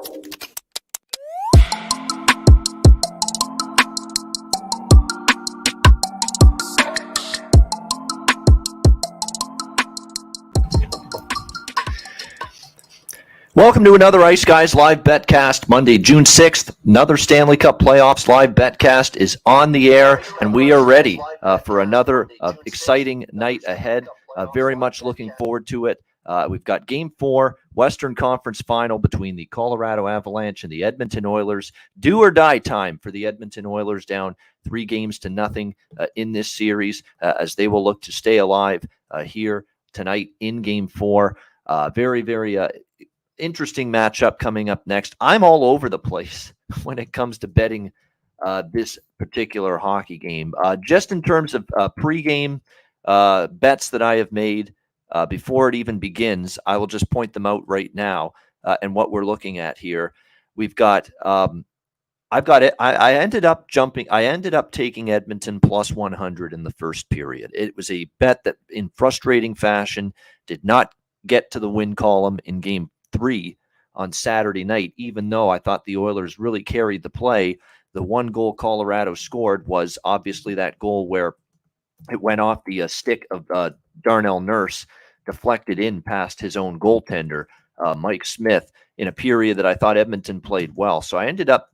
Welcome to another Ice Guys Live Betcast, Monday, June 6th. Another Stanley Cup Playoffs Live Betcast is on the air, and we are ready for another exciting night ahead. Very much looking forward to it. We've got Game 4, Western Conference Final between the Colorado Avalanche and the Edmonton Oilers. Do or die time for the Edmonton Oilers, down 3-0 in this series, as they will look to stay alive here tonight in Game 4. Very interesting matchup coming up next. I'm all over the place when it comes to betting this particular hockey game. Just in terms of pregame bets that I have made before it even begins, I will just point them out right now. And what we're looking at here, we've got. I've got it. I ended up taking Edmonton plus 100 in the first period. It was a bet that, in frustrating fashion, did not get to the win column in Game 3 on Saturday night, even though I thought the Oilers really carried the play. The one goal Colorado scored was obviously that goal where it went off the stick of Darnell Nurse, deflected in past his own goaltender, Mike Smith, in a period that I thought Edmonton played well. So I ended up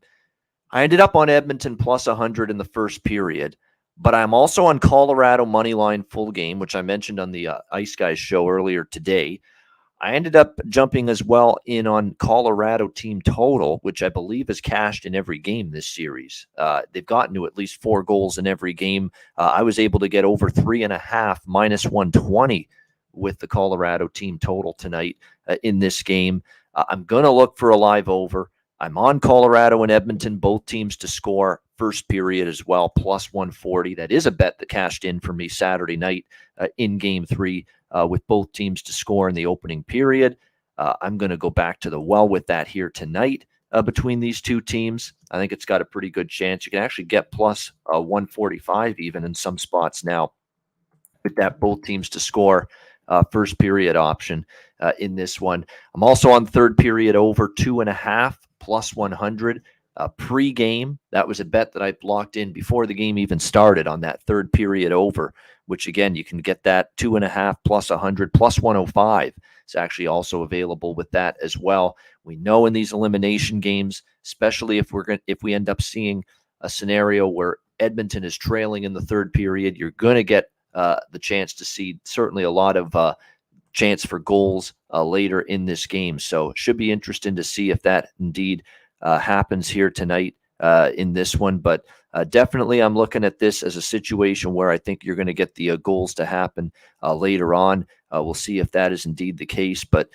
on Edmonton plus 100 in the first period, but I'm also on Colorado moneyline full game, which I mentioned on the Ice Guys show earlier today. I ended up jumping as well in on Colorado team total, which I believe is cashed in every game this series. They've gotten to at least 4 goals in every game. I was able to get over 3.5 minus 120 with the Colorado team total tonight in this game. I'm going to look for a live over. I'm on Colorado and Edmonton, both teams to score first period as well, plus 140. That is a bet that cashed in for me Saturday night in Game 3 with both teams to score in the opening period. I'm going to go back to the well with that here tonight between these two teams. I think it's got a pretty good chance. You can actually get plus 145 even in some spots now with that both teams to score first period option in this one. I'm also on third period over 2.5 plus 100 pre-game. That was a bet that I locked in before the game even started on that third period over, which again, you can get that 2.5 plus 100 plus 105. It's actually also available with that as well. We know in these elimination games, especially if we end up seeing a scenario where Edmonton is trailing in the third period, you're going to get the chance to see certainly a lot of chance for goals later in this game. So it should be interesting to see if that indeed happens here tonight in this one. But definitely I'm looking at this as a situation where I think you're going to get the goals to happen later on. We'll see if that is indeed the case. But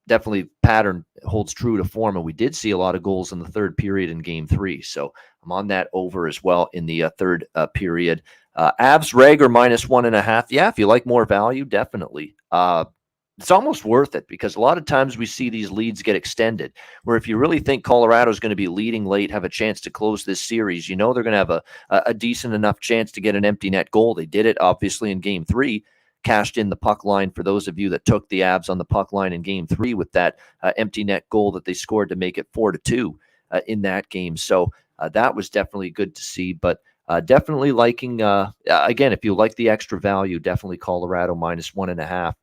definitely pattern holds true to form. And we did see a lot of goals in the third period in Game 3. So I'm on that over as well in the third period. Avs reg or minus 1.5. Yeah, if you like more value, definitely. It's almost worth it because a lot of times we see these leads get extended, where if you really think Colorado is going to be leading late, have a chance to close this series, you know they're going to have a decent enough chance to get an empty net goal. They did it, obviously, in Game 3, cashed in the puck line for those of you that took the Avs on the puck line in Game 3 with that empty net goal that they scored to make it 4-2 in that game. So that was definitely good to see, but definitely liking, again, if you like the extra value, definitely Colorado minus 1.5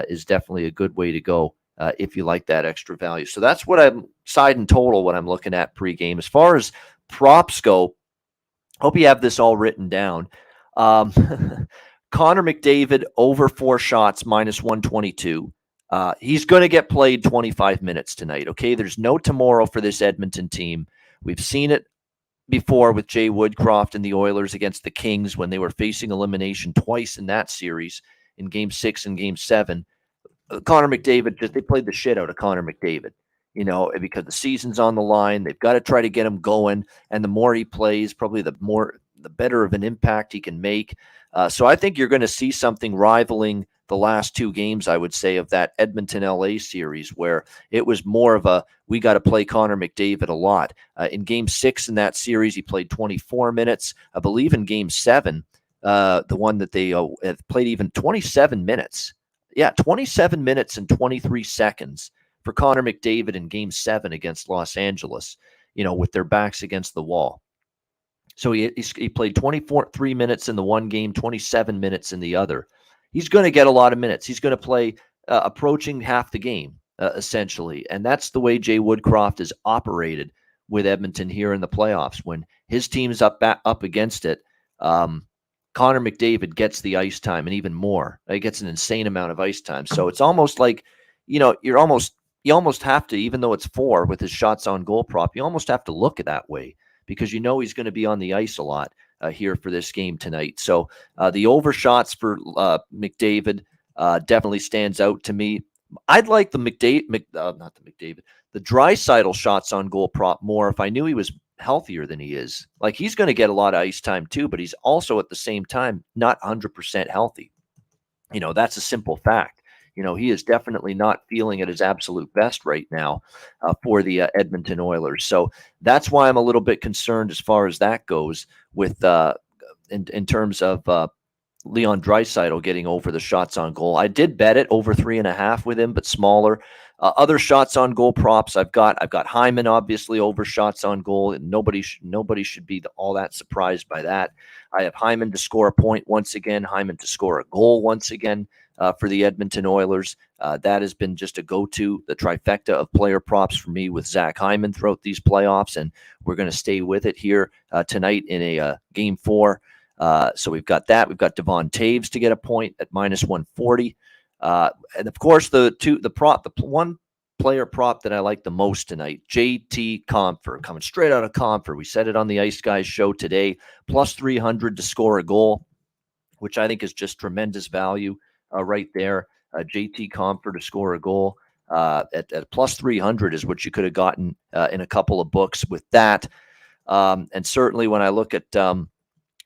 is definitely a good way to go if you like that extra value. So that's what I'm side and total, what I'm looking at pregame. As far as props go, hope you have this all written down. Connor McDavid over 4 shots minus 122. He's going to get played 25 minutes tonight. Okay, there's no tomorrow for this Edmonton team. We've seen it before with Jay Woodcroft and the Oilers against the Kings when they were facing elimination twice in that series in Game 6 and Game 7. Connor McDavid, they played the shit out of Connor McDavid, because the season's on the line. They've got to try to get him going, and the more he plays, probably the better of an impact he can make. So I think you're going to see something rivaling the last 2 games, I would say, of that Edmonton-LA series, where it was more of a, we got to play Connor McDavid a lot. In Game 6 in that series, he played 24 minutes. I believe in Game 7, the one that they played even 27 minutes. Yeah, 27 minutes and 23 seconds for Connor McDavid in Game 7 against Los Angeles, with their backs against the wall. So he played 3 minutes in the one game, 27 minutes in the other. He's going to get a lot of minutes. He's going to play approaching half the game, essentially. And that's the way Jay Woodcroft has operated with Edmonton here in the playoffs. When his team's up against it, Connor McDavid gets the ice time and even more. He gets an insane amount of ice time. So it's almost like, you almost have to, even though it's 4 with his shots on goal prop, you almost have to look at that way, because he's going to be on the ice a lot here for this game tonight. So the overshots for McDavid definitely stands out to me. I'd like the the Draisaitl shots on goal prop more if I knew he was healthier than he is. Like, he's going to get a lot of ice time too, but he's also at the same time not 100% healthy. That's a simple fact. He is definitely not feeling at his absolute best right now for the Edmonton Oilers. So that's why I'm a little bit concerned as far as that goes with in terms of Leon Draisaitl getting over the shots on goal. I did bet it over 3.5 with him, but smaller. Other shots on goal props, I've got Hyman obviously over shots on goal, and nobody should be all that surprised by that. I have Hyman to score a point once again, Hyman to score a goal once again. For the Edmonton Oilers. That has been just a go-to, the trifecta of player props for me with Zach Hyman throughout these playoffs, and we're going to stay with it here tonight in a Game 4. So we've got that. We've got Devon Taves to get a point at -140. And, of course, the one player prop that I like the most tonight, JT Compher, coming straight out of Compher. We said it on the Ice Guys show today, +300 to score a goal, which I think is just tremendous value. Right there, JT Compher to score a goal at +300 is what you could have gotten in a couple of books with that. And certainly when I look at a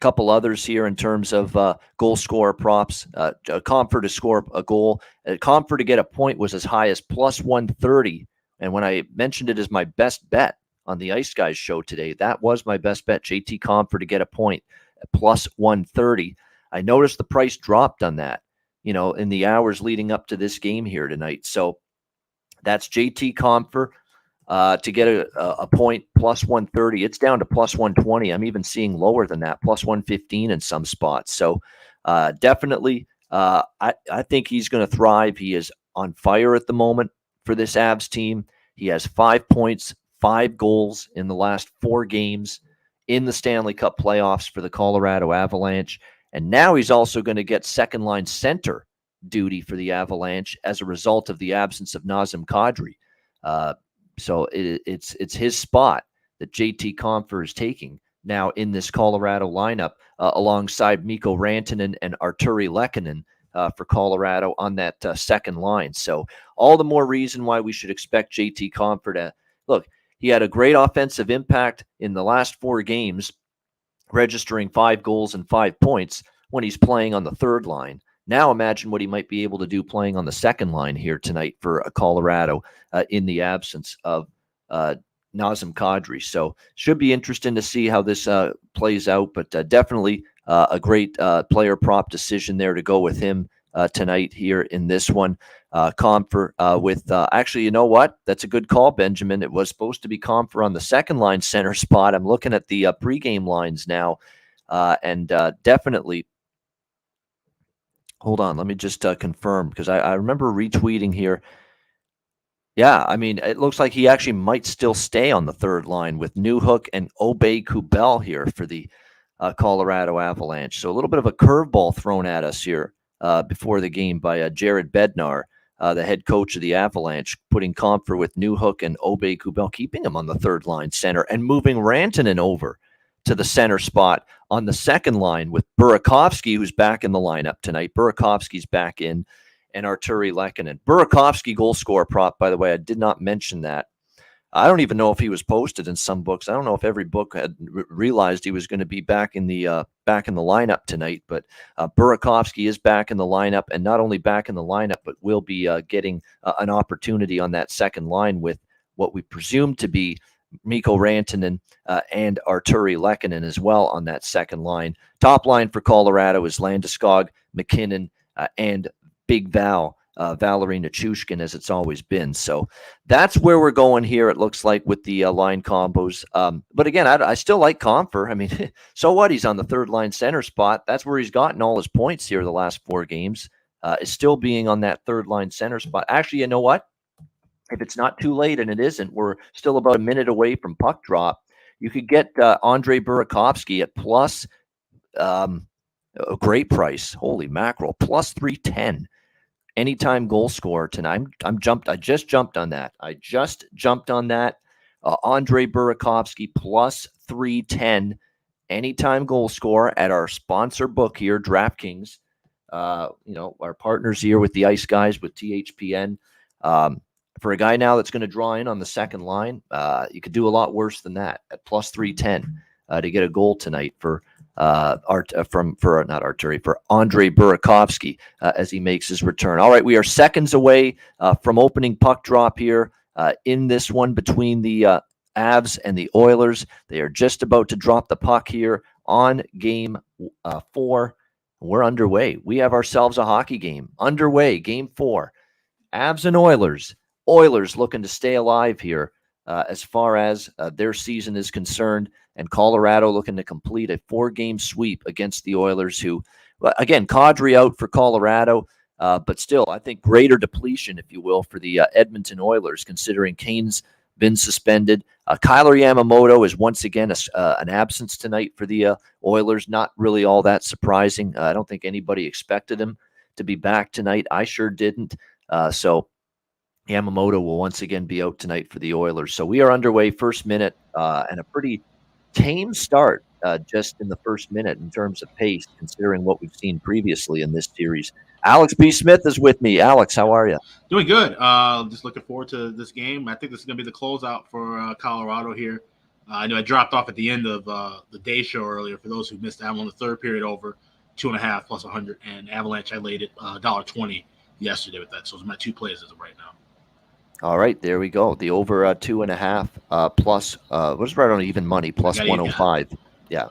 couple others here in terms of goal scorer props, Compher to score a goal, Compher to get a point was as high as +130. And when I mentioned it as my best bet on the Ice Guys show today, that was my best bet, JT Compher to get a point at +130. I noticed the price dropped on that, in the hours leading up to this game here tonight. So that's JT Compher to get a point +130. It's down to +120. I'm even seeing lower than that, +115 in some spots. So definitely, I think he's going to thrive. He is on fire at the moment for this Avs team. He has 5 points, 5 goals in the last 4 games in the Stanley Cup playoffs for the Colorado Avalanche. And now he's also going to get second-line center duty for the Avalanche as a result of the absence of Nazem Kadri. So it's his spot that JT Compher is taking now in this Colorado lineup alongside Mikko Rantanen and Arturi Lehkonen for Colorado on that second line. So all the more reason why we should expect JT Compher to look. He had a great offensive impact in the last 4 games, registering 5 goals and 5 points when he's playing on the third line. Now imagine what he might be able to do playing on the second line here tonight for Colorado in the absence of Nazem Kadri. So should be interesting to see how this plays out, but definitely a great player prop decision there to go with him tonight here in this one. Compher with actually, you know what? That's a good call, Benjamin. It was supposed to be Compher on the second line center spot. I'm looking at the pregame lines now, and definitely. Hold on, let me just confirm, because I remember retweeting here. Yeah, I mean, it looks like he actually might still stay on the third line with Newhook and Obey Kubel here for the Colorado Avalanche. So a little bit of a curveball thrown at us here before the game by Jared Bednar, the head coach of the Avalanche, putting Compher with Newhook and Obey Kubel, keeping him on the third line center and moving Rantanen over to the center spot on the second line with Burakovsky, who's back in the lineup tonight. Burakovsky's back in, and Arturi Lehkonen. Burakovsky goal scorer prop, by the way, I did not mention that. I don't even know if he was posted in some books. I don't know if every book had realized he was going to be back in the lineup tonight. But Burakovsky is back in the lineup, and not only back in the lineup, but will be getting an opportunity on that second line with what we presume to be Mikko Rantanen and Arturi Lehkonen as well on that second line. Top line for Colorado is Landeskog, McKinnon, and Big Val Valerie Nichushkin as it's always been. So that's where we're going here, it looks like, with the line combos. But again, I still like Comfer. I mean, so what? He's on the third line center spot. That's where he's gotten all his points here the last 4 games, is still being on that third line center spot. Actually, you know what? If it's not too late, and it isn't, we're still about a minute away from puck drop. You could get Andrei Burakovsky at plus a great price. Holy mackerel, plus 310. Anytime goal scorer tonight. I just jumped on that. Andrei Burakovsky plus 310. Anytime goal scorer at our sponsor book here, DraftKings. Our partners here with the Ice Guys with THPN. For a guy now that's going to draw in on the second line, you could do a lot worse than that at plus 310 to get a goal tonight for Andrei Burakovsky as he makes his return. All right, we are seconds away from opening puck drop here in this one between the Avs and the Oilers. They are just about to drop the puck here on game 4. We're underway. We have ourselves a hockey game underway. Game 4, Avs and Oilers. Oilers looking to stay alive here as far as their season is concerned, and Colorado looking to complete a 4-game sweep against the Oilers, who, again, Kadri out for Colorado, but still, I think greater depletion, if you will, for the Edmonton Oilers, considering Kane's been suspended. Kyler Yamamoto is once again an absence tonight for the Oilers. Not really all that surprising. I don't think anybody expected him to be back tonight. I sure didn't. So Yamamoto will once again be out tonight for the Oilers. So we are underway, first minute, and a pretty tame start just in the first minute in terms of pace, considering what we've seen previously in this series. Alex B. Smith is with me. Alex, how are you? Doing good. Just looking forward to this game. I think this is going to be the closeout for Colorado here. I know I dropped off at the end of the day show earlier. For those who missed that, I'm on the third period over 2.5 plus 100, and Avalanche, I laid it $1.20 yesterday with that. So those are my 2 plays as of right now. All right, there we go. The over 2.5 plus was right on even money, plus 105. Yeah.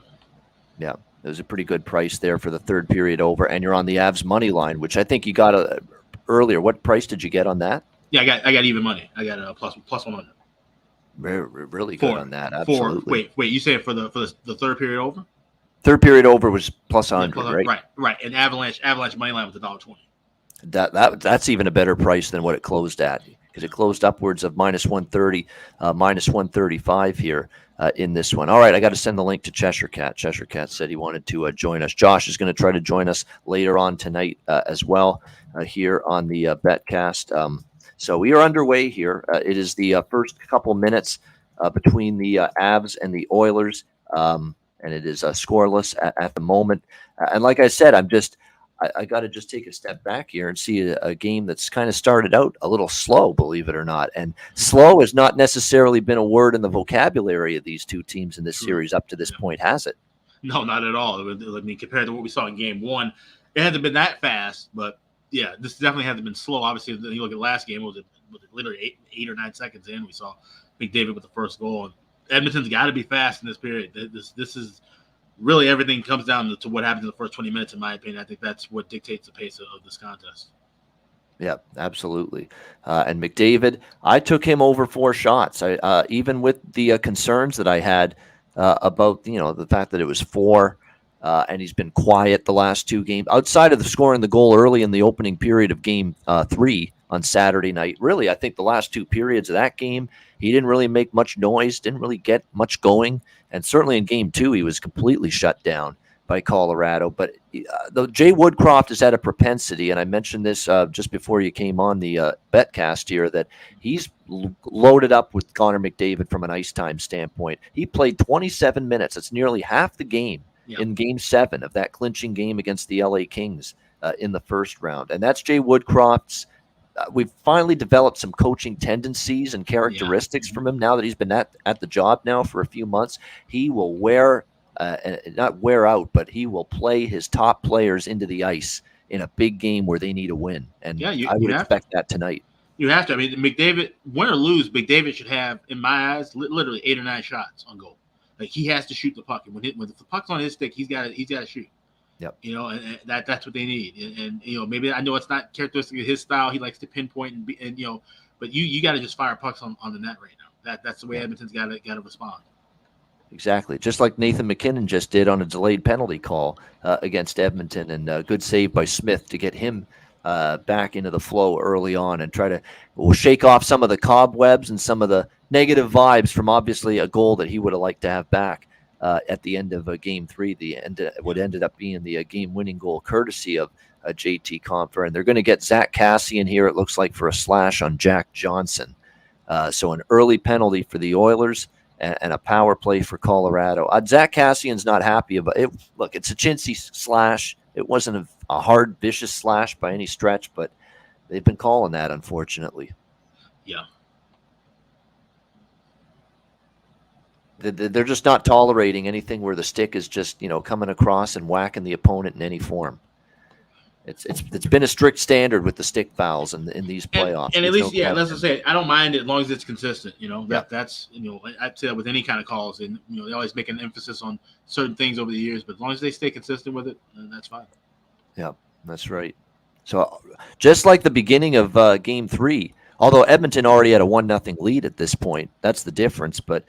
It was a pretty good price there for the third period over, and you're on the Avs money line, which I think you got earlier. What price did you get on that? Yeah, I got even money. I got plus 100. Really good on that. Absolutely. Wait, you saying for the third period over? Third period over was plus 100, right? Right. And Avalanche money line was $1.20. That's even a better price than what it closed at, because it closed upwards of minus 130, minus 135 here in this one. All right, I got to send the link to Cheshire Cat. Cheshire Cat said he wanted to join us. Josh is going to try to join us later on tonight as well here on the Betcast. So we are underway here. It is the first couple minutes between the Avs and the Oilers, and it is scoreless at the moment. And like I said, I got to just take a step back here and see a game that's kind of started out a little slow, believe it or not. And slow has not necessarily been a word in the vocabulary of these two teams in this series up to this point, has it? No, not at all. I mean, compared to what we saw in game 1, it hasn't been that fast, but yeah, this definitely hasn't been slow. Obviously, you look at last game, was it literally 8 or 9 seconds in, we saw McDavid with the first goal. And Edmonton's got to be fast in this period. This is really everything comes down to what happens in the first 20 minutes, in my opinion. I think that's what dictates the pace of this contest. Yeah, absolutely. And McDavid, I took him over 4 shots. Even with the concerns that I had about the fact that it was 4, and he's been quiet the last 2 games. Outside of scoring the goal early in the opening period of game 3 on Saturday night, really, I think the last 2 periods of that game, he didn't really make much noise, didn't really get much going. And certainly in game 2, he was completely shut down by Colorado. But Jay Woodcroft has had a propensity, and I mentioned this just before you came on the Betcast here, that he's loaded up with Connor McDavid from an ice time standpoint. He played 27 minutes. That's nearly half the game in game 7 of that clinching game against the LA Kings in the first round. And that's Jay Woodcroft's. We've finally developed some coaching tendencies and characteristics from him now that he's been at the job now for a few months. He will not wear out, but he will play his top players into the ice in a big game where they need a win. And I would expect that tonight. You have to. I mean, McDavid, win or lose, McDavid should have, in my eyes, literally 8 or 9 shots on goal. Like, he has to shoot the puck. And when the puck's on his stick, he's got to shoot. Yep. And that's what they need. And maybe I know it's not characteristic of his style. He likes to pinpoint and but you got to just fire pucks on the net right now. That's the way Edmonton's got to respond. Exactly. Just like Nathan McInnis just did on a delayed penalty call against Edmonton, and good save by Smith to get him back into the flow early on and try to shake off some of the cobwebs and some of the negative vibes from obviously a goal that he would have liked to have back at the end of Game 3, what ended up being the game-winning goal courtesy of JT Compher. And they're going to get Zach Cassian here, it looks like, for a slash on Jack Johnson. So an early penalty for the Oilers and a power play for Colorado. Zach Cassian's not happy about it. Look, it's a chintzy slash. It wasn't a hard, vicious slash by any stretch, but they've been calling that, unfortunately. Yeah. They're just not tolerating anything where the stick is just, coming across and whacking the opponent in any form. It's been a strict standard with the stick fouls in these playoffs. And at least, let's just say I don't mind it as long as it's consistent. That's I'd say that with any kind of calls, and they always make an emphasis on certain things over the years, but as long as they stay consistent with it, then that's fine. Yeah, that's right. So just like the beginning of Game 3, although Edmonton already had a 1-0 lead at this point, that's the difference. But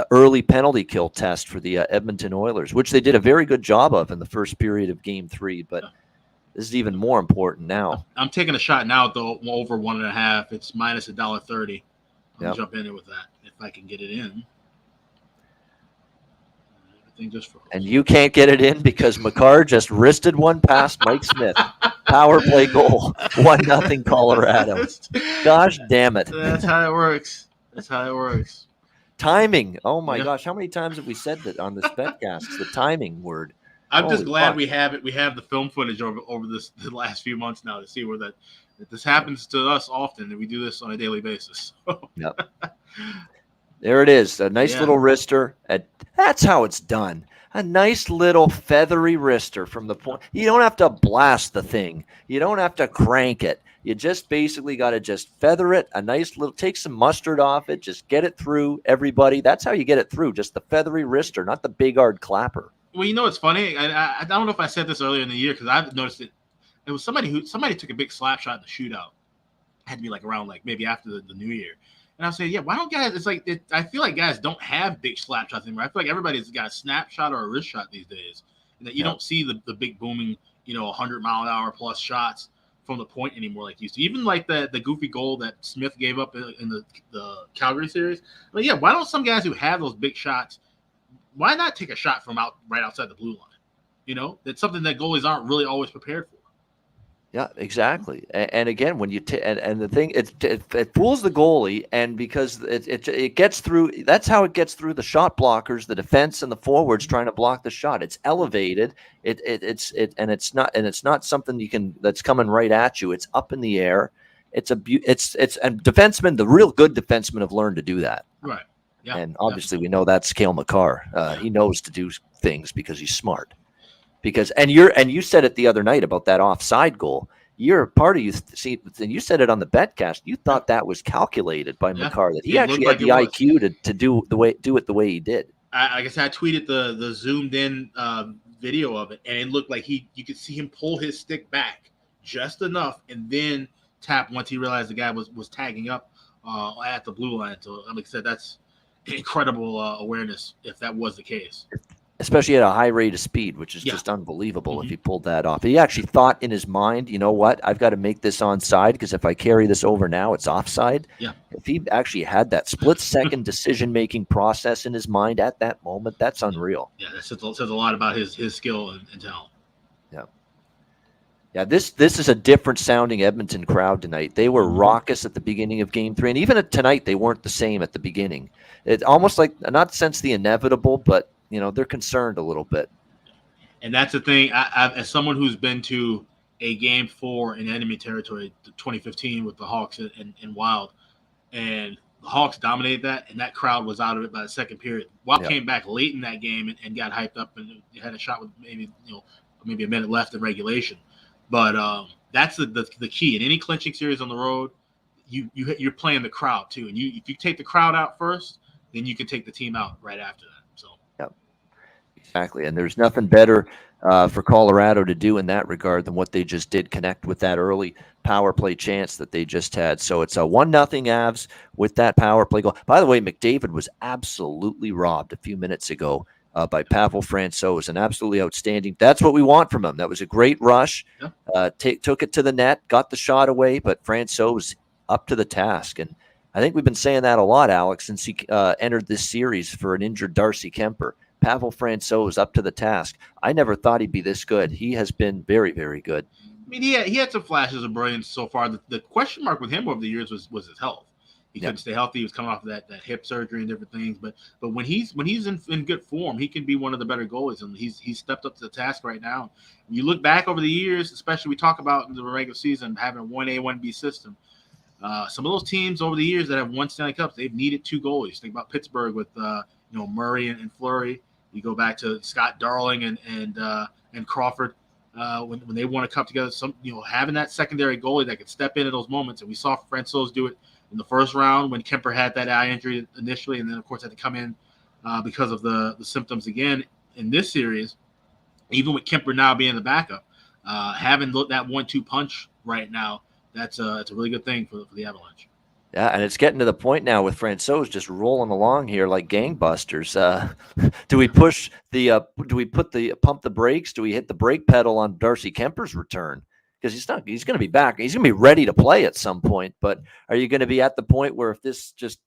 early penalty kill test for the Edmonton Oilers, which they did a very good job of in the first period of Game 3, but. This is even more important now. I'm taking a shot now, though, over 1.5. It's minus $1.30. I'll jump in there with that if I can get it in. Everything just froze. And you can't get it in because Makar just wristed one past Mike Smith. Power play goal. 1-0 Colorado. Gosh damn it. That's how it works. Timing. Oh, my gosh. How many times have we said that on this betcast? The timing word. I'm just glad we have it. We have the film footage over the last few months now to see where that this happens to us often, and we do this on a daily basis. Yep. There it is. A nice little wrister. That's how it's done. A nice little feathery wrister from the point. You don't have to blast the thing. You don't have to crank it. You just basically got to just feather it. A nice little, take some mustard off it. Just get it through, everybody. That's how you get it through. Just the feathery wrister, not the big hard clapper. Well, it's funny. I don't know if I said this earlier in the year because I've noticed it. It was somebody took a big slap shot in the shootout. It had to be like around maybe after the New Year. And I was saying, why don't guys? It's like I feel like guys don't have big slap shots anymore. I feel like everybody's got a snapshot or a wrist shot these days, and that you don't see the big booming 100-mile-an-hour plus shots from the point anymore like you used to. Even like the goofy goal that Smith gave up in the Calgary series. But why don't some guys who have those big shots? Why not take a shot from right outside the blue line? That's something that goalies aren't really always prepared for. Yeah, exactly. And again, when you and the thing, it fools the goalie, and because it gets through. That's how it gets through the shot blockers, the defense, and the forwards trying to block the shot. It's elevated. It's not something that's coming right at you. It's up in the air. And defensemen, the real good defensemen have learned to do that. Right. Yeah, and obviously we know that's Cale Makar. He knows to do things because he's smart. And you said it the other night about that offside goal. You're part of and you said it on the betcast. You thought that was calculated by Makar, that he actually had the IQ to do it the way he did. Like I said, I tweeted the zoomed in video of it, and it looked like you could see him pull his stick back just enough, and then tap once he realized the guy was tagging up at the blue line. So, like I said, that's incredible awareness if that was the case. Especially at a high rate of speed, which is just unbelievable if he pulled that off. He actually thought in his mind, you know what, I've got to make this onside because if I carry this over now, it's offside. Yeah. If he actually had that split-second decision-making process in his mind at that moment, that's unreal. Yeah, that says a lot about his skill and talent. Yeah. Yeah, this is a different-sounding Edmonton crowd tonight. They were raucous at the beginning of Game 3, and even tonight they weren't the same at the beginning. It's almost like, not since the inevitable, but they're concerned a little bit. And that's the thing. As someone who's been to a Game 4 in enemy territory, 2015 with the Hawks and Wild, and the Hawks dominated that, and that crowd was out of it by the second period. Wild came back late in that game and got hyped up and had a shot with maybe a minute left in regulation. But that's the key. In any clinching series on the road, you're playing the crowd too. And if you take the crowd out first, then you can take the team out right after that. So. Exactly, and there's nothing better for Colorado to do in that regard than what they just did, connect with that early power play chance that they just had. So it's a 1-0 Avs with that power play goal. By the way, McDavid was absolutely robbed a few minutes ago by Pavel Francouz, and absolutely outstanding. That's what we want from him. That was a great rush. Took it to the net, got the shot away, but Francouz up to the task. And I think we've been saying that a lot, Alex, since he entered this series for an injured Darcy Kemper. Pavel Francouz up to the task. I never thought he'd be this good. He has been very, very good. I mean, he had some flashes of brilliance so far. The question mark with him over the years was his health. He couldn't stay healthy. He was coming off of that hip surgery and different things. But when he's in good form, he can be one of the better goalies. And he's stepped up to the task right now. When you look back over the years, especially we talk about in the regular season having a 1A, 1B system. Some of those teams over the years that have won Stanley Cups, they've needed two goalies. Think about Pittsburgh with Murray and Fleury. You go back to Scott Darling and Crawford when they won a cup together. Having that secondary goalie that could step in at those moments, and we saw Francouz do it in the first round when Kemper had that eye injury initially, and then of course had to come in because of the symptoms again in this series. Even with Kemper now being the backup, having that 1-2 punch right now, it's a really good thing for the Avalanche. Yeah, and it's getting to the point now with Francouz just rolling along here like gangbusters. Do we push the? Do we pump the brakes? Do we hit the brake pedal on Darcy Kemper's return? Because he's going to be back. He's going to be ready to play at some point. But are you going to be at the point where if this just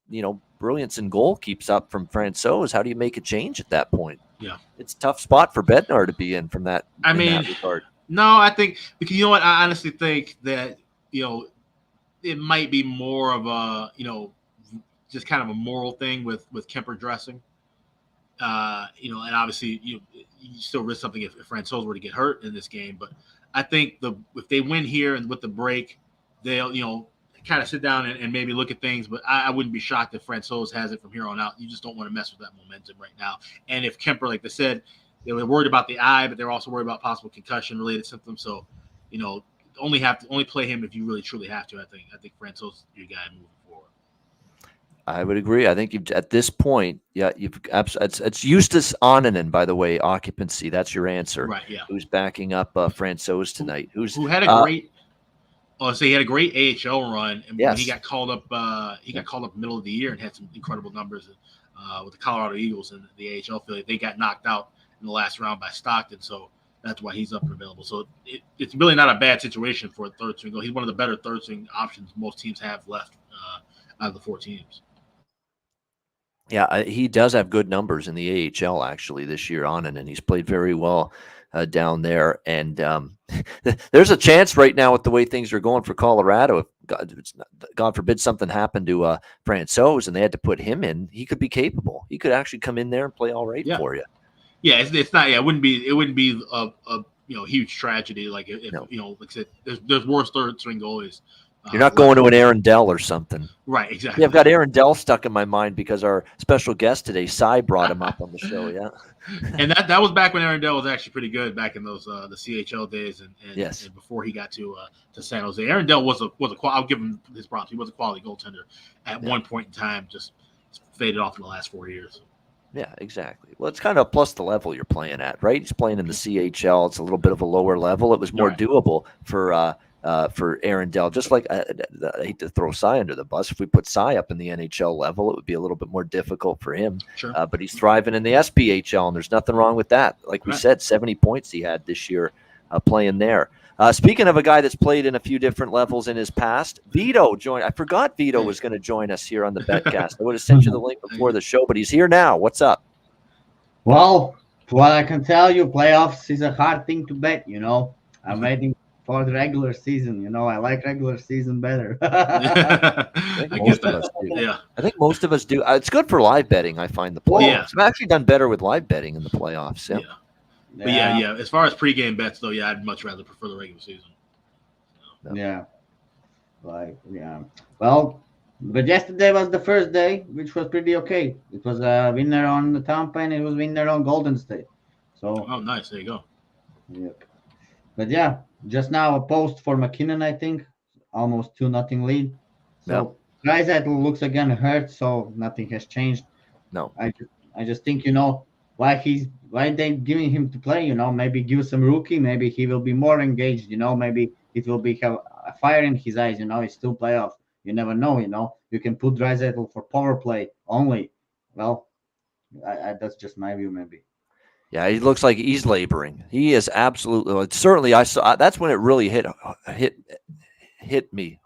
brilliance in goal keeps up from Francouz, how do you make a change at that point? Yeah, it's a tough spot for Bednar to be in from that. That regard. No, I think because I honestly think that it might be more of a, just kind of a moral thing with Kemper dressing. And obviously you still risk something if Francouz were to get hurt in this game. But I think if they win here and with the break, they'll, kind of sit down and maybe look at things. But I wouldn't be shocked if Francouz has it from here on out. You just don't want to mess with that momentum right now. And if Kemper, like they said, they were worried about the eye, but they're also worried about possible concussion-related symptoms. So, only play him if you really truly have to. I think Francouz is your guy moving forward. I would agree. I think at this point, it's Justus Onanen, by the way, occupancy. That's your answer. Right. Yeah. Who's backing up Francouz tonight? Who had a great? He had a great AHL run, and when he got called up, middle of the year and had some incredible numbers with the Colorado Eagles and the AHL affiliate. They got knocked out in the last round by Stockton, so that's why he's up and available. So it's really not a bad situation for a third string goal. He's one of the better third string options most teams have left out of the 4 teams. Yeah, he does have good numbers in the AHL actually this year on it, and he's played very well down there. And there's a chance right now with the way things are going for Colorado. If God forbid something happened to Francouz and they had to put him in, he could be capable. He could actually come in there and play all right for you. Yeah, it's not. Yeah, it wouldn't be a huge tragedy. Like if like I said, there's worse third string goalies. You're not going to an Aaron Dell or something. Right, exactly. Yeah, I've got Aaron Dell stuck in my mind because our special guest today, Cy, brought him up on the show. Yeah, and that was back when Aaron Dell was actually pretty good back in those the CHL days and before he got to San Jose. Aaron Dell was a I'll give him his props. He was a quality goaltender at one point in time. Just faded off in the last 4 years. Yeah, exactly. Well, it's kind of plus the level you're playing at, right? He's playing in the CHL. It's a little bit of a lower level. It was more doable for Aaron Dell. Just like I hate to throw Cy under the bus. If we put Cy up in the NHL level, it would be a little bit more difficult for him. Sure. But he's thriving in the SPHL, and there's nothing wrong with that. Like we said, 70 points he had this year playing there. Speaking of a guy that's played in a few different levels in his past, Vito joined. I forgot Vito was going to join us here on the Betcast. I would have sent you the link before the show, but he's here now. What's up? Well, what I can tell you, playoffs is a hard thing to bet, I'm waiting for the regular season. I like regular season better. I think most of us do. It's good for live betting, I find, the playoffs. Yeah. I've actually done better with live betting in the playoffs. Yeah. But yeah. As far as pregame bets, though, I'd much rather prefer the regular season. Yeah. Well, but yesterday was the first day, which was pretty okay. It was a winner on the Tampa, and it was winner on Golden State. So. Oh, nice. There you go. Yep. But yeah, just now a post for McKinnon, I think, almost 2-0 lead. So Draisaitl looks again hurt, so nothing has changed. No. I just think why they giving him to play? Maybe give some rookie. Maybe he will be more engaged. Maybe it will be have a fire in his eyes. It's still playoff. You never know. You can put Draisaitl for power play only. Well, that's just my view. Maybe. Yeah, he looks like he's laboring. He is absolutely. Certainly, I saw. That's when it really hit me,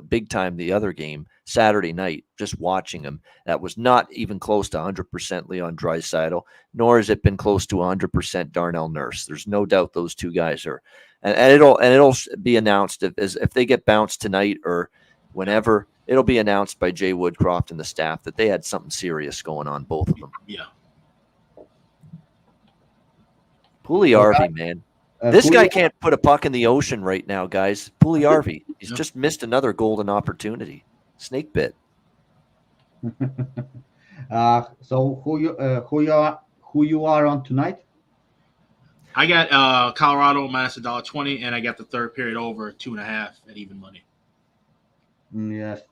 big time. The other game Saturday night, just watching him, that was not even close to 100% Leon Draisaitl, nor has it been close to 100% Darnell Nurse. There's no doubt those two guys are, and it'll be announced if they get bounced tonight or whenever. It'll be announced by Jay Woodcroft and the staff that they had something serious going on, both of them. Yeah. Puljujärvi, man. This guy can't put a puck in the ocean right now, guys. Puljujärvi. He's just missed another golden opportunity. Snake bit. So who you are on tonight? I got Colorado minus $1.20, and I got the third period over 2.5 at even money. Yes,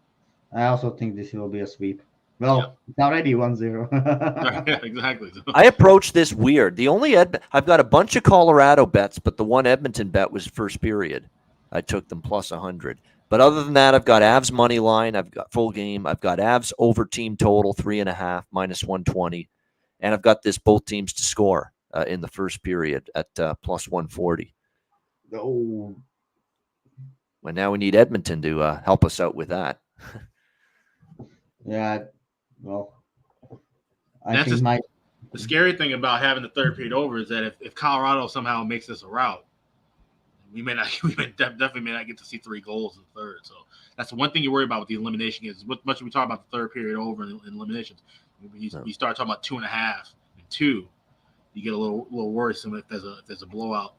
I also think this will be a sweep. Well, It's already 1-0. Yeah, exactly. I approached this weird. The only I've got a bunch of Colorado bets, but the one Edmonton bet was first period. I took them plus 100. But other than that, I've got Avs money line. I've got full game. I've got Avs over team total 3.5 minus 120, and I've got this both teams to score in the first period at plus 140. Oh. Well, now we need Edmonton to help us out with that. Yeah. Well, the scary thing about having the third period over is that if Colorado somehow makes this a rout, we definitely may not get to see 3 goals in the third. So that's the one thing you worry about with the elimination games. What much we talk about the third period over in eliminations, you start talking about 2.5 and 2, you get a little worrisome if there's a blowout,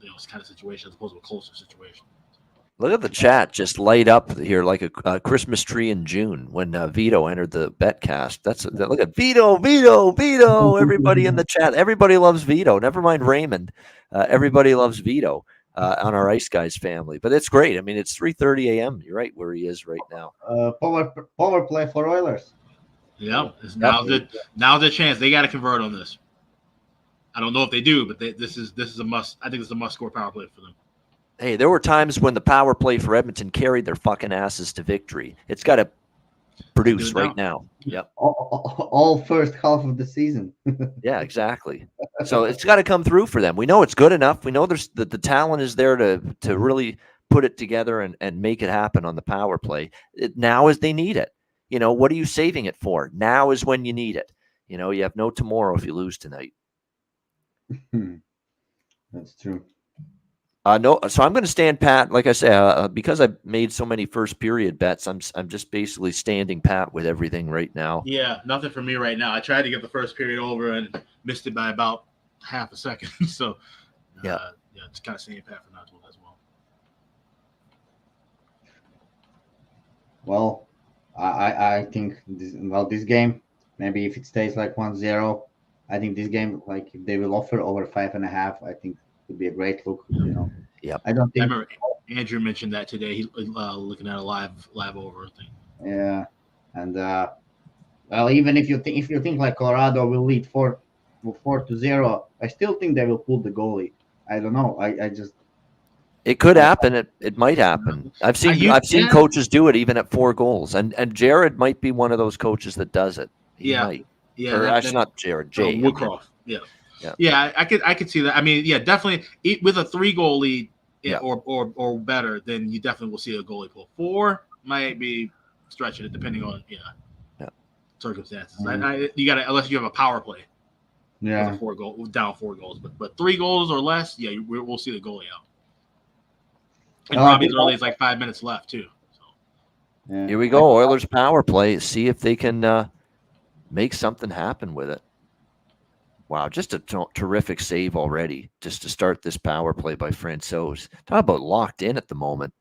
it's kind of situation as opposed to a closer situation. Look at the chat just light up here like a Christmas tree in June when Vito entered the betcast. Look at Vito. Everybody in the chat. Everybody loves Vito. Never mind Raymond. Everybody loves Vito on our Ice Guys family. But it's great. I mean, it's 3:30 a.m. You're right where he is right now. Power play for Oilers. Yeah, now's the chance. They got to convert on this. I don't know if they do, but this is a must. I think it's a must score power play for them. Hey, there were times when the power play for Edmonton carried their fucking asses to victory. It's got to produce right now. Yep. All first half of the season. Yeah, exactly. So it's got to come through for them. We know it's good enough. We know there's the talent is there to really put it together and make it happen on the power play. Now is they need it. What are you saving it for? Now is when you need it. You have no tomorrow if you lose tonight. That's true. No, so I'm going to stand pat. Like I say, because I've made so many first period bets, I'm just basically standing pat with everything right now. Yeah, nothing for me right now. I tried to get the first period over and missed it by about half a second. So, it's kind of standing pat for not as well. Well, I think this game, maybe if it stays like 1-0, I think this game, like if they will offer over 5.5, I think would be a great look. Yeah. I remember Andrew mentioned that today. He's looking at a live over thing. Yeah, and even if you think like Colorado will lead 4-0, I still think they will pull the goalie. I don't know. It could happen. It might happen. I've seen coaches do it even at 4 goals, and Jared might be one of those coaches that does it. He might. Yeah, or actually not Jared. Jay Woodcroft. Yeah, I could see that. I mean, yeah, definitely with a 3-goal lead or better, then you definitely will see a goalie pull. 4 might be stretching it depending on circumstances. You got to, unless you have a power play. Yeah, down 4 goals, but 3 goals or less, we'll see the goalie out. And probably as early as like 5 minutes left too. So. Here we go, Oilers power play. See if they can make something happen with it. Wow, just a terrific save already just to start this power play by Francouz. Talk about locked in at the moment.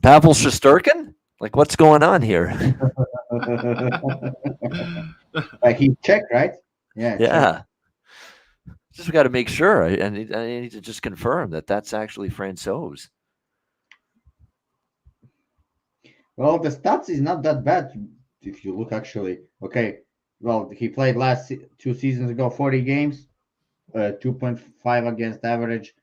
Pavel Shesterkin? Like, what's going on here? He checked, right? Yeah. Checked. Just got to make sure. I need to just confirm that that's actually Francouz. Well, the stats is not that bad if you look actually. Okay. well, he played last 2 seasons ago, 40 games, 2.5 against average,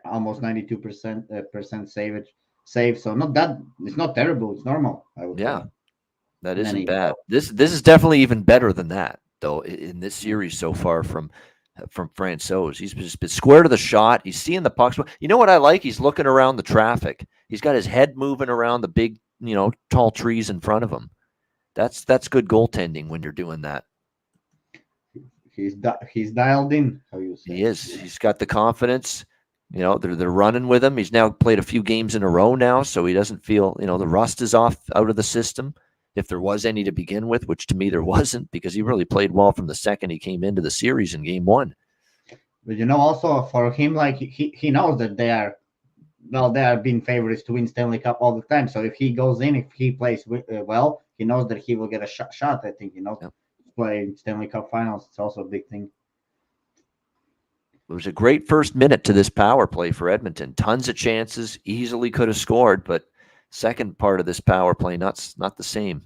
almost 92% save. So not that it's not terrible. It's normal, I would Yeah, say. that And then isn't he, bad. This is definitely even better than that, though, in this series so far from Francouz. He's just been square to the shot. He's seeing the pucks. You know what I like? He's looking around the traffic. He's got his head moving around the big, tall trees in front of him. That's good goaltending when you're doing that. he's dialed in. How you say? He is. He's got the confidence. They're running with him. He's now played a few games in a row now, so he doesn't feel, the rust is off out of the system, if there was any to begin with, which to me there wasn't, because he really played well from the second he came into the series in game one. But also for him, like he knows that they are being favorites to win Stanley Cup all the time. So if he goes in, if he plays well, he knows that he will get a shot. I think Yep. Play Stanley Cup Finals. It's also a big thing. It was a great first minute to this power play for Edmonton. Tons of chances, easily could have scored, but second part of this power play, not the same.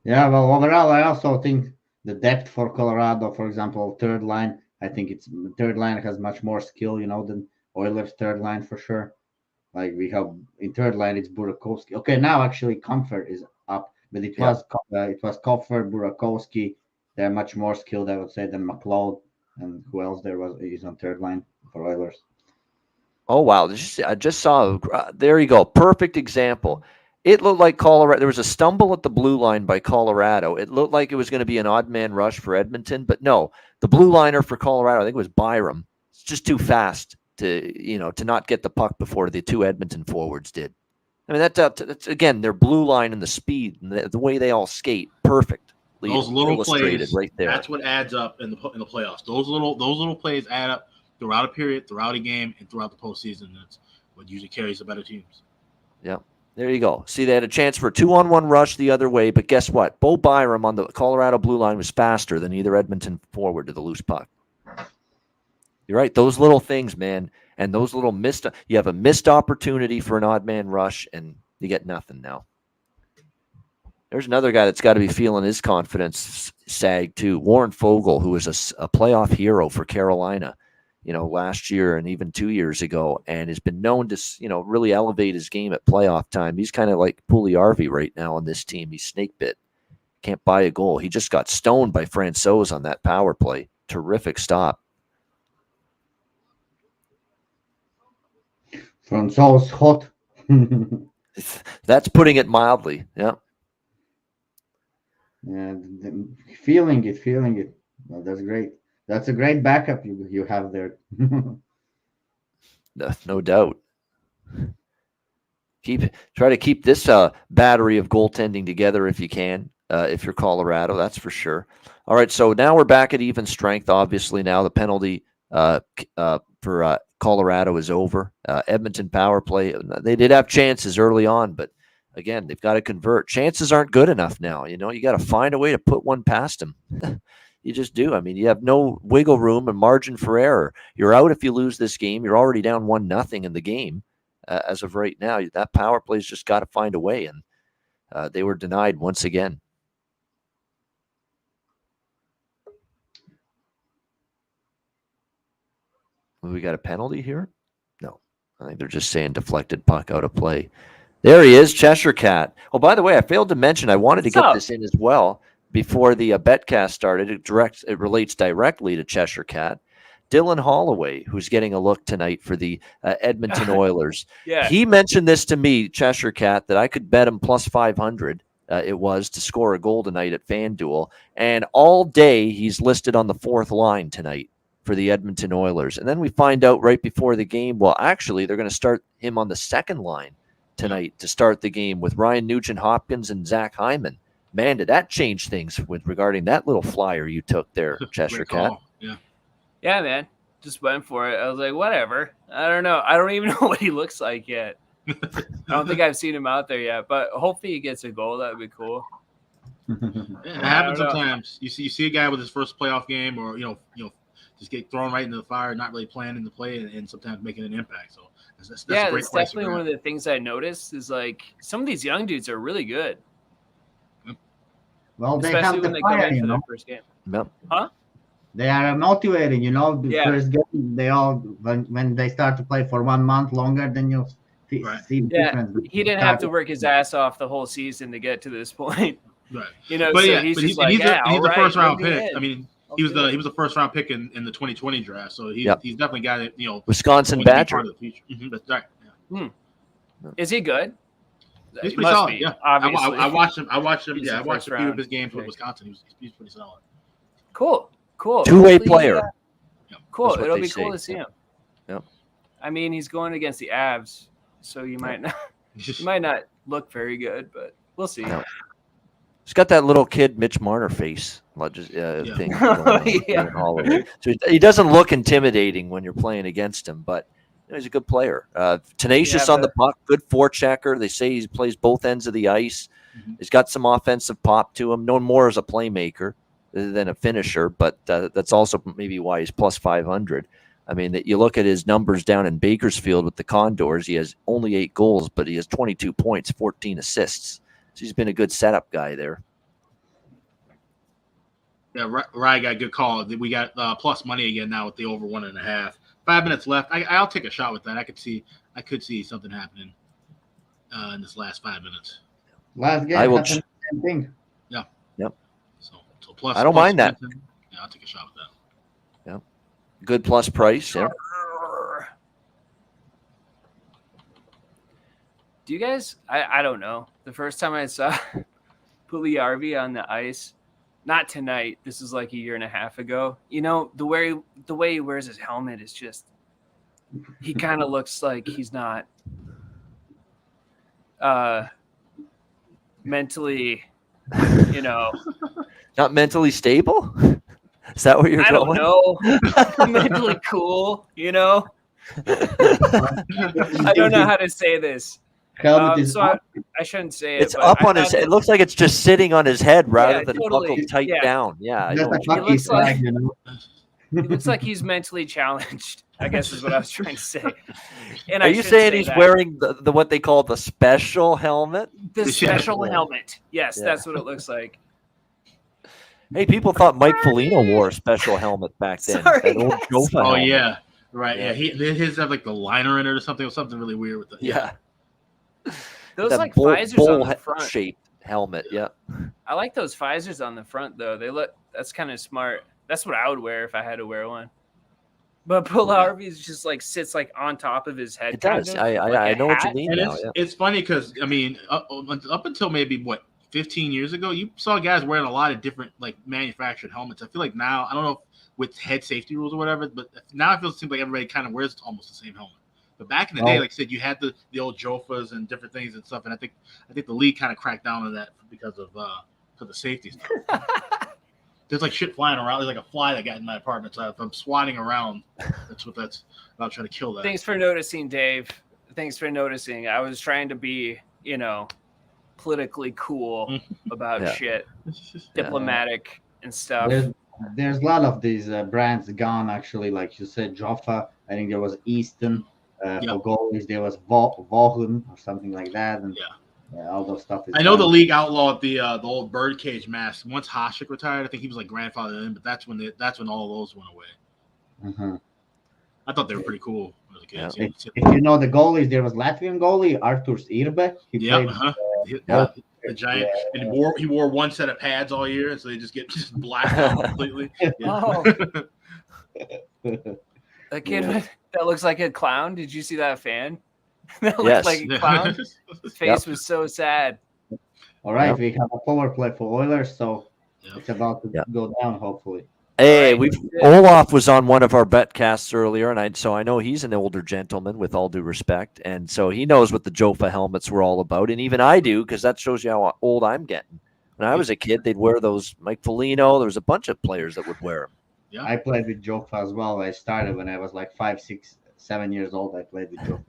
Yeah, well, overall, I also think the depth for Colorado, for example, third line, I think it's third line has much more skill, than Oilers' third line for sure. Like we have in third line, it's Burakovsky. Okay, now actually Comfort is up, but it was Comfort, Burakovsky. They're much more skilled, I would say, than McLeod, and who else is on third line for Oilers. Oh, wow. I just saw, there you go. Perfect example. It looked like Colorado. There was a stumble at the blue line by Colorado. It looked like it was going to be an odd man rush for Edmonton, but no. The blue liner for Colorado, I think it was Byram. It's just too fast to not get the puck before the two Edmonton forwards did. I mean, that's again, their blue line and the speed and the way they all skate, perfect. Those little plays, right there. That's what adds up in the playoffs. Those little plays add up throughout a period, throughout a game, and throughout the postseason. That's what usually carries the better teams. Yeah. There you go. See, they had a chance for a 2-on-1 rush the other way, but guess what? Bo Byram on the Colorado blue line was faster than either Edmonton forward to the loose puck. You're right. Those little things, man, and those little you have a missed opportunity for an odd man rush, and you get nothing now. There's another guy that's got to be feeling his confidence sag too. Warren Fogle, who was a playoff hero for Carolina, last year and even 2 years ago, and has been known to, really elevate his game at playoff time. He's kind of like Puljujärvi right now on this team. He's snake bit. Can't buy a goal. He just got stoned by Francouz on that power play. Terrific stop. Francouz hot. That's putting it mildly. Yeah. Yeah, feeling it. Well, that's great. That's a great backup you have there. No doubt. Try to keep this battery of goaltending together if you can. If you're Colorado, that's for sure. All right, so now we're back at even strength. Obviously, now the penalty for Colorado is over. Edmonton power play. They did have chances early on, but again, they've got to convert. Chances aren't good enough now. You got to find a way to put one past them. You just do. I mean, you have no wiggle room and margin for error. You're out if you lose this game. You're already down 1-0 in the game as of right now. That power play's just got to find a way, and they were denied once again. We got a penalty here? No. I think they're just saying deflected puck out of play. There he is, Cheshire Cat. Oh, by the way, I failed to mention, I wanted to get this in as well before the betcast started. It relates directly to Cheshire Cat. Dylan Holloway, who's getting a look tonight for the Edmonton Oilers. Yeah. He mentioned this to me, Cheshire Cat, that I could bet him plus 500 it was to score a goal tonight at FanDuel. And all day he's listed on the fourth line tonight for the Edmonton Oilers. And then we find out right before the game, well, actually, they're going to start him on the second line tonight to start the game with Ryan Nugent-Hopkins and Zach Hyman. Man, did that change things regarding that little flyer you took there, Cheshire Cat? Yeah, man. Just went for it. I was like, whatever. I don't know. I don't even know what he looks like yet. I don't think I've seen him out there yet, but hopefully he gets a goal. That would be cool. It happens sometimes. You see a guy with his first playoff game, or just get thrown right into the fire, not really planning the play, and sometimes making an impact. So that's yeah, a great that's price to definitely grab. one of the things I noticed is like some of these young dudes are really good, Well, they especially have when the they come fire, in you for their know. first game. Yep. Huh? They are motivated, you know. The Yeah. first game, they all when they start to play for 1 month longer, then you'll Right. see the Yeah, difference. he didn't have to work his ass off the whole season to get to this point. Right. You know, But so yeah, he's but just like, he's yeah, all a right, first round bring me pick. in. I mean, I'll he was do it. a first round pick in the 2020 draft. So he's definitely got it. You know, Wisconsin going to be Badger. part of the future. That's right. Yeah. Is he good? He's He pretty must solid. be, Yeah, obviously. I watched him. He's Yeah, a I watched a few first-round of his games with pick. Wisconsin. He's pretty solid. Cool. Two-way Hopefully, player. Cool. That's what It'll they be cool say. to see him. Yep. I mean, he's going against the Avs, so you might not look very good, but we'll see. No. He's got that little kid Mitch Marner face thing. Yeah. So he doesn't look intimidating when you're playing against him, but he's a good player. Tenacious Yeah, on the puck, good forechecker. They say he plays both ends of the ice. Mhm. He's got some offensive pop to him. Known more as a playmaker than a finisher, but that's also maybe why he's plus 500. I mean, that you look at his numbers down in Bakersfield with the Condors, he has only 8 goals, but he has 22 points, 14 assists. So he's been a good setup guy there. Yeah, Rye got a good call. We got plus money again now with the over 1.5. 5 minutes left. I'll take a shot with that. I could see something happening in this last 5 minutes. Last game, I will happened the same thing. Yeah. Yep. So plus. I don't mind that. Yeah, I'll take a shot with that. Good plus price. Yeah. Do you guys? I don't know. The first time I saw Puljujärvi on the ice, not tonight. This is like a year and a half ago. You know, the way he wears his helmet is just. He kind of looks like he's not mentally, you know. Not mentally stable? Is that where you're I going? don't know. Mentally cool, you know. I don't know how to say this. Helmet is So I shouldn't say it. It's but up I on his thought head. It looks like it's just sitting on his head rather Yeah, than totally. buckled tight Yeah. down. Yeah. I That's know a what you mean. hockey looks like- flag, you know. It looks like he's mentally challenged, I guess is what I was trying to say. And Are I you shouldn't saying say he's that. wearing the what they call the special helmet? the special Yeah. helmet? Yes, Yeah. that's what it looks like. Hey, people thought Mike Foligno wore a special helmet back then. Sorry, That old guys. Jofa Oh helmet. yeah, right. Yeah. Yeah, his have like the liner in it or something really weird with it. Yeah. Those That like visors on the front. shaped helmet. Yeah. I like those visors on the front though. That's kind of smart. That's what I would wear if I had to wear one. But Puljujärvi just like sits like on top of his head. It does. kind of, I like a know what you hat. mean And now. Yeah. it's funny because I mean, up until maybe 15 years ago, you saw guys wearing a lot of different like manufactured helmets. I feel like now, I don't know if with head safety rules or whatever, but now it seems like everybody kind of wears almost the same helmet. But back in the day, like I said, you had the old Jofas and different things and stuff, and I think the league kind of cracked down on that because of for the safety stuff. There's like shit flying around. There's like a fly that got in my apartment. So if I'm swatting around, that's I'm trying to kill that. Thanks for noticing, Dave. Thanks for noticing. I was trying to be, politically cool about Yeah. shit, diplomatic and stuff. There's a lot of these brands gone actually. Like you said, Joffa. I think there was Easton. For goalies, there was Vaughan or something like that. And all those stuff. I know the league outlawed the old birdcage mask once Hasek retired. I think he was like grandfathered in, but that's when all of those went away. Mm-hmm. I thought they were pretty cool. Yeah. If you know the goalies, there was Latvian goalie Arturs Irbe. He played. The giant, and he wore one set of pads all year, and so they just get blacked out completely. Oh. That kid that looks like a clown. Did you see that fan? That looked like a clown. His face was so sad. All right, we have a power play for Oilers, so it's about to go down, hopefully. Hey, Olaf was on one of our betcasts earlier, and so I know he's an older gentleman with all due respect, and so he knows what the Jofa helmets were all about, and even I do, because that shows you how old I'm getting. When I was a kid, they'd wear those. Mike Foligno, there was a bunch of players that would wear them. Yeah. I played with Jofa as well. I started when I was like 5, 6, 7 years old. I played with Jofa.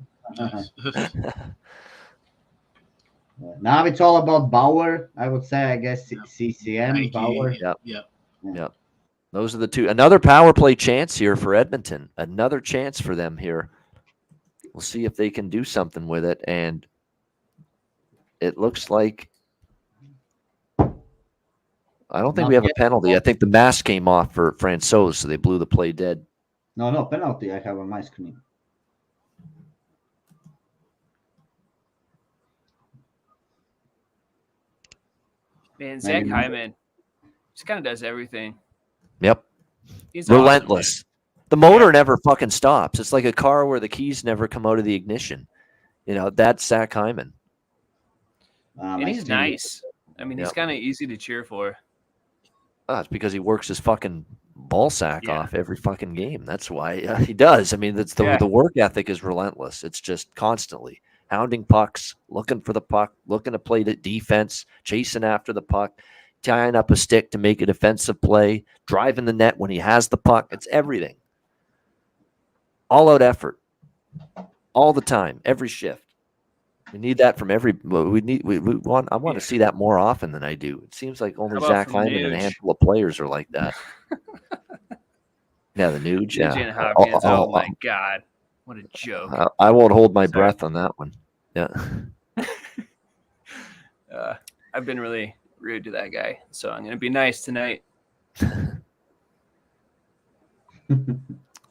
Now it's all about Bauer. I would say, I guess CCM, Nike, Bauer. Yep. Those are the two. Another power play chance here for Edmonton. Another chance for them here. We'll see if they can do something with it. And it looks like I don't think we have a penalty. I think the mask came off for Francouz, so they blew the play dead. No penalty. I have on my screen. Man, Zach Hyman just kind of does everything. Yep. He's relentless. awesome, the motor never fucking stops. It's like a car where the keys never come out of the ignition. That's Zach Hyman. And he's nice. I mean, he's kind of easy to cheer for. It's because he works his fucking ball sack off every fucking game. That's why he does. I mean, the work ethic is relentless. It's just constantly hounding pucks, looking for the puck, looking to play the defense, chasing after the puck, tying up a stick to make a defensive play, driving the net when he has the puck. It's everything. All out effort, all the time, every shift. We need that from every. I want to see that more often than I do. It seems like only Zach Hyman and a handful of players are like that. The Nuge. And Hopkins. Oh my God, what a joke! I won't hold my breath on that one. Yeah. I've been really rude to that guy, so I'm going to be nice tonight.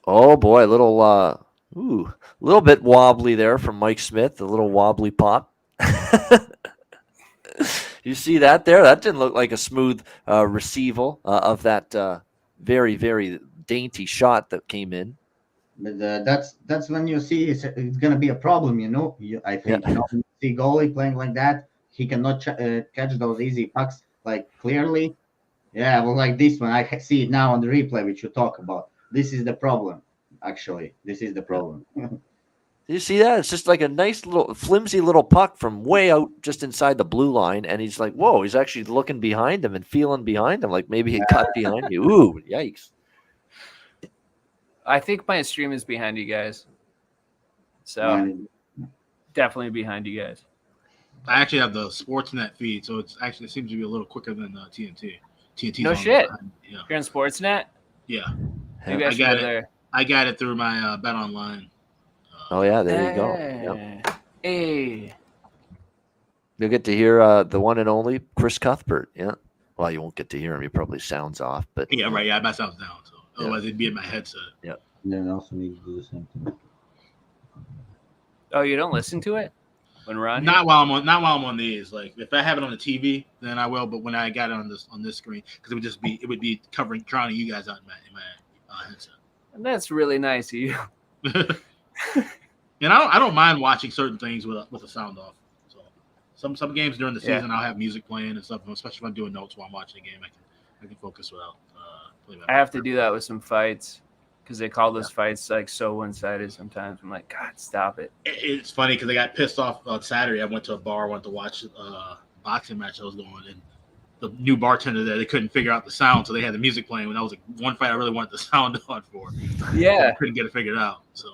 Oh boy, a little bit wobbly there from Mike Smith, a little wobbly pop. You see that there? That didn't look like a smooth receival of that very, very dainty shot that came in. But that's when you see it's going to be a problem, I think, when you see goalie playing like that, he cannot catch those easy pucks, like, clearly. Yeah, well, like this one, I see it now on the replay, which you talk about. This is the problem, actually. This is the problem. You see that? It's just like a nice little flimsy little puck from way out just inside the blue line. And he's like, whoa, he's actually looking behind him and feeling behind him. Like maybe he cut behind you. Ooh, yikes. I think my stream is behind you guys. So definitely behind you guys. I actually have the Sportsnet feed, so it seems to be a little quicker than TNT. TNT. No shit. Yeah. You're on Sportsnet? Yeah. Maybe I got it there. I got it through my Bet Online. There you go. Yep. Hey. You'll get to hear the one and only Chris Cuthbert. Yeah. Well, you won't get to hear him. He probably sounds off, but yeah, right. Yeah, my sound's down, so otherwise it'd be in my headset. Yeah. And then also need to do the same thing. Oh, you don't listen to it when we're on? Not while I'm on these. Like if I have it on the TV, then I will. But when I got it on this screen, because it would be drowning you guys out in my headset. And that's really nice of you. And I don't mind watching certain things with the sound off. So some games during the season I'll have music playing and stuff, especially if I'm doing notes while I'm watching a game. I can focus without playing. I have to do that with some fights because they call those fights like so one-sided sometimes. I'm like, God, stop it. It's funny because I got pissed off on Saturday. I went to a bar, wanted to watch boxing match I was going, and the new bartender there, they couldn't figure out the sound, so they had the music playing. When that was like one fight I really wanted the sound on for. Yeah. I couldn't get it figured out. So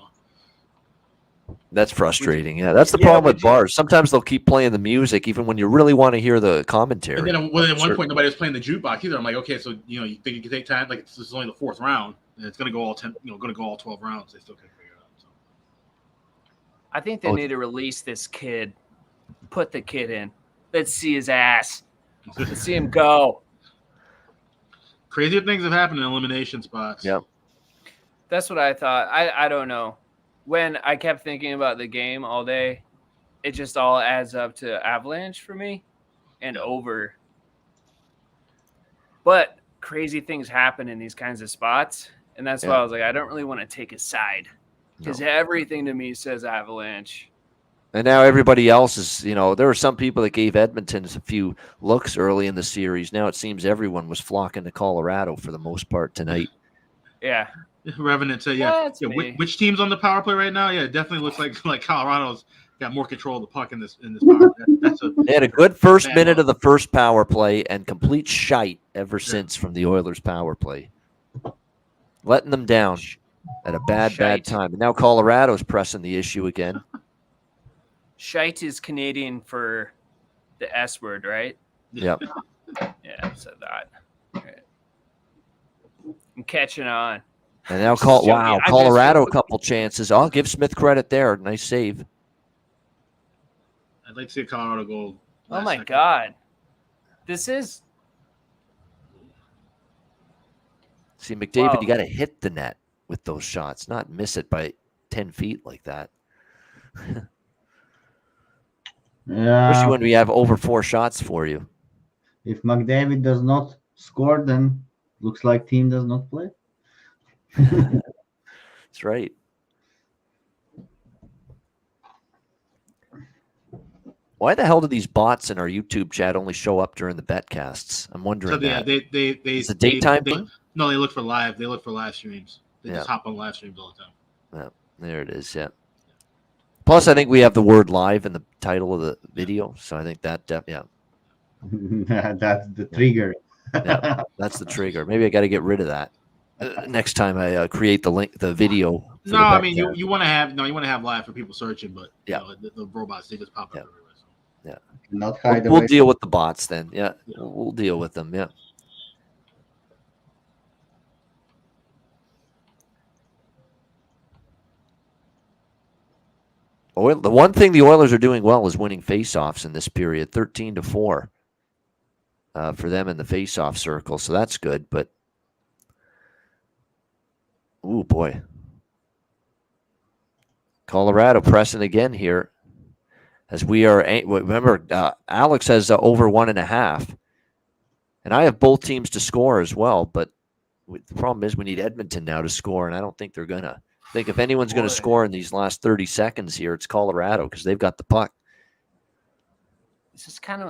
that's frustrating. Yeah, that's the problem with bars. Sometimes they'll keep playing the music even when you really want to hear the commentary. And then at one point nobody was playing the jukebox either. I'm like, okay, so you think you can take time? Like this is only the fourth round, and it's gonna go all 10. Gonna go all 12 rounds. They still can't figure it out. So. I think they need to release this kid. Put the kid in. Let's see his ass. Let's see him go. Crazier things have happened in elimination spots. Yep. That's what I thought. I don't know. When I kept thinking about the game all day, it just all adds up to Avalanche for me and over. But crazy things happen in these kinds of spots. And that's why I was like, I don't really want to take a side because everything to me says Avalanche. And now everybody else is, there were some people that gave Edmonton a few looks early in the series. Now it seems everyone was flocking to Colorado for the most part tonight. Yeah. Revenant said, which team's on the power play right now? Yeah, it definitely looks like Colorado's got more control of the puck in this power play. They had a good first minute of the first power play and complete shite ever since from the Oilers power play. Letting them down at a bad time. And now Colorado's pressing the issue again. Shite is Canadian for the S word, right? Yep. Yeah, I said that. Right. I'm catching on. And now Joking. Colorado a couple chances. I'll give Smith credit there. Nice save. I'd like to see Colorado go. Oh my God. This is. See, McDavid, Wow. you got to hit the net with those shots, not miss it by 10 feet like that. Yeah. Especially when we have over 4 shots for you. If McDavid does not score, then looks like team does not play. That's right. Why the hell do these bots in our YouTube chat only show up during the betcasts? I'm wondering. So yeah, that. they It's a daytime thing? No, they look for live. They look for live streams. They Yeah. just hop on live streams all the time. Yeah, there it is. Yeah. Plus, I think we have the word live in the title of the video, so I think that yeah. That's the trigger. Yeah, that's the trigger. Maybe I got to get rid of that next time I create the link, the video. For No, the I mean betcast. you want to have live for people searching, but Yeah. you know, the robots they just pop up Yeah. everywhere. So. Yeah. Not hide We'll away. deal with the bots then. Yeah, Yeah. we'll deal with them. Yeah. The one thing the Oilers are doing well is winning faceoffs in this period, 13-4 for them in the faceoff circle. So that's good. But oh boy, Colorado pressing again here. As we are, remember, Alex has over 1.5, and I have both teams to score as well. But the problem is we need Edmonton now to score, and I don't think they're gonna. I think if anyone's going to score in these last 30 seconds here, it's Colorado because they've got the puck. This is kind of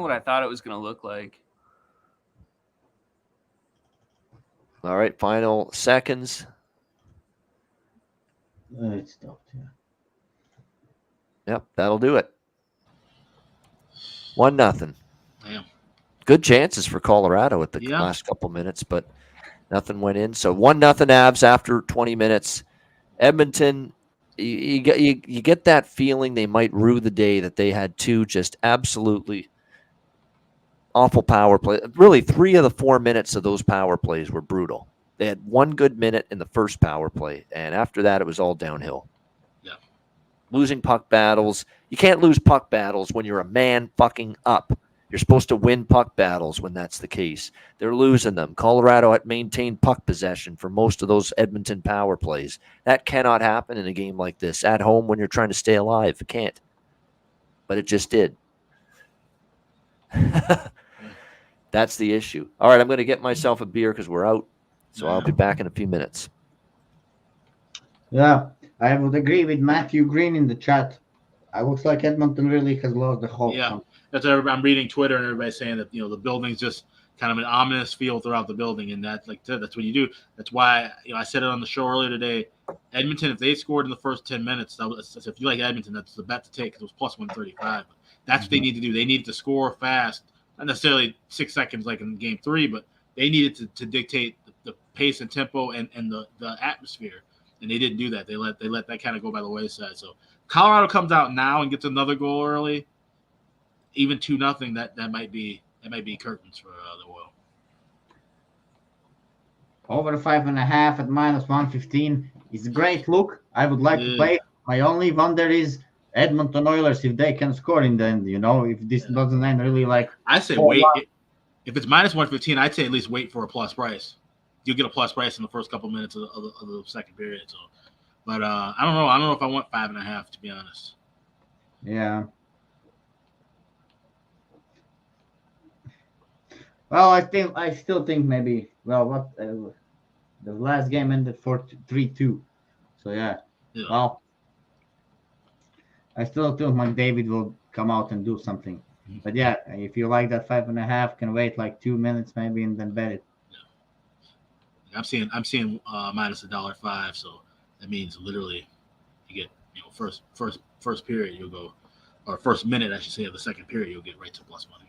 what I thought it was going to look like. All right, final seconds. It stopped. Yeah. Yep, that'll do it. 1-0. Damn. Good chances for Colorado at the last couple minutes, but nothing went in. So 1-0 Avs after 20 minutes. Edmonton, you get that feeling they might rue the day that they had 2 just absolutely awful power play. Really, 3 of the 4 minutes of those power plays were brutal. They had 1 good minute in the first power play, and after that, it was all downhill. Yeah. Losing puck battles. You can't lose puck battles when you're a man fucking up. You're supposed to win puck battles when that's the case. They're losing them. Colorado had maintained puck possession for most of those Edmonton power plays. That cannot happen in a game like this. At home when you're trying to stay alive, it can't. But it just did. That's the issue. All right, I'm going to get myself a beer because we're out. So I'll be back in a few minutes. Yeah, I would agree with Matthew Green in the chat. It looks like Edmonton really has lost the hope. Yeah. That's what I'm reading Twitter and everybody's saying that the building's just kind of an ominous feel throughout the building, and that's what you do. That's why I said it on the show earlier today. Edmonton, if they scored in the first 10 minutes, if you like Edmonton, that's the bet to take because it was plus 135. That's what they need to do. They needed to score fast, not necessarily 6 seconds like in Game 3, but they needed to dictate the pace and tempo and the atmosphere, and they didn't do that. They let that kind of go by the wayside. So Colorado comes out now and gets another goal early. Even 2-0, that might be curtains for the Oil. Over 5.5 at minus 115 is a great look. I would like to play. My only wonder is Edmonton Oilers if they can score in the end. If this doesn't end really like. I say wait. If it's minus 115, I'd say at least wait for a plus price. You'll get a plus price in the first couple minutes of the second period. So, but I don't know. I don't know if I want 5.5 to be honest. Yeah. Well, I still think maybe. Well, the last game ended 3-2, so yeah. Well, I still think McDavid will come out and do something. But yeah, if you like that 5.5, can wait like 2 minutes maybe and then bet it. Yeah. I'm seeing minus $1.05, so that means literally you get first period you'll go, or first minute I should say of the second period you'll get right to plus money.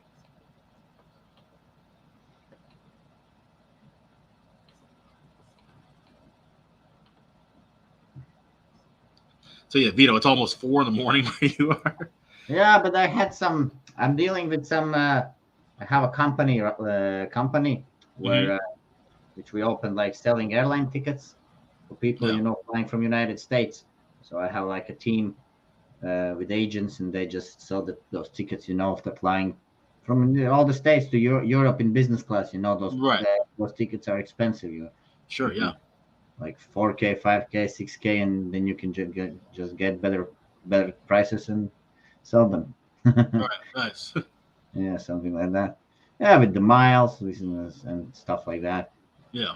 So yeah, Vito, it's almost 4 a.m. where you are. Yeah, but I'm dealing with some. I have a company where which we opened like selling airline tickets for people, flying from United States. So I have like a team with agents, and they just sell those tickets, if they're flying from all the states to Europe in business class. Those tickets are expensive. Sure, yeah. Like 4K, 5K, 6K, and then you can just get better prices and sell them. Right, nice. Yeah, something like that. Yeah, with the miles and stuff like that. Yeah.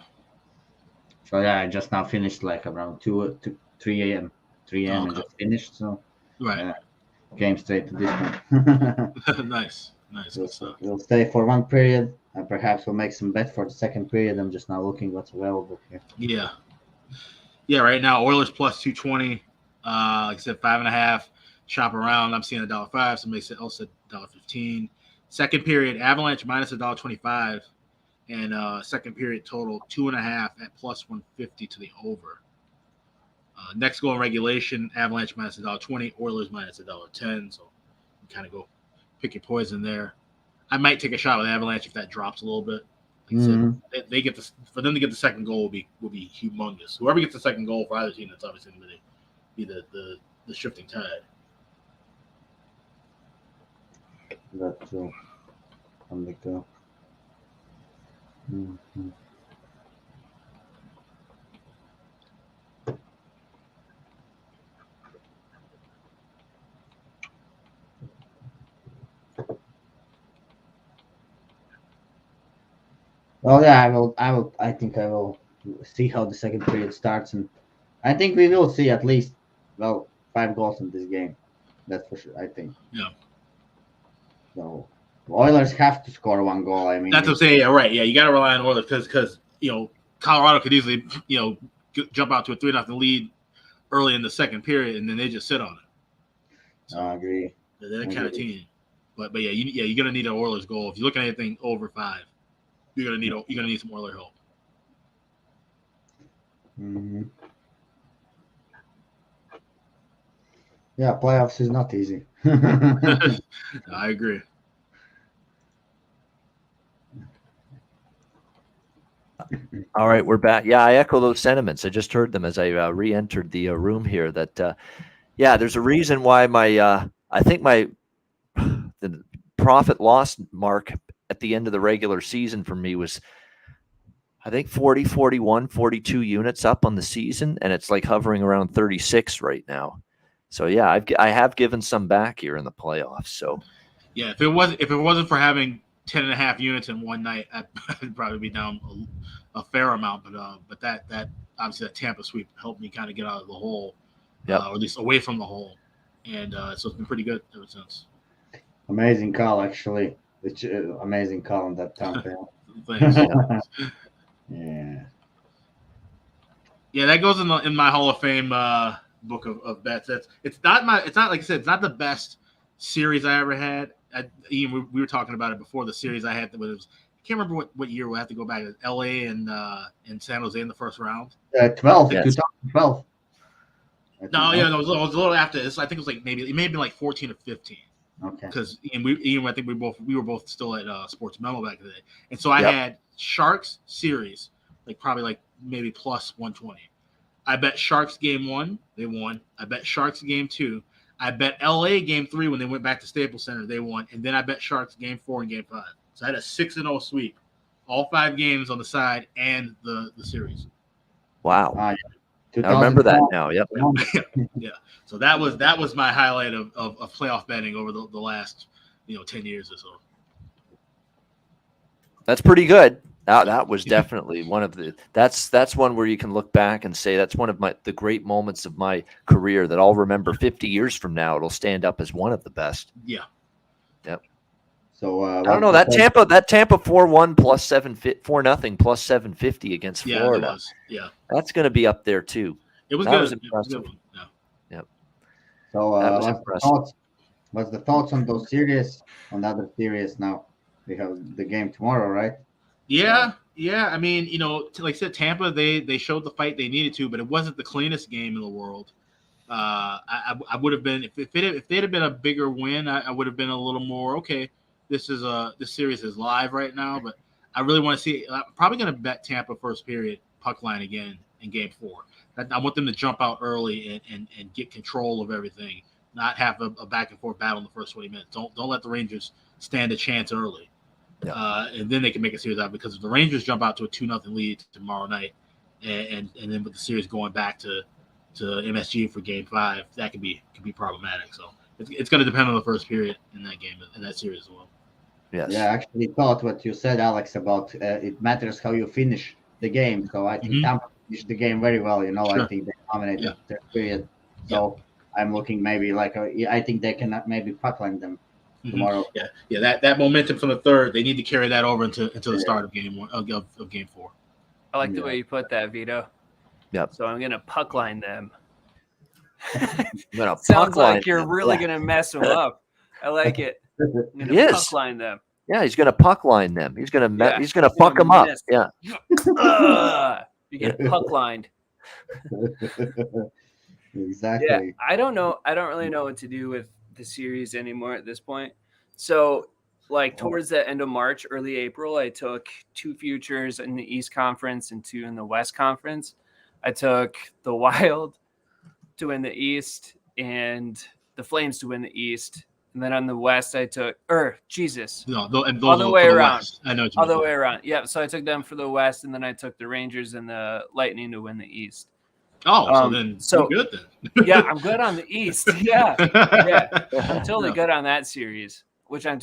So yeah, I just now finished like around 2 to 3 a.m. 3 a.m. and just finished. So right, came straight to this one. Nice. We'll stay for one period, and perhaps we'll make some bet for the second period. I'm just now looking what's available here. Yeah. Right now, Oilers plus 220. Like I said, 5.5. Shop around. I'm seeing $1.05. Somebody else said $1.15. Second period, Avalanche minus $1.25, and second period total 2.5 at plus 150 to the over. Next goal in regulation, Avalanche minus $1.20, Oilers minus $1.10. So you kind of go pick your poison there. I might take a shot with Avalanche if that drops a little bit. Like I said, they get for them to get the second goal will be humongous. Whoever gets the second goal for either team, that's obviously going to be the shifting tide. That's true. On the go. Well, yeah, I think I will see how the second period starts, and I think we will see at least 5 goals in this game. That's for sure. I think. Yeah. So Oilers have to score 1 goal. I mean, that's what I'm saying. Yeah, right. Yeah, you got to rely on Oilers because Colorado could easily jump out to a 3-0 lead early in the second period, and then they just sit on it. So, I agree. They're that kind of team. But yeah, you're gonna need an Oilers goal if you're looking at anything over 5. You're gonna need some Oilers help. Yeah, playoffs is not easy. I agree. All right, we're back. Yeah, I echo those sentiments. I just heard them as I re-entered the room here. That there's a reason why I think the profit loss mark at the end of the regular season for me was, I think 40, 41, 42 units up on the season, and it's like hovering around 36 right now. So yeah, I have given some back here in the playoffs. So yeah, if it wasn't for having 10.5 units in one night, I'd probably be down a fair amount. But that obviously that Tampa sweep helped me kind of get out of the hole, or at least away from the hole, and so it's been pretty good ever since. Amazing call, actually. Amazing call on that Tampa. Thanks. Yeah, that goes in my Hall of Fame book of bets. It's not like I said, it's not the best series I ever had. Ian, we were talking about it before. The series I had that was, I can't remember what year. We'll have to go back. LA and San Jose in the first round. 2012. No, it was a little after this. I think it was it may have been like 14 or 15. Okay. Because Ian, I think we were both still at Sports Memo back in the day, and so I had Sharks series, probably maybe plus 120. I bet Sharks game 1, they won. I bet Sharks game 2. I bet LA game 3 when they went back to Staples Center, they won, and then I bet Sharks game 4 and game 5. So I had a 6-0 sweep, all 5 games on the side and the series. Wow. I remember that now. Yep. Yeah. So that was my highlight of playoff betting over the last 10 years or so. That's pretty good. That was definitely one of the that's one where you can look back and say that's one of the great moments of my career that I'll remember 50 years from now. It'll stand up as one of the best. Yeah. Yep. So I don't know that Tampa 4-1 plus 4-0 plus 750 against Florida. It was. Yeah. That's going to be up there too. It was that good. Was impressive. Yeah. Yep. So what's the thoughts on those series? On the other series now? We have the game tomorrow, right? Yeah. I mean, like I said, Tampa, they showed the fight they needed to, but it wasn't the cleanest game in the world. I would have been if they'd have been a bigger win, I would have been a little more okay. This series is live right now, but I really want to see. I'm probably going to bet Tampa first period puck line again in Game 4. I want them to jump out early and get control of everything, not have a back and forth battle in the first 20 minutes. Don't let the Rangers stand a chance early, and then they can make a series out. Because if the Rangers jump out to a 2-0 lead tomorrow night, and then with the series going back to MSG for Game 5, that could be problematic. So it's going to depend on the first period in that game, in that series as well. Yes. Yeah, I actually thought what you said, Alex, about it matters how you finish the game. So I think Tampa finished the game very well. Sure. I think they dominated the period. So I'm looking maybe I think they can maybe puck line them tomorrow. Yeah. That momentum from the third, they need to carry that over into the start of Game 1 of Game 4. I like the way you put that, Vito. Yep. So I'm gonna puck line them. Sounds like you're really gonna mess them up. I like it. I'm gonna puck line them. Yeah, he's gonna puck line them. He's gonna fuck them up. Yeah. You get puck lined. Exactly. Yeah, I don't know. I don't really know what to do with the series anymore at this point. So, towards the end of March, early April, I took 2 futures in the East Conference and 2 in the West Conference. I took the Wild to win the East and the Flames to win the East. And then on the West, I took, Jesus. No, and all the way around. West. I know what you all mean. the way around. Yeah, so I took them for the West, and then I took the Rangers and the Lightning to win the East. Oh, so you're good then. Yeah, I'm good on the East. Yeah. I'm totally good on that series, which I'm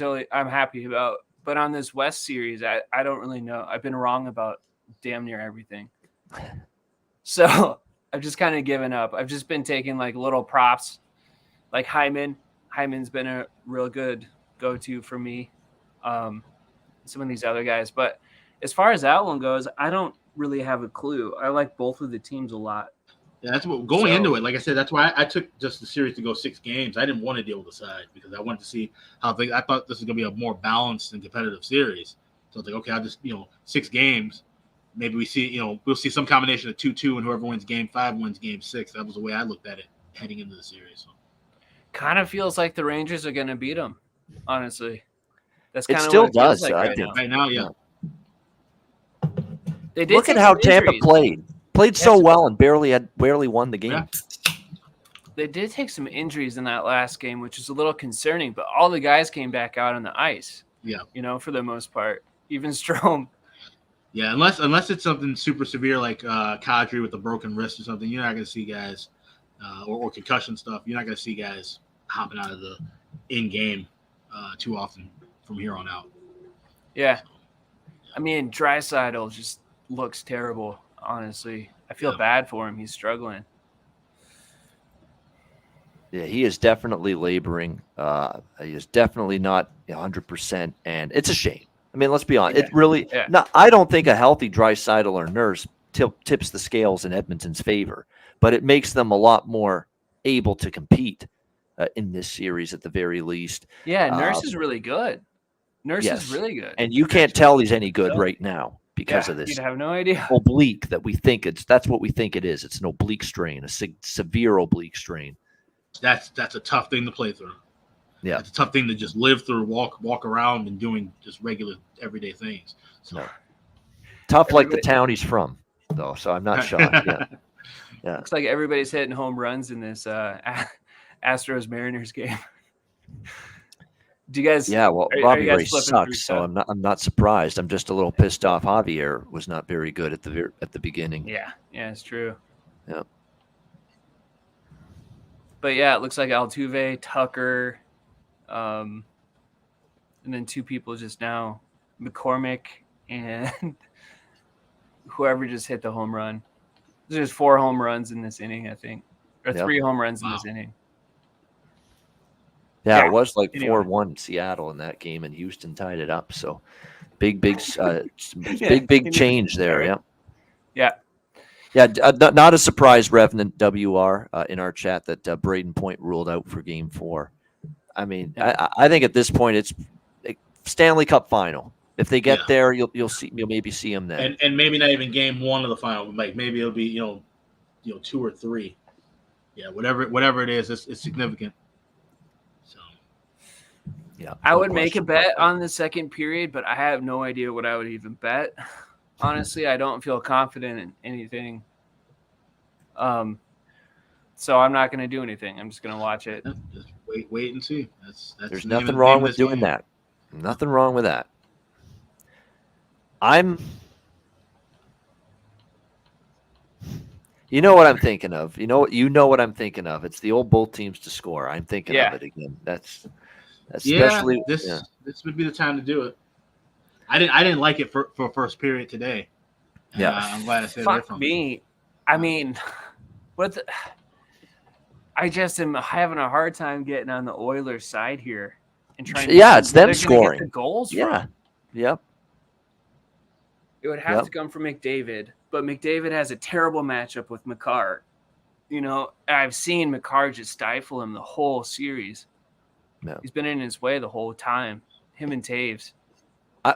happy about. But on this West series, I don't really know. I've been wrong about damn near everything. So I've just kind of given up. I've just been taking little props, like Hyman. Hyman's been a real good go-to for me. Some of these other guys. But as far as that one goes, I don't really have a clue. I like both of the teams a lot. Yeah, that's what going into it. Like I said, that's why I took just the series to go 6 games. I didn't want to deal with the side because I wanted to see how things. I thought this was going to be a more balanced and competitive series. So I was like, okay, I'll just 6 games. Maybe we see we'll see some combination of 2-2, and whoever wins Game 5 wins Game 6. That was the way I looked at it heading into the series. So. Kind of feels like the Rangers are going to beat them. Honestly, that's kind of what it does. I think right now, yeah. They did look at how Tampa played so well and barely won the game. Yeah. They did take some injuries in that last game, which is a little concerning. But all the guys came back out on the ice. Yeah, for the most part, even Strome. Yeah, unless it's something super severe like Kadri with a broken wrist or something, you're not going to see guys, or concussion stuff. You're not going to see guys hopping out of the in-game too often from here on out. Yeah, I mean, Draisaitl just looks terrible. Honestly, I feel bad for him. He's struggling. Yeah, he is definitely laboring. He is definitely not 100%, and it's a shame. I mean, let's be honest. Yeah. It really. Yeah. No, I don't think a healthy Draisaitl or Nurse tips the scales in Edmonton's favor, but it makes them a lot more able to compete in this series at the very least. Yeah, Nurse is really good. Nurse is really good, and you can't tell he's any good right now because of this. You'd have no idea. Oblique that we think that's what we think it is. It's an oblique strain, a severe oblique strain. That's a tough thing to play through. Yeah, it's a tough thing to just live through, walk around, and doing just regular everyday things. So tough, like the town he's from, though. So I'm not shocked. Yeah. Looks like everybody's hitting home runs in this Astros Mariners game. Do you guys? Yeah, well, Robbie Ray sucks, so stuff? I'm not surprised. I'm just a little pissed off. Javier was not very good at the beginning. Yeah, it's true. Yeah. But yeah, it looks like Altuve, Tucker, and then 2 people just now, McCormick and whoever just hit the home run. There's 4 home runs in this inning, I think, or 3 home runs in this inning. Yeah, it was like 4-1 Seattle in that game, and Houston tied it up. So big change there. Yeah. Not a surprise, Revenant WR in our chat that Braden Point ruled out for Game 4. I mean, I think at this point it's Stanley Cup final. If they get there, you'll maybe see them then, and maybe not even Game 1 of the final. Like maybe it'll be 2 or 3. Yeah, whatever it is, it's significant. So Yeah, I no would make a question bet about that. on the second period, but I have no idea what I would even bet. Honestly, I don't feel confident in anything. So I'm not going to do anything. I'm just going to watch it. Just wait and see. That's There's the name nothing of wrong with this doing game. that. Nothing wrong with that. You know what I'm thinking of. You know what I'm thinking of. It's the old both teams to score. I'm thinking of it again. That's especially This would be the time to do it. I didn't like it for first period today. Yeah. I'm glad I stayed away Fuck from it. me. I mean, I just am having a hard time getting on the Oilers side here and trying to Yeah, it's where them they're gonna scoring. get the goals Yeah. from. Yep. It would have to come from McDavid, but McDavid has a terrible matchup with Makar. You know, I've seen Makar just stifle him the whole series. Yeah. He's been in his way the whole time. Him and Taves.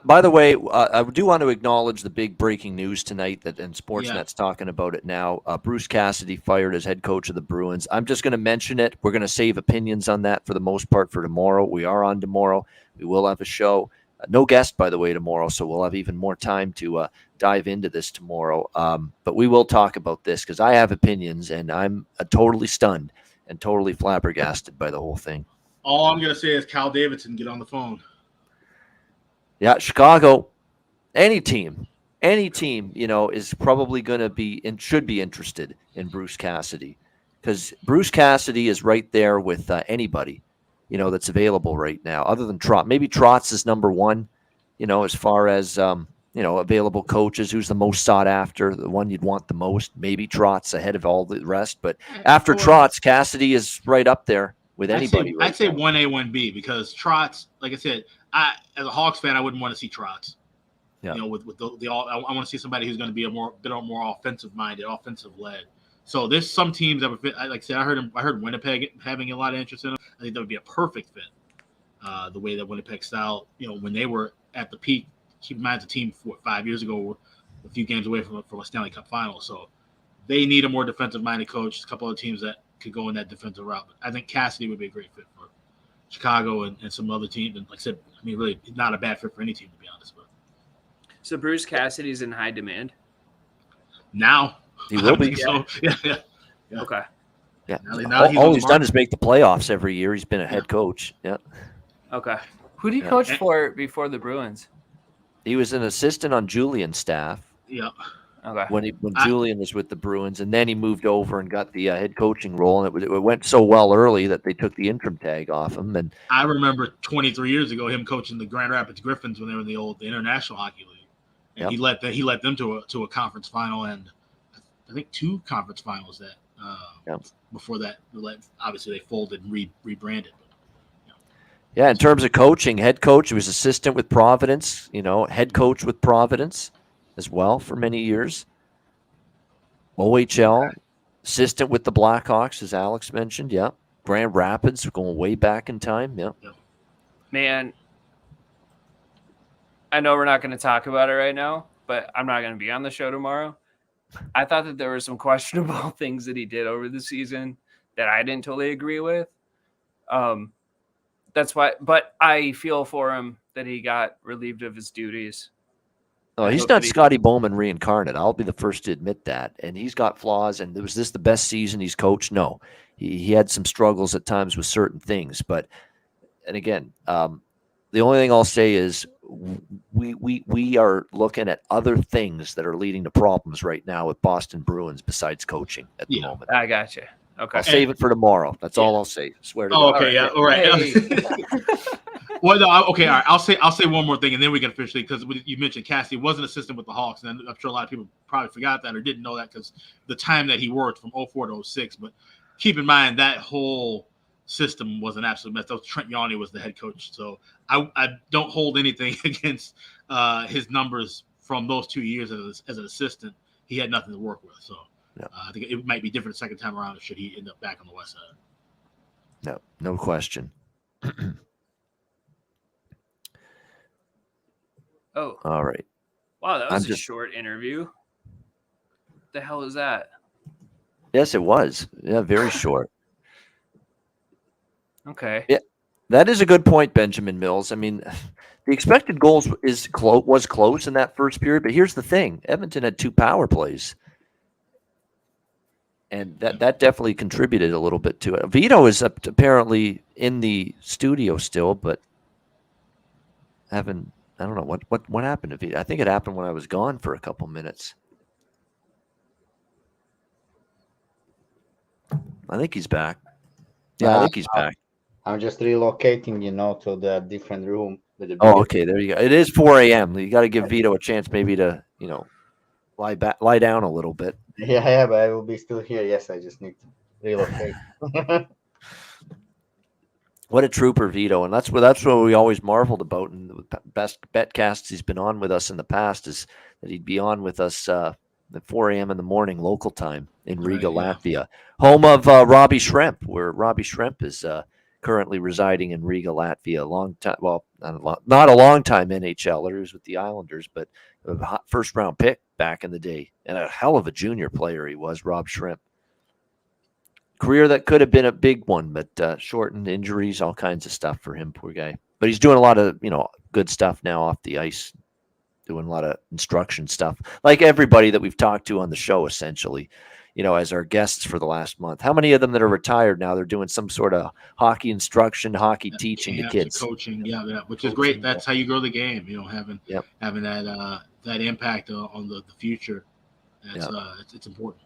By the way, I do want to acknowledge the big breaking news tonight and Sportsnet's talking about it now. Bruce Cassidy fired as head coach of the Bruins. I'm just going to mention it. We're going to save opinions on that for the most part for tomorrow. We are on tomorrow. We will have a show. No guest, by the way, tomorrow, so we'll have even more time to dive into this tomorrow. But we will talk about this because I have opinions, and I'm totally stunned and totally flabbergasted by the whole thing. All I'm going to say is Cal Davidson, get on the phone. Yeah, Chicago, any team, is probably going to be and should be interested in Bruce Cassidy because Bruce Cassidy is right there with anybody, that's available right now other than Trotz. Maybe Trotz is number one, as far as, available coaches, who's the most sought after, the one you'd want the most. Maybe Trotz ahead of all the rest. But after Trotz, Cassidy is right up there with anybody. I'd say 1A, 1B because Trotz, like I said, as a Hawks fan, I wouldn't want to see Trotz. Yeah. With the all, I want to see somebody who's going to be a bit more offensive minded, offensive led. So there's some teams that would fit. Like I said, I heard Winnipeg having a lot of interest in him. I think that would be a perfect fit. The way that Winnipeg style, when they were at the peak. Keep in mind, the team 5 years ago were a few games away from a Stanley Cup final. So they need a more defensive minded coach. A couple of teams that could go in that defensive route. But I think Cassidy would be a great fit for Chicago and some other teams. And like I said, really not a bad fit for any team, to be honest. But So Bruce Cassidy's in high demand now he will be. So. Yeah. Okay. Yeah. Now all he's done is make the playoffs every year. He's been a head coach. Yeah. Okay. Who did he coach for before the Bruins? He was an assistant on Julian's staff. Yeah. Okay. When Julian was with the Bruins, and then he moved over and got the head coaching role, and it went so well early that they took the interim tag off him. And I remember 23 years ago him coaching the Grand Rapids Griffins when they were in the International Hockey League, and he led them to a conference final, and I think 2 conference finals that before that. Obviously, they folded and rebranded. Yeah, in terms of coaching, head coach, he was assistant with Providence, head coach with Providence as well for many years. OHL, assistant with the Blackhawks, as Alex mentioned, Grand Rapids, going way back in time, Man, I know we're not going to talk about it right now, but I'm not going to be on the show tomorrow. I thought that there were some questionable things that he did over the season that I didn't totally agree with. That's why, but I feel for him that he got relieved of his duties. Oh, he's not Scotty Bowman reincarnate. I'll be the first to admit that. And he's got flaws. And was this the best season he's coached? No. He had some struggles at times with certain things. But, and again, the only thing I'll say is we are looking at other things that are leading to problems right now with Boston Bruins besides coaching at the moment. I got you. Okay. I'll save it for tomorrow. That's all I'll say. Swear to God. Okay. Yeah. All right. Hey. Well, no, okay. All right. I'll say one more thing, and then we can officially, because you mentioned Cassidy was an assistant with the Hawks, and I'm sure a lot of people probably forgot that or didn't know that because the time that he worked from 2004 to 2006. But keep in mind that whole system was an absolute mess. Trent Yawney was the head coach, so I don't hold anything against his numbers from those 2 years as an assistant. He had nothing to work with, so. Yeah. I think it might be different the second time around should he end up back on the west side. No question. Oh. All right. Wow, that was a short interview. What the hell is that? Yes, it was. Yeah, very short. Okay. Yeah. That is a good point, Benjamin Mills. I mean, the expected goals was close in that first period, but here's the thing: Edmonton had 2 power plays, and that definitely contributed a little bit to it. Vito is apparently in the studio still, but I don't know what happened to Vito. I think it happened when I was gone for a couple minutes. I think he's back. Yeah, I think he's back. I'm just relocating, to the different room with the. Oh, okay, there you go. It is 4 a.m. You got to give Vito a chance, maybe to lie down a little bit. Yeah, but I will be still here. Yes, I just need to relocate. What a trooper, Vito, and that's what we always marveled about in the best betcasts he's been on with us in the past, is that he'd be on with us at 4 a.m. in the morning local time in Riga, Latvia, home of Robbie Schremp, where Robbie Schremp is currently residing in Riga, Latvia. A long time, well, not a long time NHLer. He was with the Islanders, but a first round pick back in the day, and a hell of a junior player he was, Rob Schremp. Career that could have been a big one, but shortened, injuries, all kinds of stuff for him, poor guy. But he's doing a lot of good stuff now off the ice, doing a lot of instruction stuff, like everybody that we've talked to on the show, essentially, as our guests for the last month. How many of them that are retired now? They're doing some sort of hockey instruction, hockey teaching to kids, coaching, which is great. That's how you grow the game. Having that impact on the future. It's important.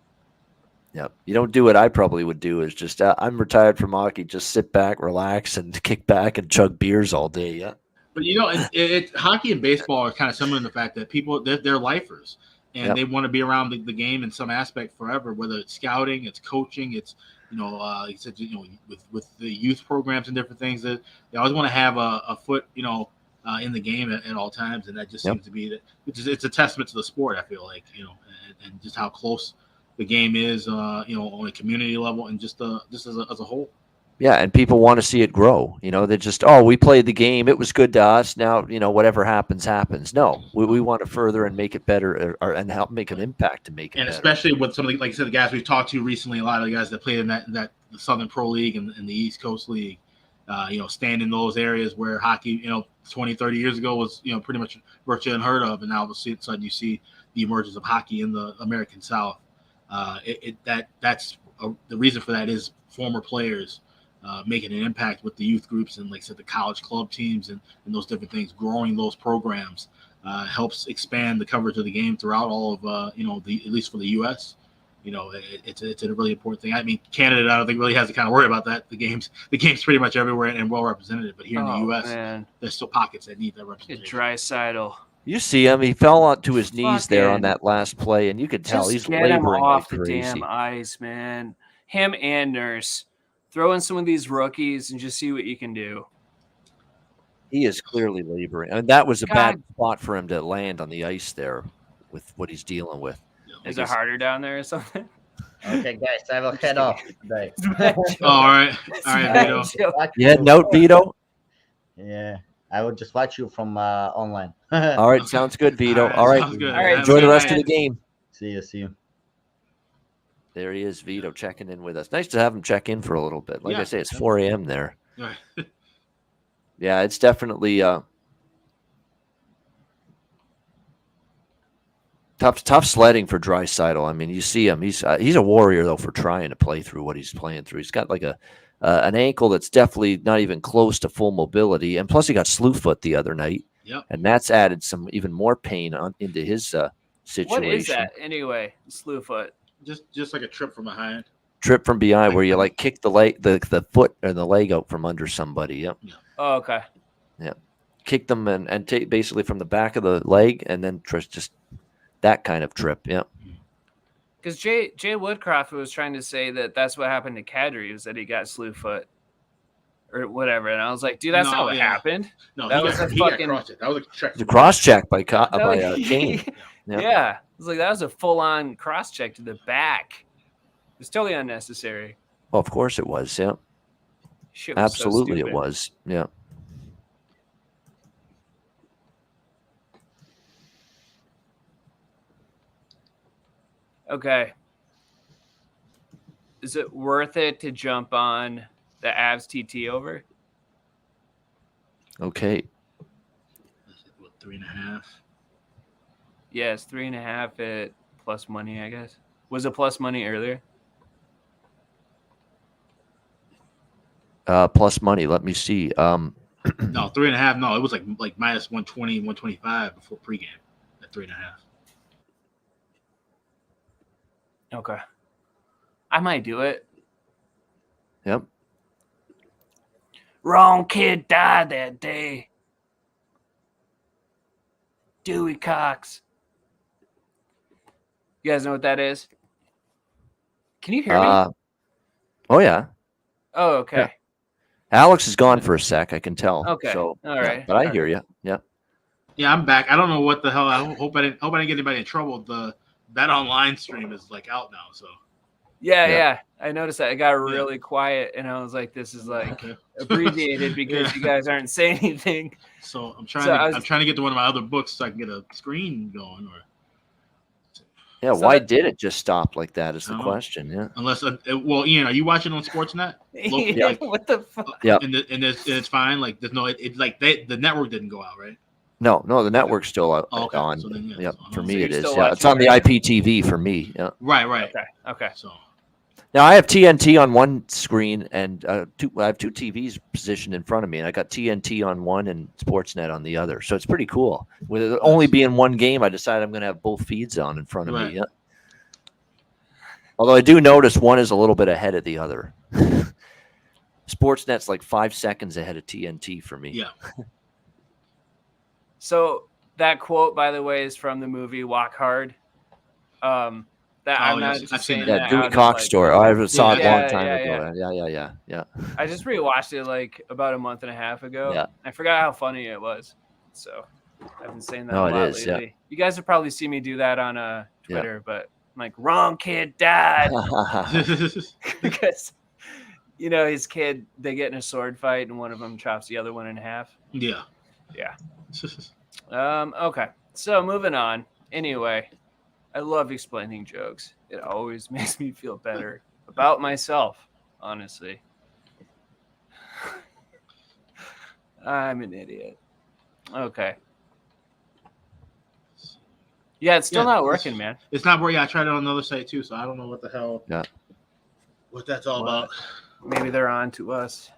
Yeah, you don't do what I probably would do, is just I'm retired from hockey, just sit back, relax, and kick back and chug beers all day. Yeah. But hockey and baseball are kind of similar in the fact that people they're lifers, and they want to be around the game in some aspect forever. Whether it's scouting, it's coaching, it's like you said, with the youth programs and different things, that they always want to have a foot in the game at all times, and that just seems to be that. It's a testament to the sport. I feel like and just how close the game is, on a community level and just as a whole. Yeah, and people want to see it grow. They just, we played the game, it was good to us. Now, whatever happens. No, we want to further and make it better, and help make an impact to make it. And better. Especially with some of like I said, the guys we've talked to recently, a lot of the guys that played in that the Southern Pro League and the East Coast League, stand in those areas where hockey, 20, 30 years ago was, pretty much virtually unheard of, and now all of a sudden you see the emergence of hockey in the American South. That's the reason for that is former players making an impact with the youth groups and, like I said, the college club teams and those different things. Growing those programs helps expand the coverage of the game throughout all of at least for the U.S. It's a really important thing. I mean, Canada, I don't think really has to kind of worry about that. The game's pretty much everywhere and well represented. But here in the U.S., there's still pockets that need that representation. Draisaitl. You see him; he fell onto his knees there on that last play, and you could tell he's laboring him off like crazy. The damn ice, man. Him and Nurse, throw in some of these rookies and just see what you can do. He is clearly laboring, and that was a bad spot for him to land on the ice there with what he's dealing with. Is it harder down there or something? Okay, guys, I will head off today. All right, Vito. You heading out, Vito? Yeah. I will just watch you from online. All right, sounds good, Vito. All right. Good. Enjoy the rest of the game. See you. There he is, Vito, checking in with us. Nice to have him check in for a little bit. Like I say, it's 4 a.m. there. Yeah, it's definitely tough sledding for Draisaitl. I mean, you see him; he's a warrior though for trying to play through what he's playing through. He's got like an ankle that's definitely not even close to full mobility, and plus he got slew foot the other night, and that's added some even more pain into his situation. What is that anyway? Slew foot, just like a trip from behind. Trip from behind, where you like kick the leg, the foot or the leg out from under somebody. Yep. Yeah. Oh, okay. Yeah, kick them and take basically from the back of the leg, and then just that kind of trip. Yeah. Because Jay Woodcroft was trying to say that that's what happened to Kadri, was that he got slew foot or whatever, and I was like, dude, that's not what happened. No, that was a fucking that was a check. The cross check by Kane. Yeah, it was like that was a full on cross check to the back. It's totally unnecessary. Well, of course it was. Yeah, shit was absolutely so it was. Yeah. Okay. Is it worth it to jump on the Avs TT over? Okay. What, 3.5? Yeah, it's 3.5 at plus money, I guess. Was it plus money earlier? Plus money. Let me see. No, 3.5. No, it was like minus 120, 125 before pregame at 3.5. Okay. I might do it. Yep. Wrong kid died that day. Dewey Cox. You guys know what that is? Can you hear me? Oh yeah. Oh, okay. Yeah. Alex is gone for a sec. I can tell. Okay. So, All yeah, right. but I All hear right. you. Yeah. Yeah, I'm back. I don't know what the hell. I hope I didn't get anybody in trouble. The Bet Online stream is like out now, so Yeah. I noticed that it got really quiet, and I was like, "This is like abbreviated because you guys aren't saying anything." So I'm trying to get to one of my other books so I can get a screen going. Or Yeah. Why did it just stop like that? Is the question. Yeah. Unless, well, Ian, are you watching on Sportsnet? Yeah, like, what the fuck? Yeah. And it's fine. Like there's no. It's like the network didn't go out, right? No, the network's still on. So then, Yep. So For me, you're it is. still Yeah. It's on the IPTV for me. Yeah. Right. Okay. So Now I have TNT on one screen and I have two TVs positioned in front of me, and I got TNT on one and Sportsnet on the other. So it's pretty cool. With it only being one game, I decided I'm going to have both feeds on in front of me. Yeah. Although I do notice one is a little bit ahead of the other. Sportsnet's like 5 seconds ahead of TNT for me. yeah. So that quote, by the way, is from the movie Walk Hard. I'm not just saying that. Yeah, Dewey Cox story. I saw it a long time ago. Yeah. I just rewatched it like about a month and a half ago. Yeah. I forgot how funny it was. So I've been saying that a lot lately. Yeah. You guys have probably seen me do that on Twitter, but I'm like, wrong kid died. Because, his kid, they get in a sword fight and one of them chops the other one in half. Yeah. Okay. So moving on. Anyway, I love explaining jokes. It always makes me feel better about myself, honestly. I'm an idiot. Okay. Yeah, it's still not working, man. It's not working. I tried it on another site too, so I don't know what the hell. Yeah. What that's all about. Maybe they're on to us.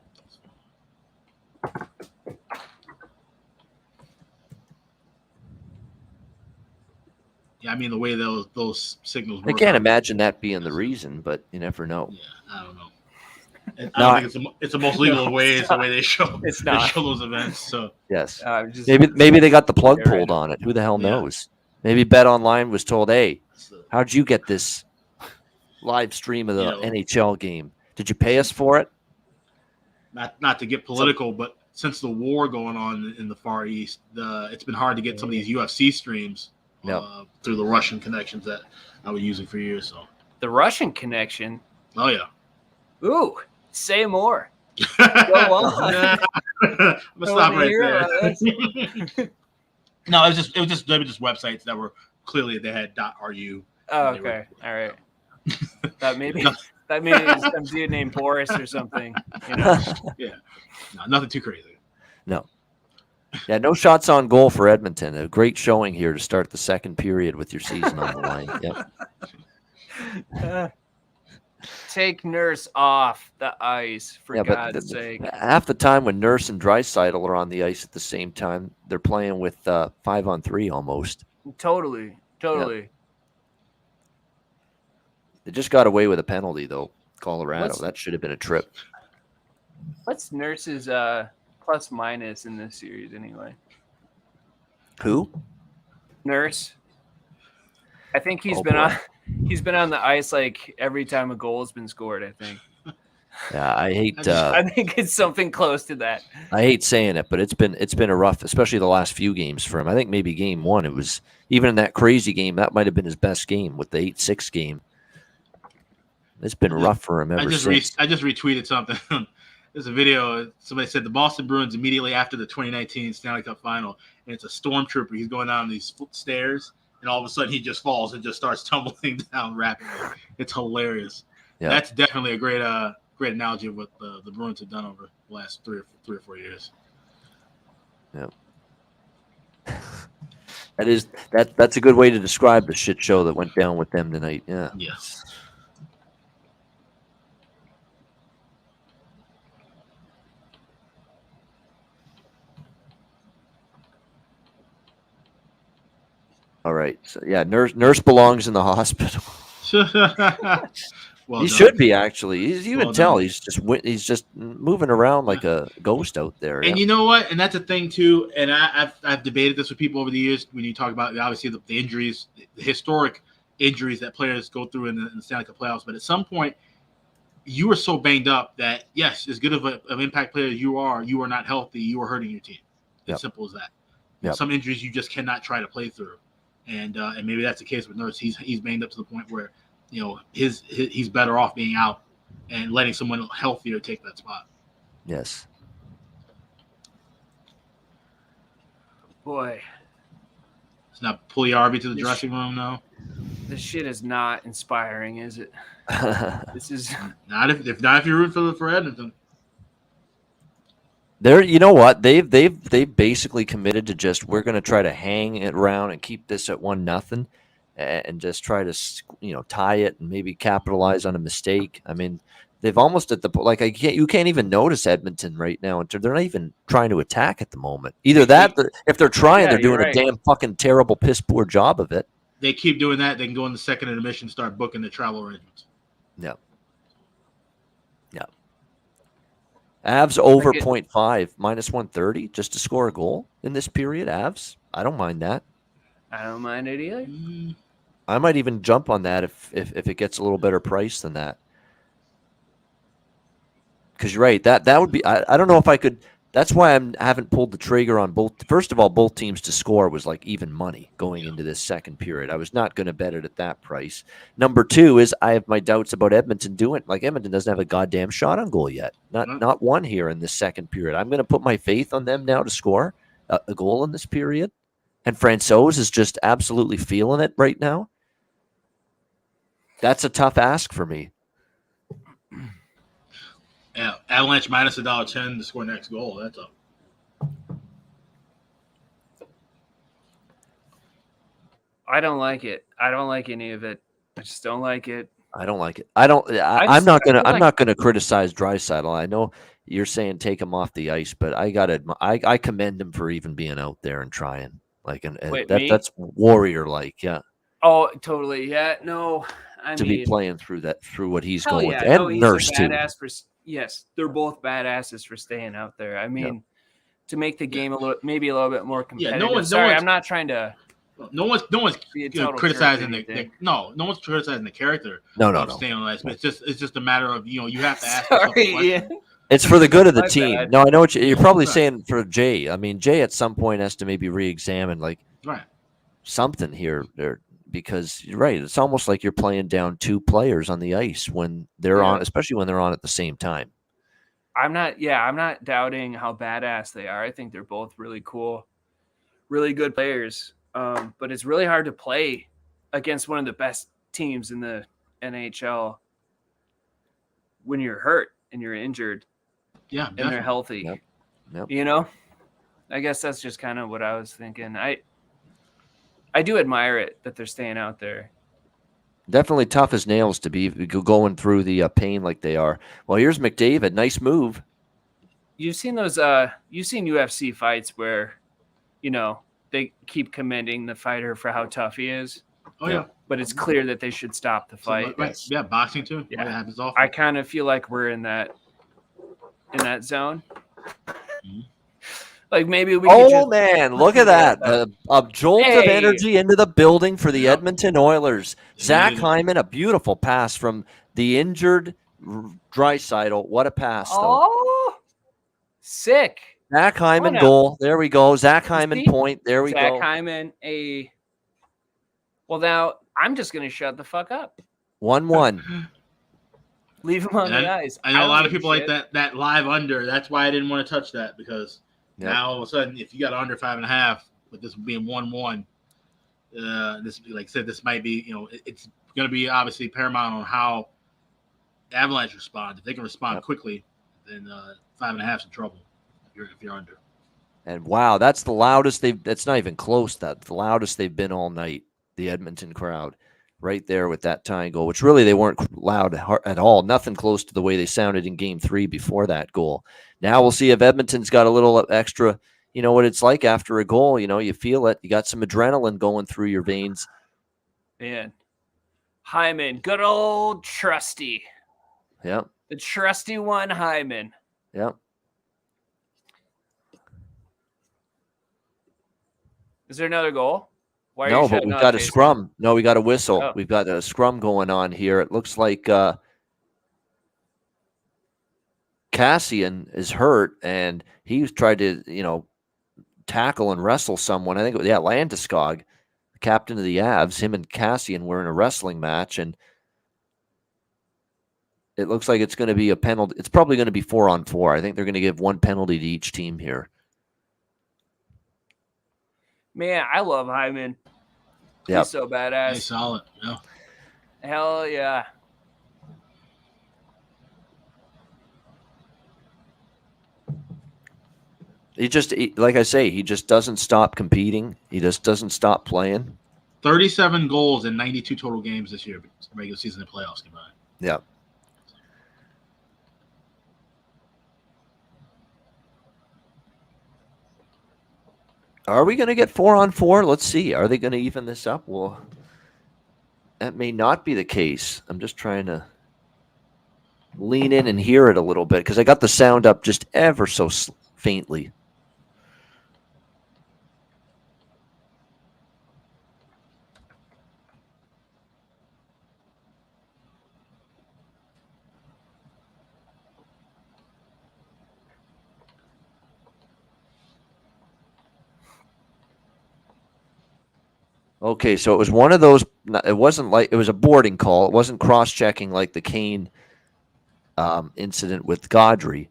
Yeah, I mean the way those signals work. I can't imagine that being the reason, but you never know. Yeah, I don't know. I don't think it's the most legal way. It's the way they show. It's not. They show those events. So yes, just, maybe they got the plug pulled on it. Who the hell knows? Maybe Bet Online was told, "Hey, how'd you get this live stream of the NHL game? Did you pay us for it?" Not to get political, but since the war going on in the Far East, it's been hard to get some of these UFC streams through the Russian connections that I was using for years. So the Russian connection. Oh yeah. Ooh, say more. Go on. I'm gonna stop right there. No, it was just websites that were clearly they had .ru. Oh, okay. All right. That maybe some dude named Boris or something. Yeah. No, nothing too crazy. No. Yeah, no shots on goal for Edmonton. A great showing here to start the second period with your season on the line. Yep. Take Nurse off the ice, for God's sake. Half the time when Nurse and Draisaitl are on the ice at the same time, they're playing with 5-on-3 almost. Totally. Yep. They just got away with a penalty, though, Colorado. That should have been a trip. What's Nurse's plus minus in this series anyway? Who? Nurse. I think he's been on the ice like every time a goal has been scored, I think. Yeah, I hate I think it's something close to that. I hate saying it, but it's been a rough, especially the last few games for him. I think maybe game one, it was even in that crazy game, that might have been his best game with the 8-6 game. It's been rough for him ever since. I just retweeted something. There's a video. Somebody said the Boston Bruins immediately after the 2019 Stanley Cup final, and it's a stormtrooper. He's going down these stairs, and all of a sudden he just falls and just starts tumbling down rapidly. It's hilarious. Yeah. That's definitely a great analogy of what the Bruins have done over the last three or 4 years. That's a good way to describe the shit show that went down with them tonight. Yeah. Yes. All right. So yeah, nurse belongs in the hospital. Well He done. should be actually. You Well can tell done. he's just moving around like a ghost out there. And you know what? And that's a thing too. And I've debated this with people over the years when you talk about obviously the injuries, the historic injuries that players go through in the Stanley Cup playoffs. But at some point, you are so banged up that yes, as good of an impact player as you are not healthy. You are hurting your team. As simple as that. Yep. Some injuries you just cannot try to play through, and maybe that's the case with Nurse. He's banged up to the point where he's better off being out and letting someone healthier take that spot. Yes. Boy, It's not Pugliarvi to the dressing room now. This shit is not inspiring, is it? This is not if you're rooting for Edmonton. You know what? They've basically committed to just we're going to try to hang it around and keep this at 1-0, and just try to tie it and maybe capitalize on a mistake. I mean, they've almost at the you can't even notice Edmonton right now. They're not even trying to attack at the moment. Either that, if they're trying, they're doing a damn fucking terrible, piss poor job of it. They keep doing that. They can go in the second intermission, start booking the travel arrangements. Yeah. Yeah. Avs over 0.5 -130 just to score a goal in this period. Avs, I don't mind that. I don't mind it either. I might even jump on that if it gets a little better price than that. Because you're right, that would be. I don't know if I could. That's why I haven't pulled the trigger on both. First of all, both teams to score was like even money going into this second period. I was not going to bet it at that price. Number two is I have my doubts about Edmonton doing. Like Edmonton doesn't have a goddamn shot on goal yet. Not one here in this second period. I'm going to put my faith on them now to score a goal in this period. And Francouz is just absolutely feeling it right now. That's a tough ask for me. Yeah, Avalanche minus $1.10 to score next goal. That's up. I don't like it. I don't like any of it. I just don't like it. I don't like it. I'm not gonna criticize Draisaitl. I know you're saying take him off the ice, but I commend him for even being out there and trying. Like that's warrior like, yeah. Oh, totally. Yeah. No, be playing through what he's going yeah. through. And he's Nurse a badass too. Yes, they're both badasses for staying out there. I mean, to make the game maybe a little bit more competitive. I'm not trying to. No one's criticizing no one's criticizing the character. No. Staying on ice, but it's just a matter of you have to ask yourself a question. It's for the good of the team. Bad. No, I know what you're probably saying for Jay. I mean, Jay at some point has to maybe re-examine something here there. Because you're right, it's almost like you're playing down two players on the ice when they're on, especially when they're on at the same time. I'm not doubting how badass they are. I think they're both really cool, really good players. But it's really hard to play against one of the best teams in the NHL when you're hurt and you're injured. Yeah, and they're healthy. Yep. I guess that's just kind of what I was thinking. I do admire it that they're staying out there. Definitely tough as nails to be going through the pain like they are. Well, here's McDavid. Nice move. You've seen those. You've seen UFC fights where, they keep commending the fighter for how tough he is. Oh yeah. But it's clear that they should stop the fight. Yeah, boxing too. Yeah, that happens often. I kind of feel like we're in that zone. Mm-hmm. Like maybe we. Man, look at that! A jolt of energy into the building for the Edmonton Oilers. Zach Hyman, a beautiful pass from the injured Draisaitl. What a pass, though! Oh, sick! Zach Hyman goal. There we go. Zach Hyman point. There we go. Zach Hyman Well, now I'm just gonna shut the fuck up. 1-1. Leave him on the ice. I know a lot of people like that live under. That's why I didn't want to touch that because. Yep. Now all of a sudden, if you got under 5.5, with this being 1-1, this like I said, this might be it's going to be obviously paramount on how Avalanche respond. If they can respond quickly, then 5.5's in trouble. If you're under. And wow, that's the loudest that's not even close. That's the loudest they've been all night. The Edmonton crowd right there with that tying goal, which really they weren't loud at all. Nothing close to the way they sounded in game 3 before that goal. Now we'll see if Edmonton's got a little extra, you know what it's like after a goal. You know, you feel it. You got some adrenaline going through your veins. Man. Hyman, good old trusty. Yep. The trusty one, Hyman. Yep. Is there another goal? Why are No, you but shutting we've off, got a Jason? scrum. No, we got a whistle. Oh. We've got a scrum going on here. It looks like Cassian is hurt, and he's tried to, you know, tackle and wrestle someone. I think, Landeskog, the captain of the Avs, him and Cassian were in a wrestling match, and it looks like it's going to be a penalty. It's probably going to be 4-on-4. I think they're going to give one penalty to each team here. Man, I love Hyman. Yep. He's so badass. He's solid. Yeah. Hell yeah. Like I say, he just doesn't stop competing. He just doesn't stop playing. 37 goals in 92 total games this year, regular season and playoffs combined. Yeah. Are we going to get 4-on-4? Let's see. Are they going to even this up? Well, that may not be the case. I'm just trying to lean in and hear it a little bit because I got the sound up just ever so faintly. Okay, so it was one of those. It wasn't like it was a boarding call. It wasn't cross-checking like the Kane incident with Gaudry,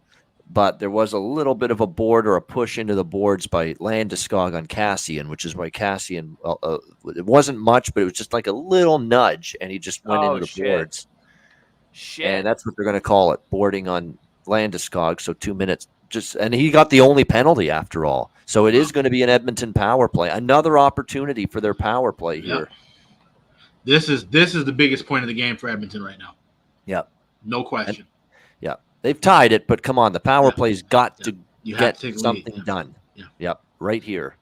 but there was a little bit of a board or a push into the boards by Landeskog on Cassian, which is why Cassian. It wasn't much, but it was just like a little nudge, and he just went into the boards. Shit. And that's what they're going to call it, boarding on Landeskog. So 2 minutes. And he got the only penalty after all. So it is going to be an Edmonton power play. Another opportunity for their power play here. This is the biggest point of the game for Edmonton right now. Yep. No question. They've tied it, but come on, the power play's got to You get have to take something lead. done. Yeah. Yep, right here.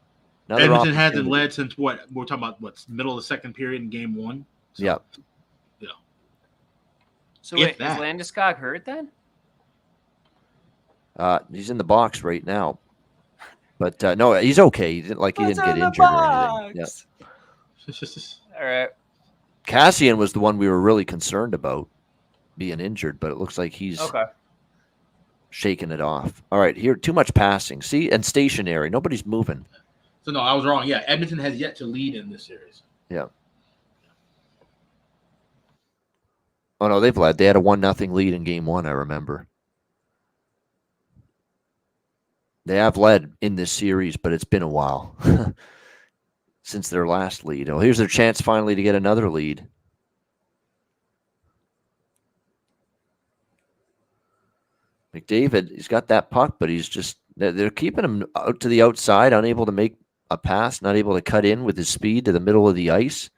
Another Edmonton hasn't opportunity. led since what? We're talking about what's middle of the second period in game 1. So, Yep. So If wait, is that. Landeskog hurt then? He's in the box right now. But no, he's okay. He didn't get injured or anything. Yeah. All right. Cassian was the one we were really concerned about being injured, but it looks like he's shaking it off. All right, here, too much passing. See, and stationary. Nobody's moving. So no, I was wrong. Yeah, Edmonton has yet to lead in this series. Yeah. Oh no, they've led. They had a 1-0 lead in game 1. I remember. They have led in this series, but it's been a while since their last lead. Oh, here's their chance finally to get another lead. McDavid, he's got that puck, but they're keeping him out to the outside, unable to make a pass, not able to cut in with his speed to the middle of the ice.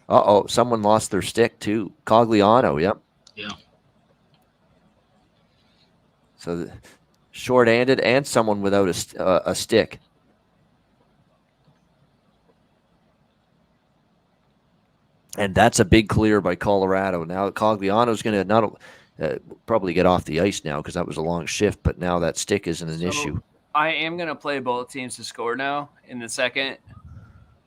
Uh-oh, someone lost their stick too. Cogliano, yep. Yeah. So short-handed and someone without a stick. And that's a big clear by Colorado. Now Cogliano's going to probably get off the ice now because that was a long shift, but now that stick isn't an issue. I am going to play both teams to score now in the second.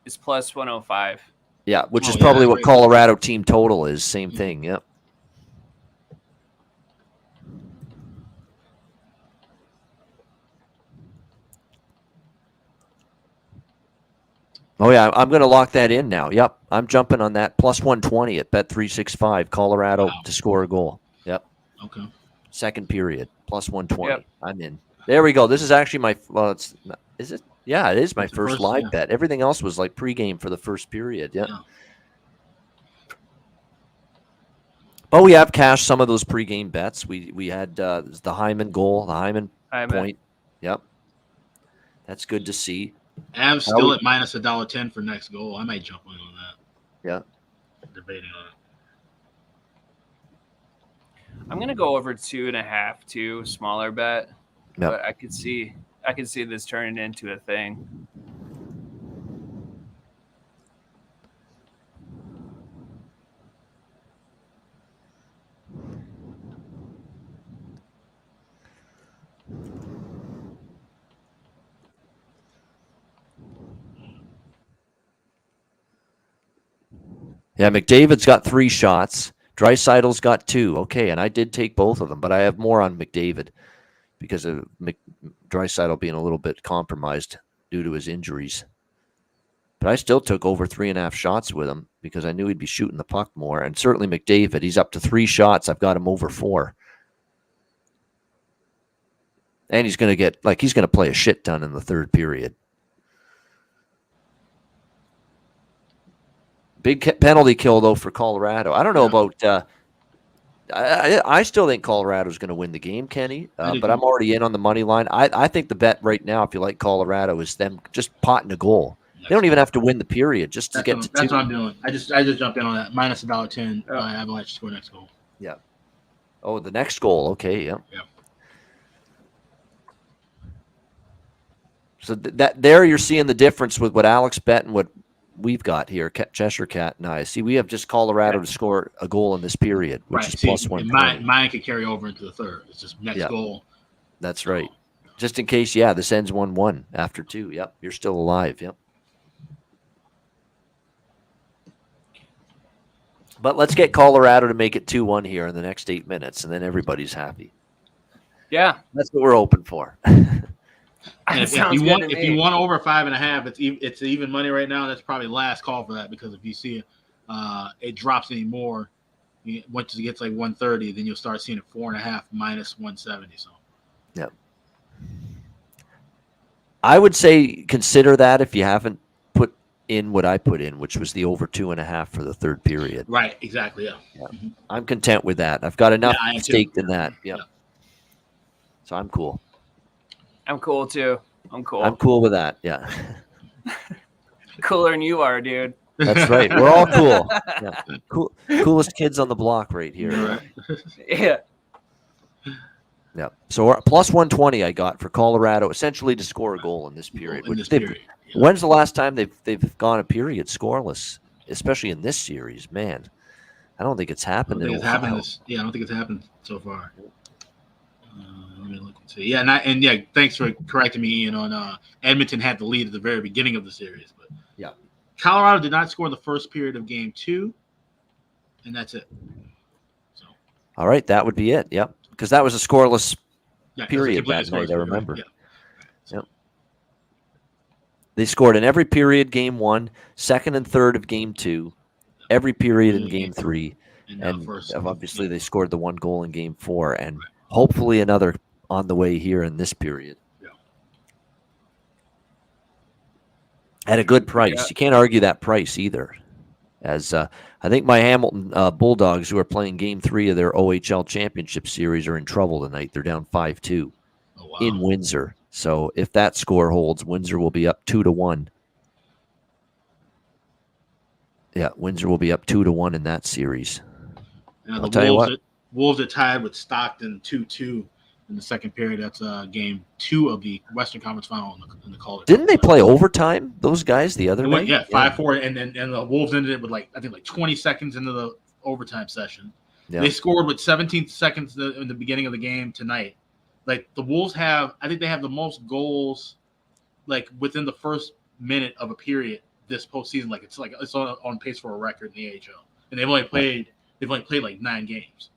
It's plus 105. Yeah, which is probably what Colorado team total is. Same thing, yep. Oh, yeah, I'm going to lock that in now. Yep, I'm jumping on that. Plus 120 at Bet365, Colorado to score a goal. Yep. Okay. Second period, plus 120. Yep. I'm in. There we go. This is actually my is it? Yeah, it is my first live bet. Everything else was like pregame for the first period. Yeah. But we have cashed some of those pregame bets. We had the Hyman goal, the Hyman point. Yep. That's good to see. Avs still at minus $1.10 for next goal. I might jump in on that. Yeah. Debating on it. I'm gonna go over 2.5 too, smaller bet. Yep. But I could see this turning into a thing. Yeah, McDavid's got 3 shots. Dreisaitl's got 2. Okay, and I did take both of them, but I have more on McDavid because of Draisaitl being a little bit compromised due to his injuries. But I still took over 3.5 shots with him because I knew he'd be shooting the puck more. And certainly McDavid, he's up to 3 shots. I've got him over 4. And he's going to play a shit ton in the third period. Big penalty kill, though, for Colorado. I don't know about I still think Colorado's going to win the game, Kenny, but I'm already in on the money line. I think the bet right now, if you like Colorado, is them just potting a goal. They don't even have to win the period just to get to 2. That's what I'm doing. I just jumped in on that. Minus $1.10. Avalanche score next goal. Yeah. Oh, the next goal. Okay, yeah. Yeah. So that there you're seeing the difference with what Alex bet and what we've got here, Cheshire Cat and I. See, we have just Colorado to score a goal in this period, which is plus 120. Mine could carry over into the third. It's just next goal. That's right. Just in case, this ends 1-1 after 2. Yep, you're still alive. Yep. But let's get Colorado to make it 2-1 here in the next 8 minutes, and then everybody's happy. Yeah. That's what we're hoping for. And if you want over 5.5, it's even money right now. That's probably last call for that, because if you see it drops any more, once it gets like 130, then you'll start seeing it 4.5 minus 170. So, yeah, I would say consider that if you haven't put in what I put in, which was the over 2.5 for the third period. Right, exactly. Yeah. Mm-hmm. I'm content with that. I've got enough staked in that. Yeah. So I'm cool. I'm cool too. I'm cool with that. Yeah. Cooler than you are, dude. That's right. We're all cool. Yeah. Coolest kids on the block right here. Right. Yeah. Yeah. So plus 120 I got for Colorado, essentially to score a goal in this period. When's the last time they've gone a period scoreless, especially in this series? Man, I don't think it's happened in a while. I don't think it's happened so far. Let me look and see. Yeah, thanks for correcting me, Ian, on Edmonton had the lead at the very beginning of the series. But yeah, Colorado did not score the first period of game 2, and that's it. So, all right, that would be it. Yep, because that was a scoreless period that night. I remember. Right? Yep. They scored in every period game 1, second and third of game 2, every period in game 3, and obviously they scored the 1 goal in game 4, and hopefully another on the way here in this period. Yeah. At a good price. Yeah. You can't argue that price either. As I think my Hamilton Bulldogs, who are playing game 3 of their OHL championship series, are in trouble tonight. They're down 5-2 in Windsor. So if that score holds, Windsor will be up 2-1. Yeah, Windsor will be up 2-1 in that series. Now, I'll tell you what. Wolves are tied with Stockton 2-2 in the second period. That's game 2 of the Western Conference Final in the Calder. Didn't they play overtime, those guys, the other night? Yeah, 5-4, and the Wolves ended it with I think 20 seconds into the overtime session. Yeah. They scored with 17 seconds in the beginning of the game tonight. Like, the Wolves I think they have the most goals within the first minute of a period this postseason. It's on pace for a record in the AHL, and they've only played 9 games.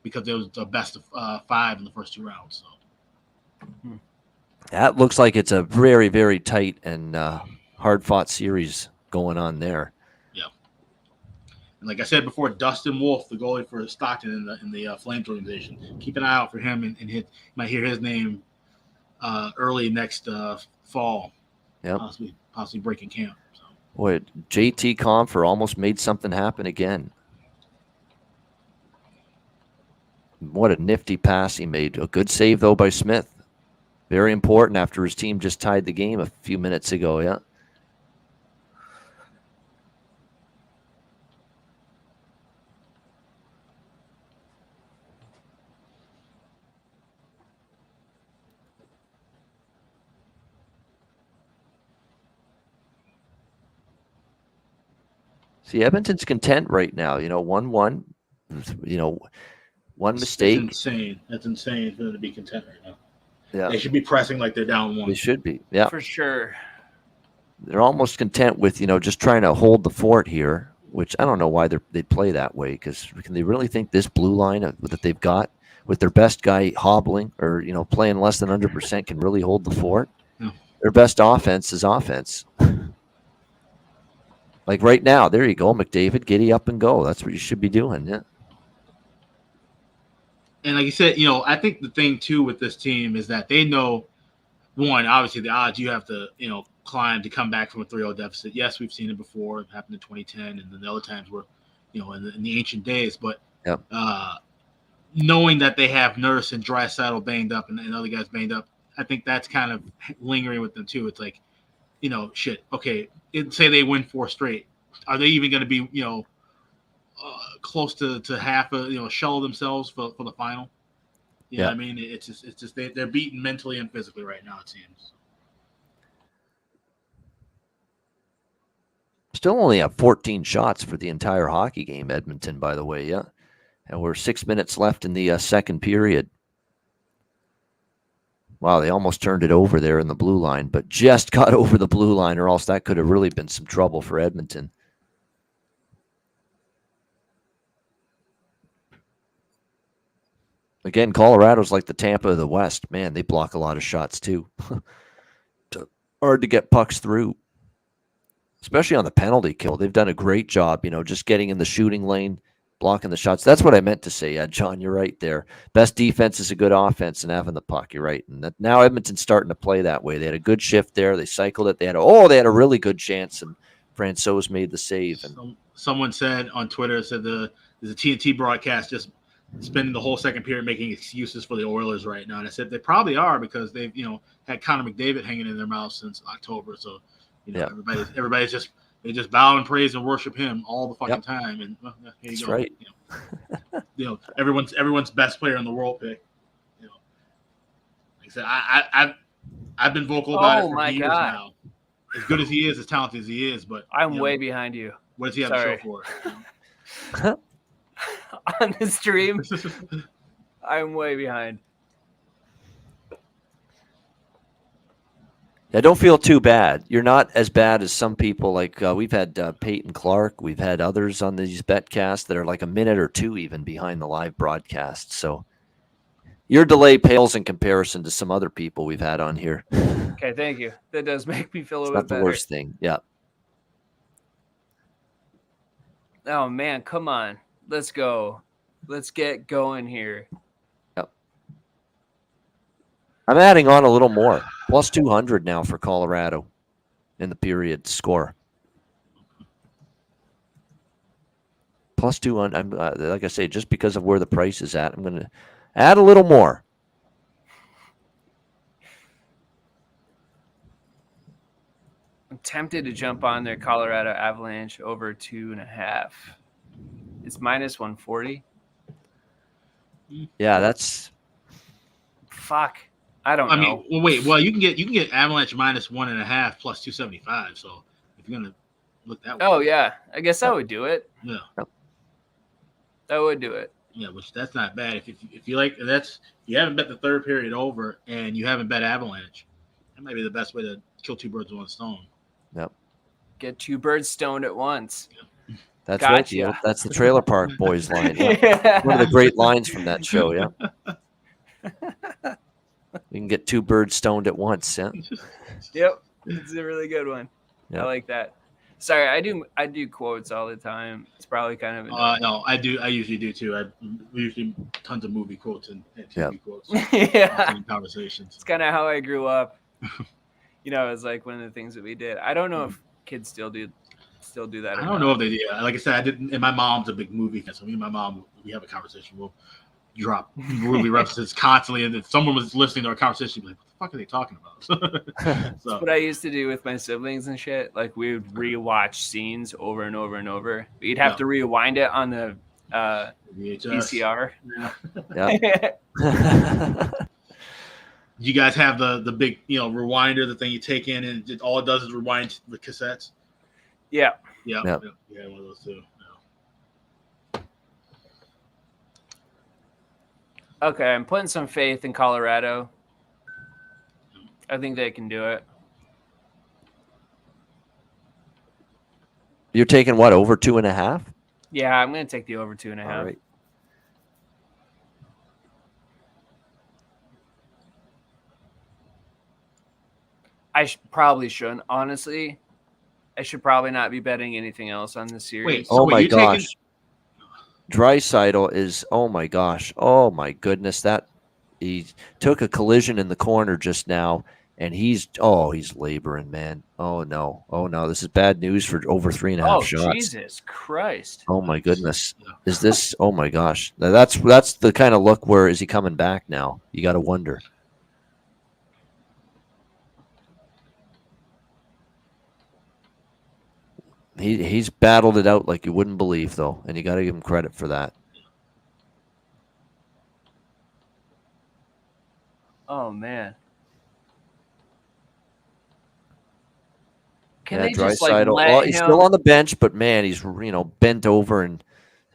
Because it was the best of 5 in the first 2 rounds. So that looks like it's a very, very tight and hard-fought series going on there. Yeah, and like I said before, Dustin Wolf, the goalie for Stockton in the Flames organization, keep an eye out for him, and you might hear his name early next fall. Yeah, possibly breaking camp. So. Boy, JT Compher almost made something happen again. what a nifty pass he made. A good save, though, by Smith. Very important after his team just tied the game a few minutes ago, yeah. See, Edmonton's content right now. 1-1. One mistake. It's insane. That's insane for them to be content right now. Yeah, they should be pressing like they're down 1. They should be. Yeah, for sure. They're almost content with just trying to hold the fort here, which I don't know why they play that way. Because can they really think this blue line that they've got with their best guy hobbling or playing less than 100% can really hold the fort? No. Their best offense is offense. Like right now, there you go, McDavid, giddy up and go. That's what you should be doing, yeah. And like you said, I think the thing too with this team is that they know, one, obviously the odds you have to, climb to come back from a 3-0 deficit. Yes, we've seen it before. It happened in 2010, and then the other times were, in the ancient days. But yep. Knowing that they have Nurse and Draisaitl banged up and other guys banged up, I think that's kind of lingering with them too. It's like, shit. Okay, say they win 4 straight. Are they even going to be, close to half a shell of themselves for the final? You know what I mean? It's just they're beaten mentally and physically right now, it seems. Still only have 14 shots for the entire hockey game, Edmonton, by the way, yeah. And we're 6 minutes left in the second period. Wow, they almost turned it over there in the blue line, but just got over the blue line, or else that could have really been some trouble for Edmonton. Again, Colorado's like the Tampa of the West. Man, they block a lot of shots too. Hard to get pucks through, especially on the penalty kill. They've done a great job, just getting in the shooting lane, blocking the shots. That's what I meant to say, John. You're right there. Best defense is a good offense and having the puck. You're right. And now Edmonton's starting to play that way. They had a good shift there. They cycled it. They had a really good chance, and Francouz made the save. And someone said on Twitter, there's a TNT broadcast just spending the whole second period making excuses for the Oilers right now. And I said they probably are because they've, had Connor McDavid hanging in their mouth since October. So, everybody's just they just bow and praise and worship him all the fucking time. And here you go. Right. Everyone's best player in the world pick. Like I said, I've been vocal about it for years now. As good as he is, as talented as he is, but I'm way behind you. What does he have to show for it? On the stream, I'm way behind. Yeah, don't feel too bad. You're not as bad as some people. Like we've had Peyton Clark. We've had others on these betcasts that are like a minute or two even behind the live broadcast. So your delay pales in comparison to some other people we've had on here. Okay, thank you. That does make me feel a little bit Not the better. worst thing. Yeah. Oh, man, come on. Let's go. Let's get going here. Yep. I'm adding on a little more. Plus 200 now for Colorado in the period score. Plus 200. I'm like I say, just because of where the price is at, I'm going to add a little more. I'm tempted to jump on their Colorado Avalanche over 2.5. It's minus 140. Yeah, that's fuck. I don't know. You can get Avalanche minus 1.5 plus 275. So if you're gonna look that way. Oh yeah, I guess I would do it. Yeah, I would do it. Yeah, which that's not bad. If you like you haven't bet the third period over and you haven't bet Avalanche, that might be the best way to kill 2 birds with 1 stone. Yep. Get 2 birds stoned at once. Yeah. That's gotcha. right. That's the Trailer Park Boys line. Yeah. One of the great lines from that show. Yeah. We can get 2 birds stoned at once. Yeah. Yep. It's a really good one. Yep. I like that. Sorry, I do quotes all the time. It's probably kind of no, I do. I usually do too. We usually tons of movie quotes and TV quotes. Yeah. Conversations. It's kind of how I grew up. It's like one of the things that we did. I don't know if kids still do that. I don't know if they do. Like I said, I didn't. And my mom's a big movie fan, so me and my mom, we have a conversation. We'll drop Ruby references constantly, and if someone was listening to our conversation, like, what the fuck are they talking about? That's what I used to do with my siblings and shit. Like, we would rewatch scenes over and over and over. We'd have to rewind it on the VCR. Yeah. You guys have the big, rewinder, the thing you take in, and all it does is rewind the cassettes. Yeah. Yeah. Yep. Yeah, one of those too. Okay, I'm putting some faith in Colorado. I think they can do it. You're taking what, over 2.5? Yeah, I'm going to take the over 2.5. All right. I probably shouldn't. Honestly, I should probably not be betting anything else on this series. Wait, Oh my you're gosh. Draisaitl is, oh my gosh. Oh my goodness. That he took a collision in the corner just now, and he's laboring, man. Oh no. This is bad news for over 3.5 shots. Oh, Jesus Christ. Oh my goodness. Is this, oh my gosh. Now that's the kind of look where is he coming back now? You got to wonder. He's battled it out like you wouldn't believe, though, and you got to give him credit for that. Oh man, Can they just like let him? He's still on the bench, but man, he's bent over in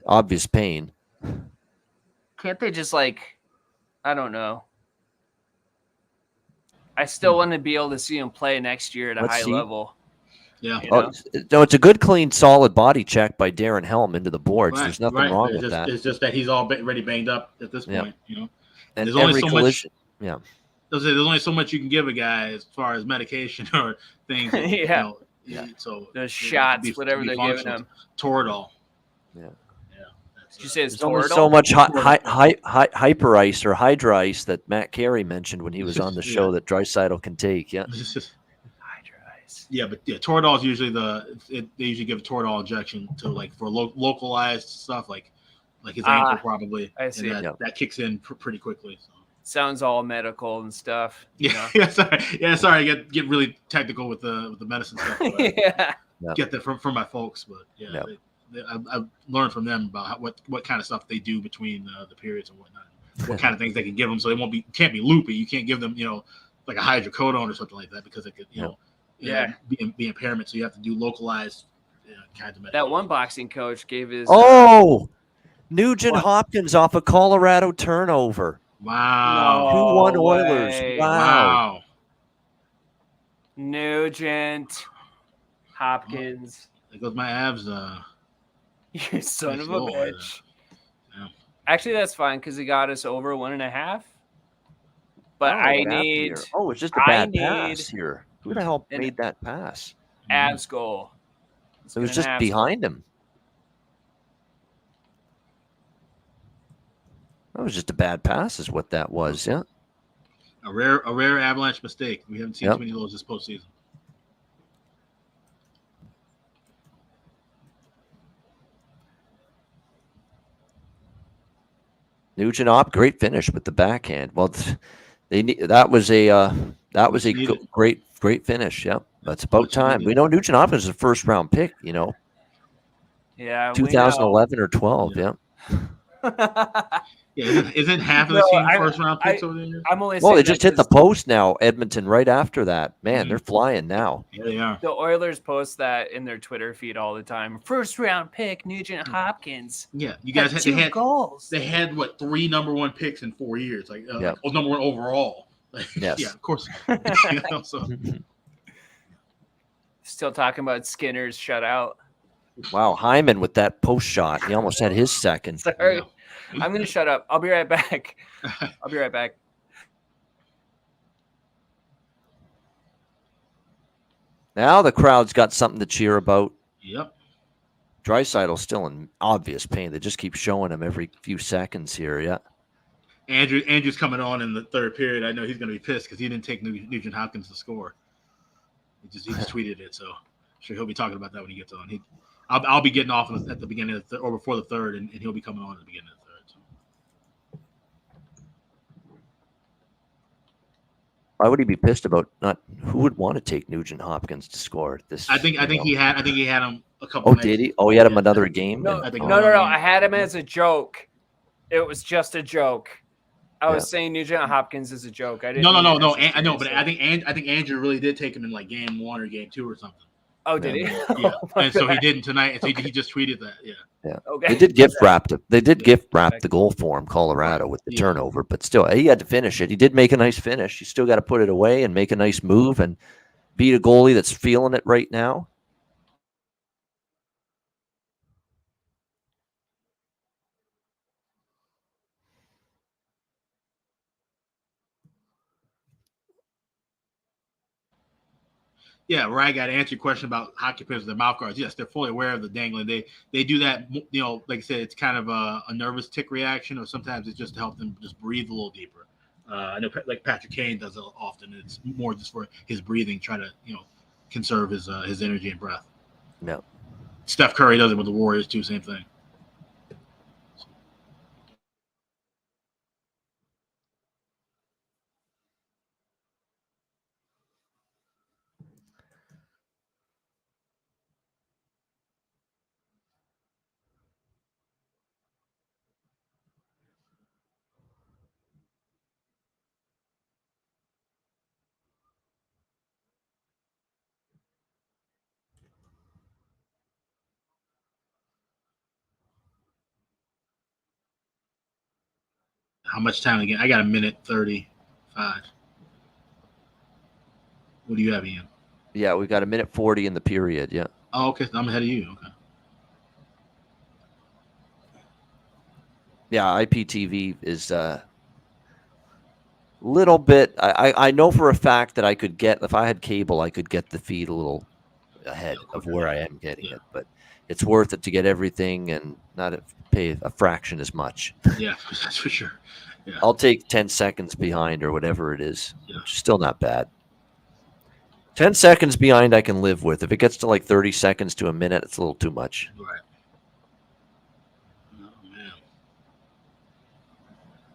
obvious pain. Can't they just I don't know. I still want to be able to see him play next year at a high level. Yeah. No, it's a good, clean, solid body check by Darren Helm into the boards. There's nothing wrong with that. It's just that he's already banged up at this point, And there's only so collision. much. There's only so much you can give a guy as far as medication or things. So the shots, whatever they're giving him. Toradol. Yeah. Did you say it's Toradol? So much hyper ice or hydra ice that Matt Carey mentioned when he was on the show that Draisaitl can take. Yeah. Yeah, but Toradol is usually they usually give a Toradol injection to for localized stuff like his ankle probably. I see. And that kicks in pretty quickly. So. Sounds all medical and stuff. Yeah, sorry. I get really technical with the medicine stuff. Get that from my folks, but I've learned from them about what kind of stuff they do between the periods and whatnot. What kind of things they can give them so they can't be loopy. You can't give them like a hydrocodone or something like that because it could be impairment. So you have to do localized kinds of medicine. That one boxing coach gave his Nugent Hopkins off a Colorado turnover. Wow. 2-1 Oilers. Wow. Nugent Hopkins. There goes my abs. You son of a bitch. Yeah. Actually, that's fine because he got us over 1.5. But I need. It's just a bad pass here. Who the hell made that pass? Abs goal. It was just behind him. That was just a bad pass, is what that was. Yeah. A rare Avalanche mistake. We haven't seen too many of those this postseason. Nugent Op, great finish with the backhand. Well, that was a great finish. Yep, that's about time. We know Nugent Op is a first round pick. Yeah, 2011 or 12. Yeah. Isn't half of the team first round picks over there? They just hit the post now. Edmonton right after that. Man, they're flying now. Yeah, they are. The Oilers post that in their Twitter feed all the time. First round pick, Nugent Hopkins. Yeah, you guys had 2 goals. They had 3 number 1 picks in 4 years, number 1 overall. Yes. Yeah, of course. Still talking about Skinner's shutout. Wow, Hyman with that post shot. He almost had his second. Sorry. I'm going to shut up. I'll be right back. Now the crowd's got something to cheer about. Yep. Draisaitl's still in obvious pain. They just keep showing him every few seconds here. Yeah. Andrew's coming on in the third period. I know he's going to be pissed because he didn't take Nugent Hopkins to score. He just tweeted it, so I'm sure he'll be talking about that when he gets on. I'll be getting off at the beginning of or before the third, and he'll be coming on at the beginning of the third. So. Why would he be pissed about not? Who would want to take Nugent Hopkins to score this? I think he had him a couple. Oh, nights. did he? Oh, he had him another game. No, I think no. another game. I had him as a joke. It was just a joke. I was saying Nugent Hopkins is a joke. I didn't. No. I know, but I think Andrew really did take him in like game 1 or game 2 or something. Oh, did he? Yeah, and so he didn't tonight. So he just tweeted that. Yeah. Yeah. Okay. They did gift wrap the goal for him, Colorado, with the turnover, but still he had to finish it. He did make a nice finish. You still got to put it away and make a nice move and beat a goalie that's feeling it right now. Yeah, where I got to answer your question about hockey players with their mouth guards. Yes, they're fully aware of the dangling. They do that, like I said, it's kind of a nervous tick reaction, or sometimes it's just to help them just breathe a little deeper. I know, like Patrick Kane does it often. It's more just for his breathing, try to conserve his energy and breath. No. Steph Curry does it with the Warriors too. Same thing. How much time again? I got 1:35. What do you have, Ian? Yeah, we got 1:40 in the period. Yeah. Oh, okay. I'm ahead of you. Okay. Yeah, IPTV is little bit. I know for a fact that I could get, if I had cable, I could get the feed a little ahead of where I am getting it, but it's worth it to get everything and not pay a fraction as much. Yeah, that's for sure. Yeah. I'll take 10 seconds behind or whatever it is. Yeah. Which is still not bad. 10 seconds behind I can live with. If it gets to like 30 seconds to a minute, it's a little too much. Right. Oh, man.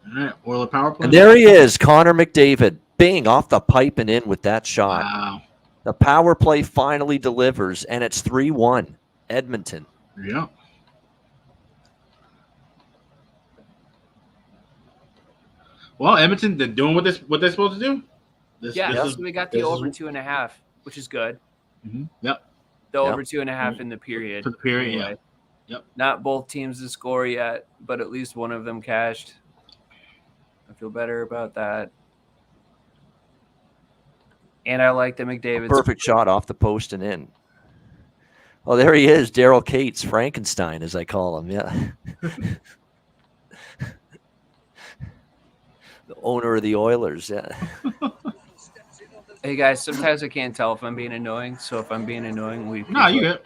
All right, Oiler power play. And there he is, Connor McDavid. Bing, off the pipe and in with that shot. Wow. The power play finally delivers, and it's 3-1, Edmonton. Yeah. Well, Edmonton, they're doing what they're supposed to do. So we got the over 2.5, which is good. Mm-hmm. Yep. The over 2.5 in the period. For the period, anyway. Yeah. Yep. Not both teams to score yet, but at least one of them cashed. I feel better about that. And I like the McDavid. Perfect shot off the post and in. Oh, there he is, Daryl Cates, Frankenstein, as I call him. Yeah. The owner of the Oilers. Yeah. Hey, guys, sometimes I can't tell if I'm being annoying. So if I'm being annoying, No, you good.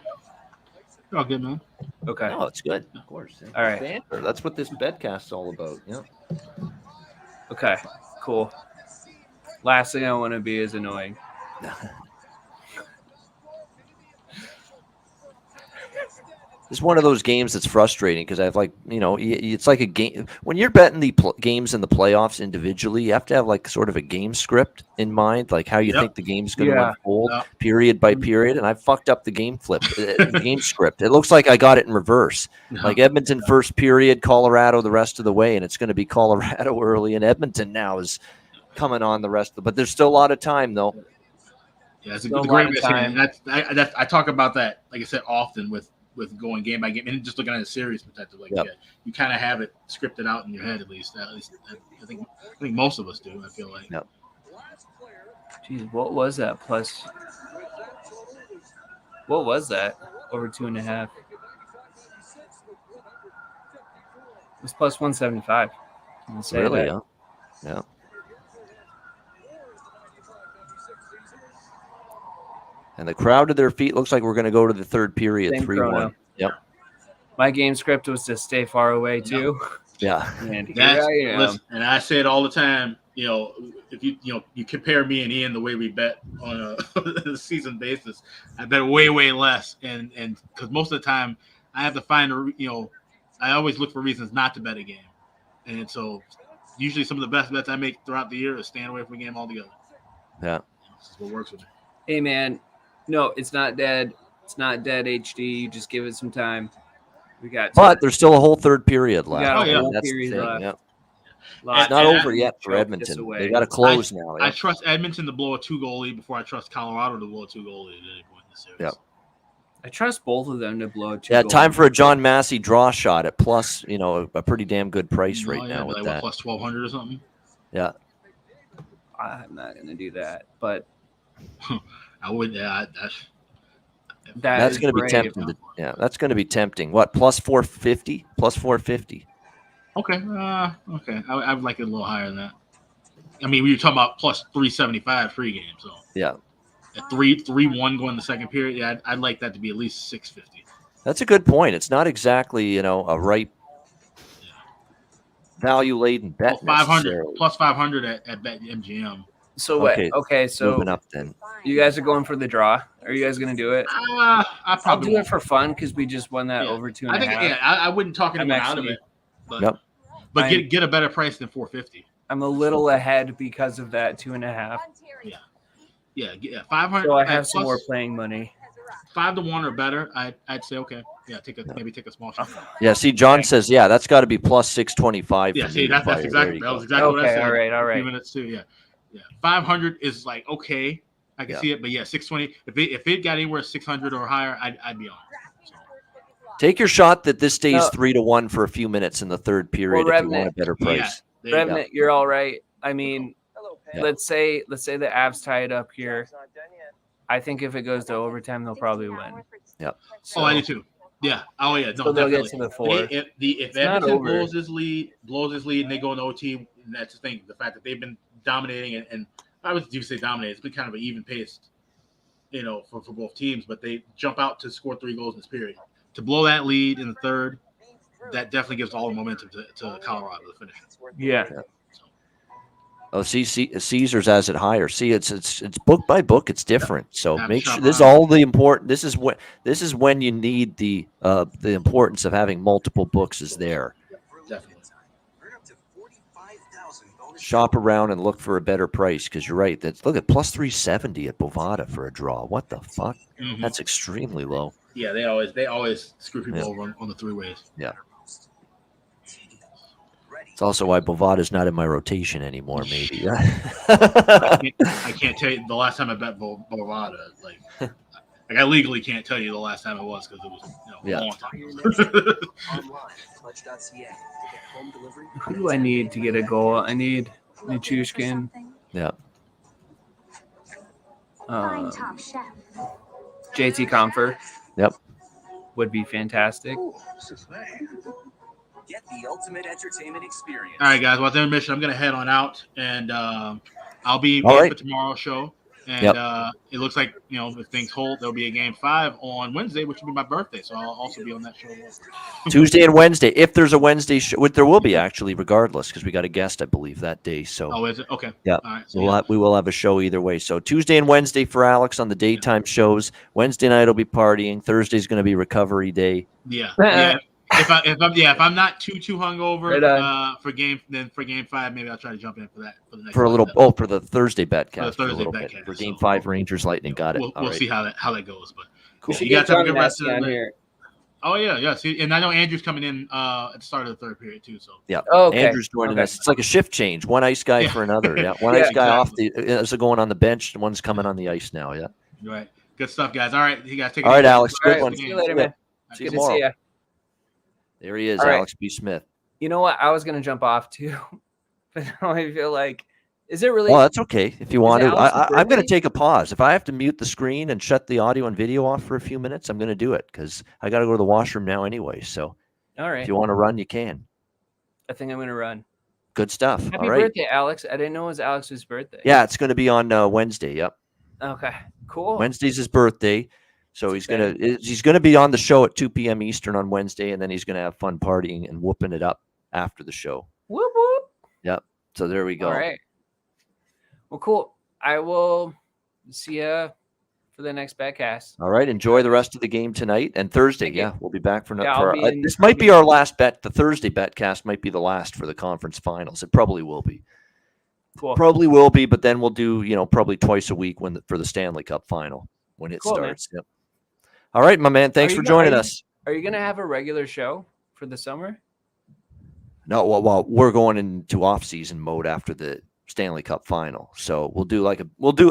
You're all good, man. Okay. No, it's good. Of course. All right. That's what this betcast's all about. Yeah. Okay, cool. Last thing I want to be is annoying. It's one of those games that's frustrating because I've it's like a game. When you're betting the games in the playoffs individually, you have to have like sort of a game script in mind, like how you think the game's going to unfold period by period. And I fucked up the game game script. It looks like I got it in reverse. Like Edmonton first period, Colorado the rest of the way, and it's going to be Colorado early, and Edmonton now is coming on the rest of. But there's still a lot of time though. Yeah, it's a great time. I talk about that, like I said, often with going game by game and just looking at a series perspective. Like, you kind of have it scripted out in your head, at least. I think most of us do. I feel like. Yep. Jeez, what was that? What was that? Over 2.5. It was plus 175. Really? Yeah. And the crowd to their feet looks like we're going to go to the third period, 3-1. Yep. My game script was to stay far away too. Yeah. And here I am. Listen, and I say it all the time. If you compare me and Ian the way we bet on a season basis, I bet way less. And because most of the time I have to find I always look for reasons not to bet a game. And so usually some of the best bets I make throughout the year is staying away from a game altogether. Yeah. This is what works with me. Hey, man. No, it's not dead. It's not dead, HD. You just give it some time. We got. But there's still a whole third period left. got a whole That's period the thing. left. Yep. Lots It's not And over yet for choke Edmonton. this away. They got to close now. I Yep. trust Edmonton to blow a 2-goal lead before I trust Colorado to blow a 2-goal lead at any point in the series. Yep. I trust both of them to blow 2 Yeah, goals. time for a John Massey draw shot at plus, a pretty damn good price right Oh, now with like that. plus 1,200 or something. Yeah. I'm not going to do that, but I would. That's going to be tempting. That's going to be tempting. What, plus 450? Plus 450. Okay. Okay. I would like it a little higher than that. I mean, we were talking about plus 375 pregame. So Yeah. at 3-1 going the second period, yeah, I'd like that to be at least 650. That's a good point. It's not exactly, a ripe value-laden bet. Well, 500 necessarily. plus 500 at Bet MGM. So what? Okay. Okay, so Moving up then. you guys are going for the draw. Are you guys going to do it? I I'll probably do it won't. for fun because we just won that Yeah. over 2.5. I think I wouldn't talk anyone out of actually- it, but Yep. get a better price than 450. I'm a little ahead because of that 2.5. Yeah, 500. So I at have some plus more playing money. 5-1 or better. I'd say okay. Yeah, take a small shot. Yeah, see, John says, that's got to be plus 625. Yeah, for see, me to that's fire. There exactly you that go. was exactly what I Okay, said. all right. A few minutes too. Yeah. 500 is like okay. I can see it, but 620. If it got anywhere 600 or higher, I'd be on. So, Take your shot that this stays No. 3-1 for a few minutes in the third period if you want a better price. there you go. Remnant, you're all right. I mean, Yeah. let's say the Avs tie it up here. I think if it goes to overtime, they'll probably win. Yeah. So, Oh, I do too. Yeah. Oh, yeah. No, so they'll definitely. get to the 4. If not Edmonton over. blows his lead, and they go into OT, that's the thing. The fact that they've been dominating, and I would even say dominating. It's been kind of an even pace, for both teams. But they jump out to score 3 goals in this period. To blow that lead in the third, that definitely gives all the momentum to Colorado to finish. Yeah. Oh, see, Caesars has it higher. See, it's book by book. It's different. So Yeah, make shop sure this is around. all the important. This is when you need the importance of having multiple books is there. Definitely. Shop around and look for a better price because you're right. Look at plus 370 at Bovada for a draw. What the fuck? Mhm. That's extremely low. Yeah, they always screw people Yeah. over on the 3-ways. Yeah. It's also why Bovada's not in my rotation anymore. Maybe. I can't tell you the last time I bet Bovada. Like I legally can't tell you the last time it was because it was a long time. Who do I need to get a goal? I need Nichushkin. Yeah. JT Comfer. Yep. Would be fantastic. Get the ultimate entertainment experience. All right, guys. Well, at the intermission, I'm going to head on out, and I'll be All in right. for tomorrow's show. And Yep. it looks like, if things hold, there'll be a Game 5 on Wednesday, which will be my birthday. So I'll also be on that show. Tuesday and Wednesday. If there's a Wednesday show, there will be actually, regardless, because we got a guest, I believe, that day. So Oh, is it? Okay. yeah, All right. So, we will have a show either way. So Tuesday and Wednesday for Alex on the daytime shows. Wednesday night will be partying. Thursday's going to be recovery day. yeah. If I'm not too hungover Right for game 5, maybe I'll try to jump in for that for the next For a little, one. for the Thursday betcast. For the Thursday a little betcast, bit. For Game so 5, Rangers Lightning. Got it. We'll All right. see how that goes. But Cool. We should You get guys have a John good rest Massey of the on night. here. Oh yeah. See, and I know Andrew's coming in at the start of the third period too. So Yeah. Oh, okay. Andrew's joining Okay. us. It's like a shift change. One ice guy Yeah. for another. Yeah. One Yeah, ice guy exactly. is going on the bench, and one's coming on the ice now. Yeah. you're right. Good stuff, guys. All right, you guys take it All right, easy. Alex. All Good right, one. see you later, man. See you Good to tomorrow. see you. There he is, All right. Alex B. Smith. You know what? I was gonna jump off too, but now I feel like, is it really? Well, that's okay if you want it to. Alex's I'm going to birthday? take a pause. If I have to mute the screen and shut the audio and video off for a few minutes, I'm going to do it because I got to go to the washroom now anyway. So All right. if you want to run, you can. I think I'm gonna run. Good stuff. Happy All right. birthday, Alex! I didn't know it was Alex's birthday. Yeah, it's going to be on Wednesday. Yep. Okay. Cool. Wednesday's his birthday. So he's gonna be on the show at 2 p.m. Eastern on Wednesday, and then he's gonna have fun partying and whooping it up after the show. Whoop whoop. Yep. So there we go. All right. Well, cool. I will see you for the next betcast. All right. Enjoy the rest of the game tonight and Thursday. Thank you. Yeah, we'll be back for Yeah, I'll be in- this might be our last bet. The Thursday betcast might be the last for the conference finals. It probably will be. Cool. Probably will be, but then we'll do, probably twice a week for the Stanley Cup final when it Cool, man. starts. Yep. All right, my man. Thanks Are for you joining are you- us. Are you gonna have a regular show for the summer? No, well, we're going into off-season mode after the Stanley Cup final. So we'll do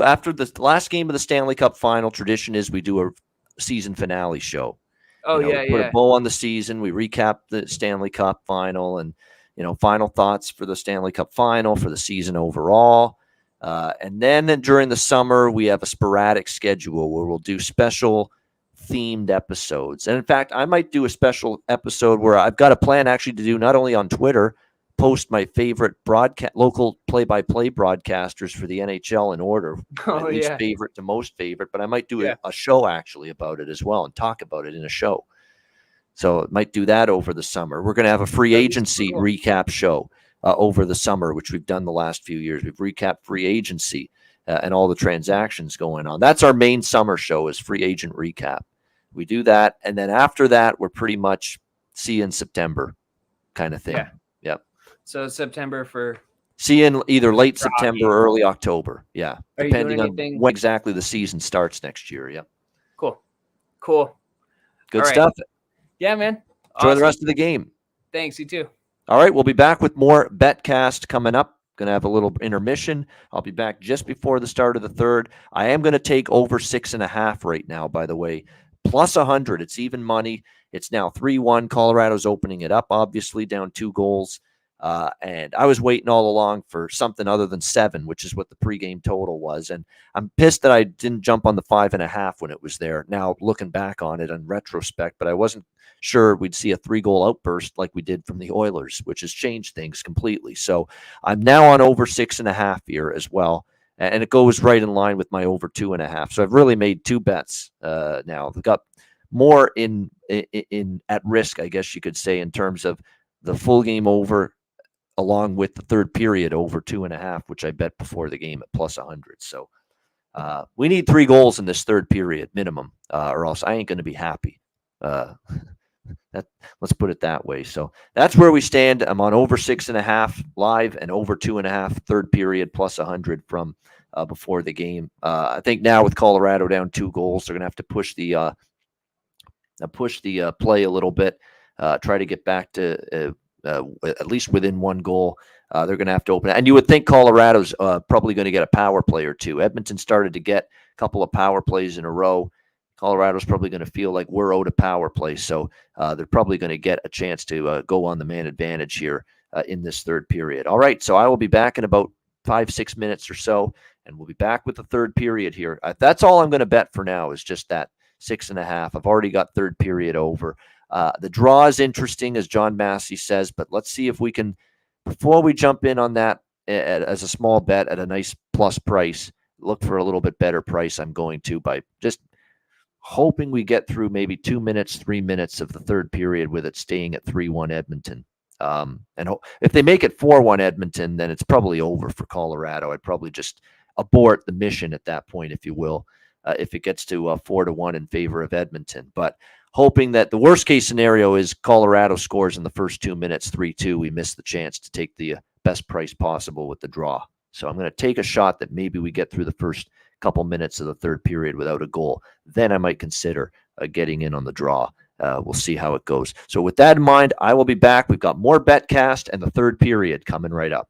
after the last game of the Stanley Cup final. Tradition is we do a season finale show. Oh, We put yeah. a bow on the season. We recap the Stanley Cup final and, final thoughts for the Stanley Cup final, for the season overall. And then during the summer, we have a sporadic schedule where we'll do special themed episodes. And in fact, I might do a special episode where I've got a plan actually to do not only on Twitter, post my favorite local play-by-play broadcasters for the NHL in order, Oh, least yeah. favorite to most favorite, but I might do Yeah. a show actually about it as well and talk about it in a show. So I might do that over the summer. We're going to have a free That'd be agency super cool. recap show over the summer, which we've done the last few years. We've recapped free agency and all the transactions going on. That's our main summer show, is free agent recap. We do that, and then after that, we're pretty much see you in September kind of thing. Yeah. Yep. So September for. See you in either late For September hockey. or early October. Yeah, Are you depending doing on anything? when exactly the season starts next year. Yep. Cool. Good All right. stuff. Yeah, man. Enjoy Awesome. the rest of the game. Thanks. You too. All right, we'll be back with more Betcast coming up. Going to have a little intermission. I'll be back just before the start of the third. I am going to take over 6.5 right now, by the way. Plus 100. It's even money. It's now 3-1. Colorado's opening it up, obviously, down 2 goals. And I was waiting all along for something other than 7, which is what the pregame total was. And I'm pissed that I didn't jump on the 5.5 when it was there. Now, looking back on it in retrospect, but I wasn't sure we'd see a 3-goal outburst like we did from the Oilers, which has changed things completely. So I'm now on over 6.5 here as well. And it goes right in line with my over 2.5. So I've really made 2 bets now. I've got more in at risk, I guess you could say, in terms of the full game over, along with the third period over 2.5, which I bet before the game at plus 100. So we need 3 goals in this third period minimum, or else I ain't going to be happy. Let's put it that way. So that's where we stand. I'm on over 6.5 live and over 2.5 third period plus 100 from before the game. I think now with Colorado down 2 goals, they're going to have to push the play a little bit, try to get back to at least within 1 goal. They're going to have to open it. And you would think Colorado's probably going to get a power play or 2. Edmonton started to get a couple of power plays in a row. Colorado's probably going to feel like we're owed a power play. So they're probably going to get a chance to go on the man advantage here in this third period. All right. So I will be back in about 5-6 minutes or so, and we'll be back with the third period here. That's all I'm going to bet for now, is just that 6.5. I've already got third period over. The draw is interesting, as John Massey says, but let's see if we can, before we jump in on that as a small bet at a nice plus price, look for a little bit better price. I'm going to by just hoping we get through maybe 2 minutes, 3 minutes of the third period with it staying at 3-1 Edmonton. And if they make it 4-1 Edmonton, then it's probably over for Colorado. I'd probably just abort the mission at that point, if you will, if it gets to 4-1 in favor of Edmonton. But hoping that the worst case scenario is Colorado scores in the first 2 minutes, 3-2. We miss the chance to take the best price possible with the draw. So I'm going to take a shot that maybe we get through the first couple minutes of the third period without a goal. Then I might consider getting in on the draw. We'll see how it goes. So with that in mind, I will be back. We've got more Betcast and the third period coming right up.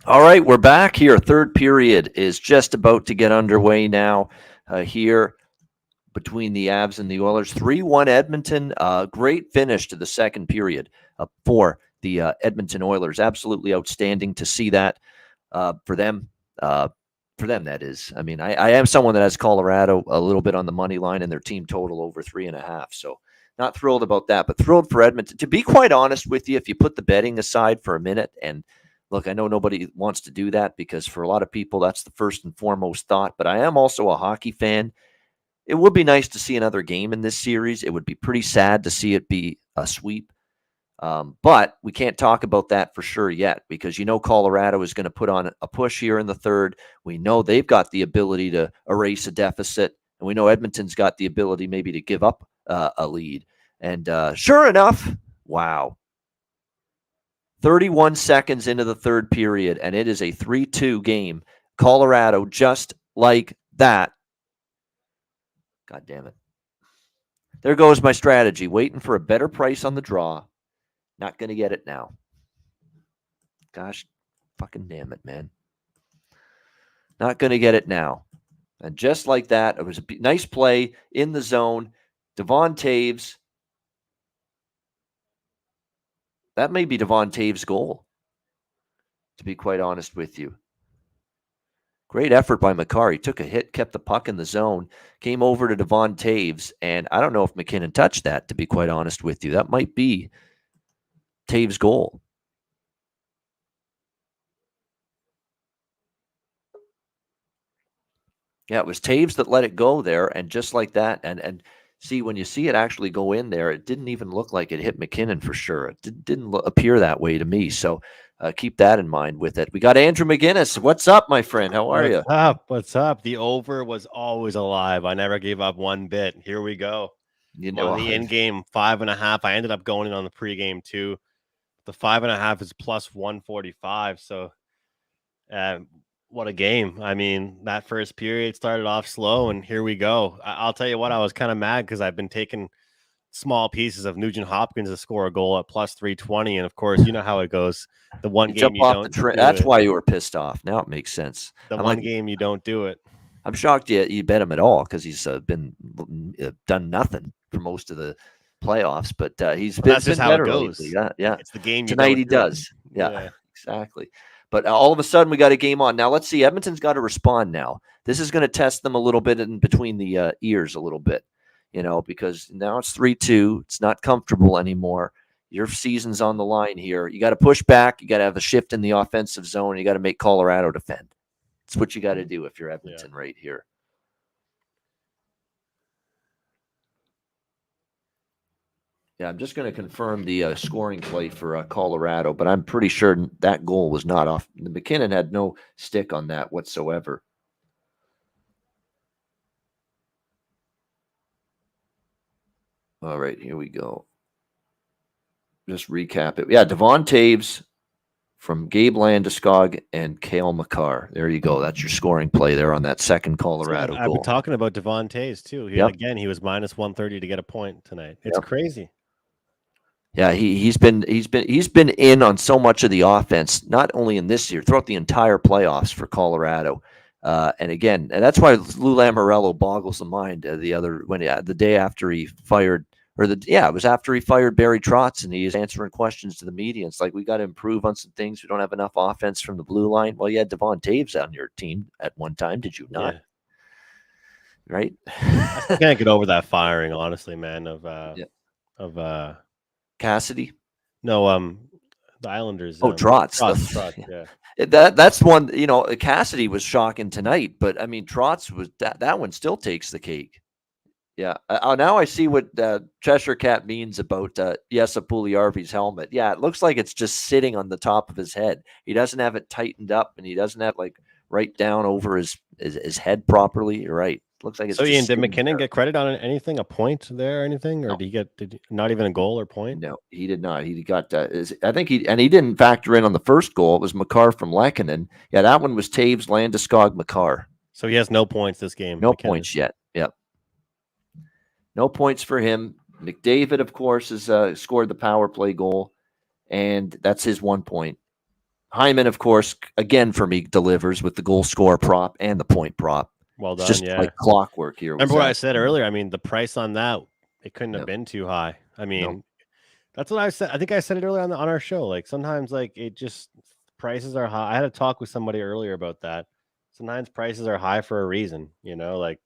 All right, we're back here. Third period is just about to get underway now here between the Avs and the Oilers. 3-1 Edmonton. Great finish to the second period for the Edmonton Oilers. Absolutely outstanding to see that for them. For them, that is. I mean, I am someone that has Colorado a little bit on the money line and their team total over 3.5. So not thrilled about that, but thrilled for Edmonton. To be quite honest with you, if you put the betting aside for a minute, and look, I know nobody wants to do that because for a lot of people, that's the first and foremost thought, but I am also a hockey fan. It would be nice to see another game in this series. It would be pretty sad to see it be a sweep. But we can't talk about that for sure yet because Colorado is going to put on a push here in the third. We know they've got the ability to erase a deficit, and we know Edmonton's got the ability maybe to give up a lead. And sure enough, wow. 31 seconds into the third period, and it is a 3-2 game. Colorado, just like that. God damn it. There goes my strategy, waiting for a better price on the draw. Not going to get it now. Gosh, fucking damn it, man. Not going to get it now. And just like that, it was a nice play in the zone. Devon Taves. That may be Devon Taves' goal, to be quite honest with you. Great effort by Makar. He took a hit, kept the puck in the zone, came over to Devon Taves, and I don't know if McKinnon touched that, to be quite honest with you. That might be Taves' goal. Yeah, it was Taves that let it go there, and just like that, and see, when you see it actually go in there, it didn't even look like it hit McKinnon for sure. It didn't appear that way to me, so keep that in mind with it. We got Andrew McInnis. What's up, my friend? How are you? What's up? The over was always alive. I never gave up one bit. Here we go. On the in-game 5.5. I ended up going in on the pregame too. The 5.5 is plus 145. So, what a game. I mean, that first period started off slow, and here we go. I'll tell you what, I was kind of mad because I've been taking small pieces of Nugent Hopkins to score a goal at plus 320. And of course, you know how it goes. The one game you don't do That's it. why you were pissed off. Now it makes sense. Game you don't do it. I'm shocked you bet him at all because he's been done nothing for most of the playoffs, but he's been, that's just how it goes. Lately. Yeah. It's the game tonight he does. Yeah, exactly. But all of a sudden we got a game on. Now let's see. Edmonton's got to respond now. This is going to test them a little bit in between the ears a little bit, because now it's 3-2. It's not comfortable anymore. Your season's on the line here. You got to push back. You got to have a shift in the offensive zone. You got to make Colorado defend. It's what you got to do if you're Edmonton right here. Yeah, I'm just going to confirm the scoring play for Colorado, but I'm pretty sure that goal was not off. McKinnon had no stick on that whatsoever. All right, here we go. Just recap it. Yeah, Devon Taves from Gabe Landeskog and Cale Makar. There you go. That's your scoring play there on that second Colorado goal. I've been talking about Devon Taves too. Again, he was minus 130 to get a point tonight. It's crazy. Yeah, he's been in on so much of the offense, not only in this year, throughout the entire playoffs for Colorado. And that's why Lou Lamoriello boggles the mind. The day after he fired, it was after he fired Barry Trotz, and he is answering questions to the media. It's like, we got to improve on some things. We don't have enough offense from the blue line. Well, you had Devon Taves on your team at one time, did you not? Yeah. Right? I can't get over that firing, honestly, man. Of Cassidy? No, the Islanders. Trotz. Trotz, yeah. That's one. Cassidy was shocking tonight, but I mean, Trotz was that one still takes the cake. Yeah. Now I see what Cheshire Cat means about Jesse Puljujärvi's helmet. Yeah, it looks like it's just sitting on the top of his head. He doesn't have it tightened up, and he doesn't have right down over his head properly. You're right. Looks like it's. So Ian, did McKinnon get credit on anything? A point there or anything, or No. did he not even a goal or point? No, he did not. He got. I think he didn't factor in on the first goal. It was Makar from Lehkonen. Yeah, that one was Taves, Landeskog, Makar. So he has no points this game. No McKinnon. points yet. Yep. No points for him. McDavid, of course, has scored the power play goal, and that's his 1 point. Hyman, of course, again for me delivers with the goal score prop and the point prop. Well done. It's just like clockwork here. Remember what I said earlier? I mean, the price on that, it couldn't have Yep. been too high. I mean, Nope. that's what I said. I think I said it earlier on our show. Like sometimes, like it just prices are high. I had a talk with somebody earlier about that. Sometimes prices are high for a reason. You know, like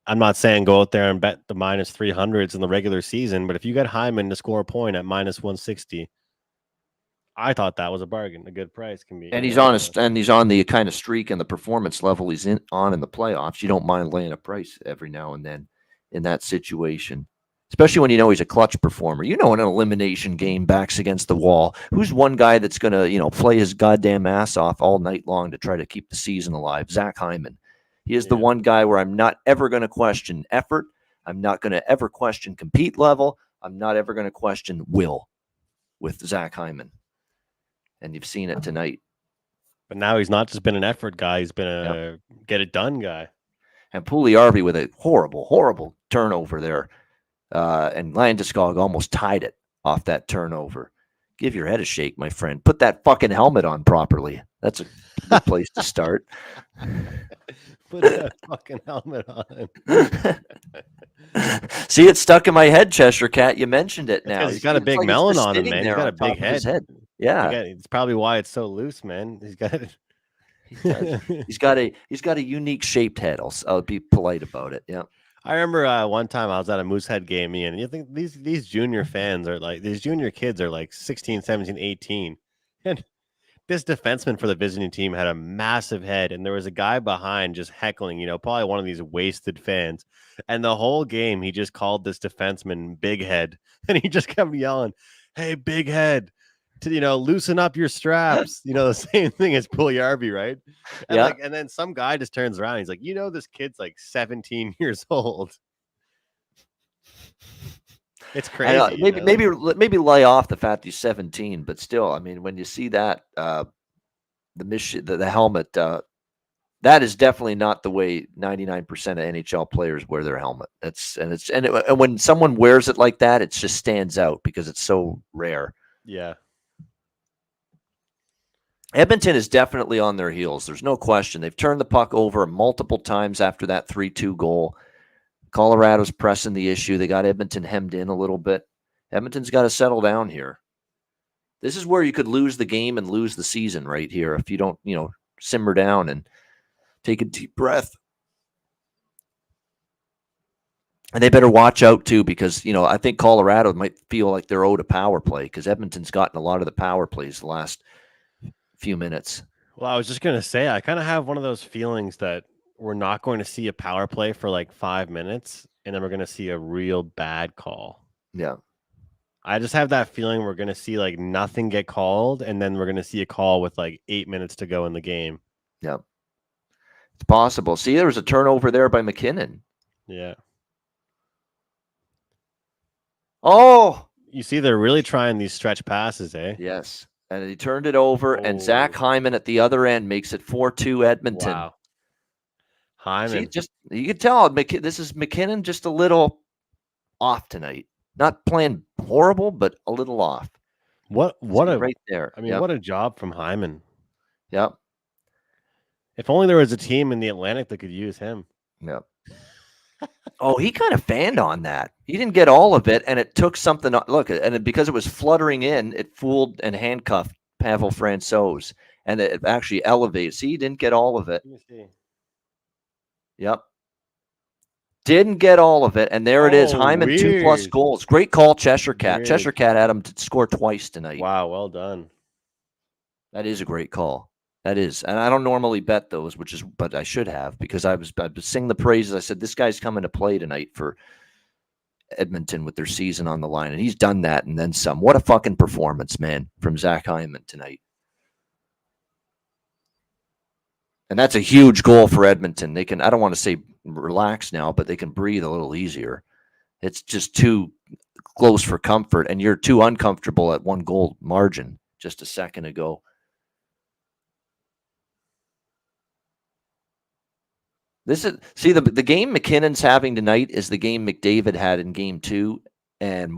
I'm not saying go out there and bet the minus 300s in the regular season, but if you get Hyman to score a point at minus 160, I thought that was a bargain. A good price can be. And he's honest, and he's on the kind of streak and the performance level he's on in the playoffs. You don't mind laying a price every now and then in that situation, especially when you know he's a clutch performer. You know, in an elimination game, backs against the wall, who's one guy that's going to, play his goddamn ass off all night long to try to keep the season alive? Zach Hyman. He is the one guy where I'm not ever going to question effort. I'm not going to ever question compete level. I'm not ever going to question will with Zach Hyman. And you've seen it tonight. But now he's not just been an effort guy. He's been a get it done guy. And Puljujärvi with a horrible, horrible turnover there. And Landeskog almost tied it off that turnover. Give your head a shake, my friend. Put that fucking helmet on properly. That's a good place to start. Put that fucking helmet on. See, it's stuck in my head, Cheshire Cat. You mentioned it now. He's got a big melon on him, man. He's got a big head. Yeah, it's probably why it's so loose, man. He's got a unique shaped head. I'll be polite about it. Yeah. I remember one time I was at a Moosehead game, and you think these junior fans are like, these junior kids are like 16, 17, 18. And this defenseman for the visiting team had a massive head, and there was a guy behind just heckling, probably one of these wasted fans. And the whole game, he just called this defenseman Big Head, and he just kept yelling, "Hey, Big Head, to loosen up your straps." The same thing as Puljujärvi, right? And and then some guy just turns around, he's like, this kid's like 17 years old. It's crazy. Maybe lay off the fact he's 17, but still, I mean, when you see that the helmet, that is definitely not the way 99% of NHL players wear their helmet. And when someone wears it like that, it just stands out because it's so rare. Yeah. Edmonton is definitely on their heels. There's no question. They've turned the puck over multiple times after that 3-2 goal. Colorado's pressing the issue. They got Edmonton hemmed in a little bit. Edmonton's got to settle down here. This is where you could lose the game and lose the season right here if you don't, simmer down and take a deep breath. And they better watch out, too, because, I think Colorado might feel like they're owed a power play because Edmonton's gotten a lot of the power plays the last few minutes. Well, I was just going to say, I kind of have one of those feelings that we're not going to see a power play for like 5 minutes, and then we're going to see a real bad call. Yeah. I just have that feeling we're going to see like nothing get called, and then we're going to see a call with like 8 minutes to go in the game. Yeah. It's possible. See, there was a turnover there by McKinnon. Yeah. Oh! You see, they're really trying these stretch passes, eh? Yes. And he turned it over, and Zach Hyman at the other end makes it 4-2 Edmonton. Wow. Hyman. See, you can tell this is McKinnon just a little off tonight. Not playing horrible, but a little off. What right there. I mean, what a job from Hyman. Yep. If only there was a team in the Atlantic that could use him. Yep. Oh, he kind of fanned on that. He didn't get all of it, and it took something. Look, and because it was fluttering in, it fooled and handcuffed Pavel Francouz, and it actually elevated. See, he didn't get all of it. Let me see. Yep. Didn't get all of it, and there it is. Hyman, weird. 2+ goals. Great call, Cheshire Cat. Weird. Cheshire Cat had him to score twice tonight. Wow, well done. That is a great call. That is, and I don't normally bet those, but I should have because I was singing the praises. I said this guy's coming to play tonight for Edmonton with their season on the line, and he's done that and then some. What a fucking performance, man, from Zach Hyman tonight. And that's a huge goal for Edmonton. They can, I don't want to say relax now, but they can breathe a little easier. It's just too close for comfort, and you're too uncomfortable at 1 goal margin just a second ago. This is the game McKinnon's having tonight is the game McDavid had in game 2 and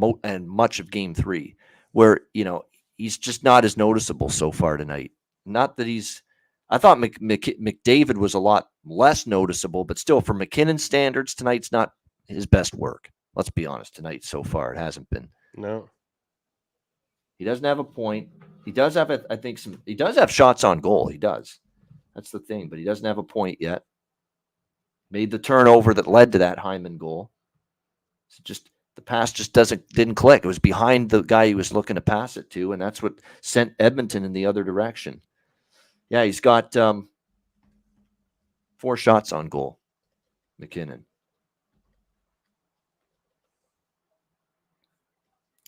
much of game 3, where he's just not as noticeable so far tonight. Not that I thought McDavid was a lot less noticeable, but still, for McKinnon standards, tonight's not his best work. Let's be honest. Tonight so far, it hasn't been. No. He doesn't have a point. He does have, I think, he does have shots on goal. He does. That's the thing, but he doesn't have a point yet. Made the turnover that led to that Hyman goal. So just the pass just didn't click. It was behind the guy he was looking to pass it to, and that's what sent Edmonton in the other direction. Yeah, he's got 4 shots on goal, McKinnon.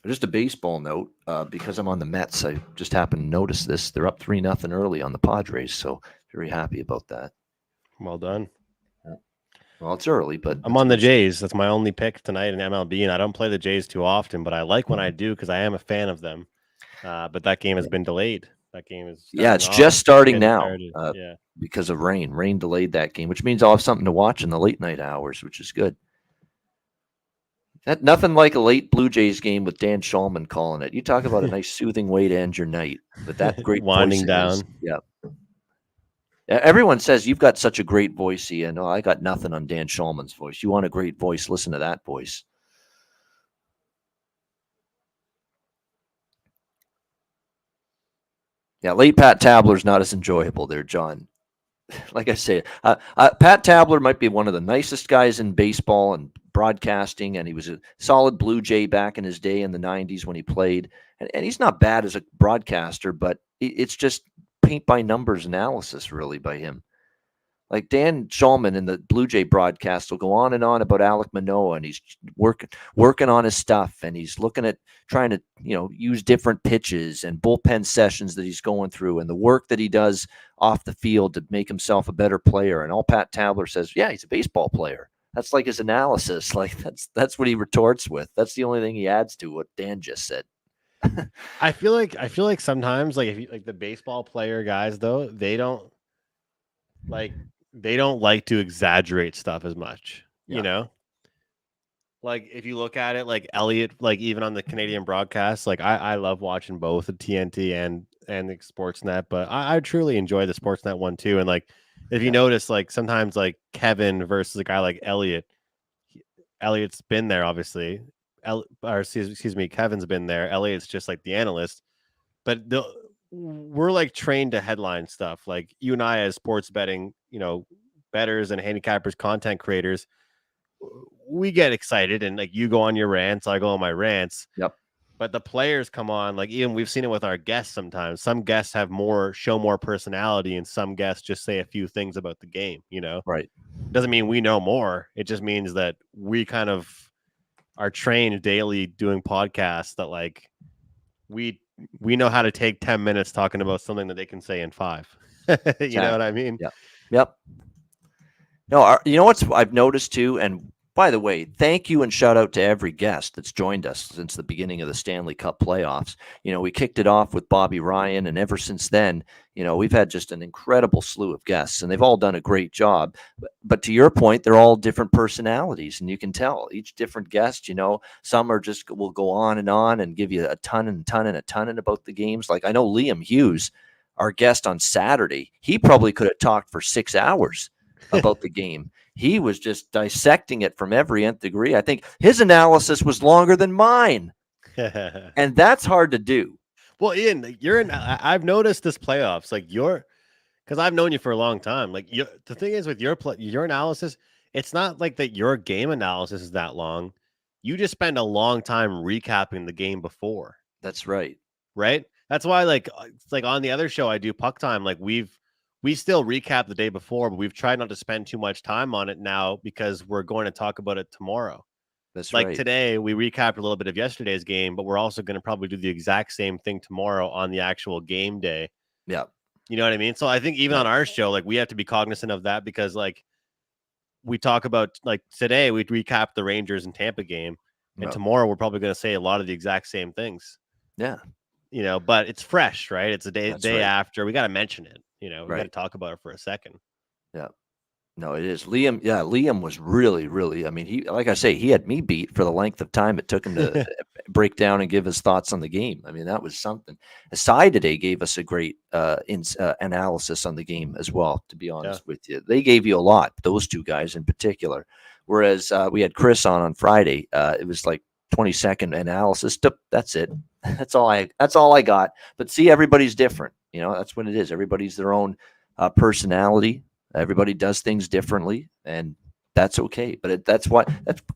Just a baseball note, because I'm on the Mets, I just happened to notice this. They're up 3-0 early on the Padres, so very happy about that. Well done. Yeah. Well, it's early, but I'm on the Jays. That's my only pick tonight in MLB, and I don't play the Jays too often, but I like when I do because I am a fan of them. But that game has been delayed. That game is it's just starting now yeah, because of rain. Rain delayed that game, which means I'll have something to watch in the late night hours, which is good. Nothing like a late Blue Jays game with Dan Shulman calling it. You talk about a nice soothing way to end your night. But that great winding down. Yeah. Everyone says you've got such a great voice, Ian. No, I got nothing on Dan Shulman's voice. You want a great voice? Listen to that voice. Yeah, late Pat Tabler's not as enjoyable there, John. Like I say, Pat Tabler might be one of the nicest guys in baseball and broadcasting, and he was a solid Blue Jay back in his day in the 90s when he played. And he's not bad as a broadcaster, but it's just paint by numbers analysis, really, by him. Like Dan Shulman in the Blue Jay broadcast will go on and on about Alec Manoah, and he's working on his stuff, and he's looking at trying to use different pitches and bullpen sessions that he's going through, and the work that he does off the field to make himself a better player. And all Pat Tabler says, yeah, he's a baseball player. That's like his analysis. Like that's what he retorts with. That's the only thing he adds to what Dan just said. I feel like sometimes, like, if you, like the baseball player guys, though, they don't like to exaggerate stuff as much, like if you look at it, like Elliot, like even on the Canadian broadcast, like I love watching both the TNT and the Sportsnet, but I truly enjoy the Sportsnet one too. And like, if you notice, like sometimes like Kevin versus a guy like Elliot's been there, obviously, excuse me, Kevin's been there. Elliot's just like the analyst, but we're like trained to headline stuff. Like you and I, as sports betting, bettors and handicappers, content creators, we get excited, and like you go on your rants, I go on my rants. Yep. But the players come on, like even we've seen it with our guests sometimes. Some guests show more personality, and some guests just say a few things about the game, Right. Doesn't mean we know more. It just means that we kind of are trained daily doing podcasts that like we know how to take 10 minutes talking about something that they can say in 5. You know what I mean? Yeah. Yep. No, you know what I've noticed too, and by the way, thank you and shout out to every guest that's joined us since the beginning of the Stanley Cup playoffs. We kicked it off with Bobby Ryan, and ever since then, we've had just an incredible slew of guests, and they've all done a great job. But to your point, they're all different personalities, and you can tell each different guest, some are just will go on and give you a ton about the games. Like I know Liam Hughes, our guest on Saturday, he probably could have talked for 6 hours about the game. He was just dissecting it from every nth degree. I think his analysis was longer than mine, and that's hard to do. Well, Ian, I've noticed this playoffs, like because I've known you for a long time. Like the thing is with your analysis, it's not like that your game analysis is that long. You just spend a long time recapping the game before. That's right. Right. That's why, like on the other show I do, Puck Time, like we still recap the day before, but we've tried not to spend too much time on it now because we're going to talk about it tomorrow. That's like right. Today, we recapped a little bit of yesterday's game, but we're also going to probably do the exact same thing tomorrow on the actual game day. Yeah. You know what I mean? So I think even on our show, like we have to be cognizant of that, because like we talk about, like today, we recap the Rangers and Tampa game, and tomorrow we're probably going to say a lot of the exact same things. Yeah. But it's fresh, right? It's a day right. after. We got to mention it. We got to Right. talk about it for a second. Yeah. No, it is. Liam, Liam was really, really, I mean, he, like I say, he had me beat for the length of time it took him to break down and give his thoughts on the game. I mean, that was something. Cy today gave us a great analysis on the game as well, to be honest with you. They gave you a lot, those two guys in particular. Whereas we had Chris on Friday. It was like 20-second analysis. That's it. That's all I got. But see, everybody's different. You know, that's what it is. Everybody's their own personality. Everybody does things differently, and that's okay. But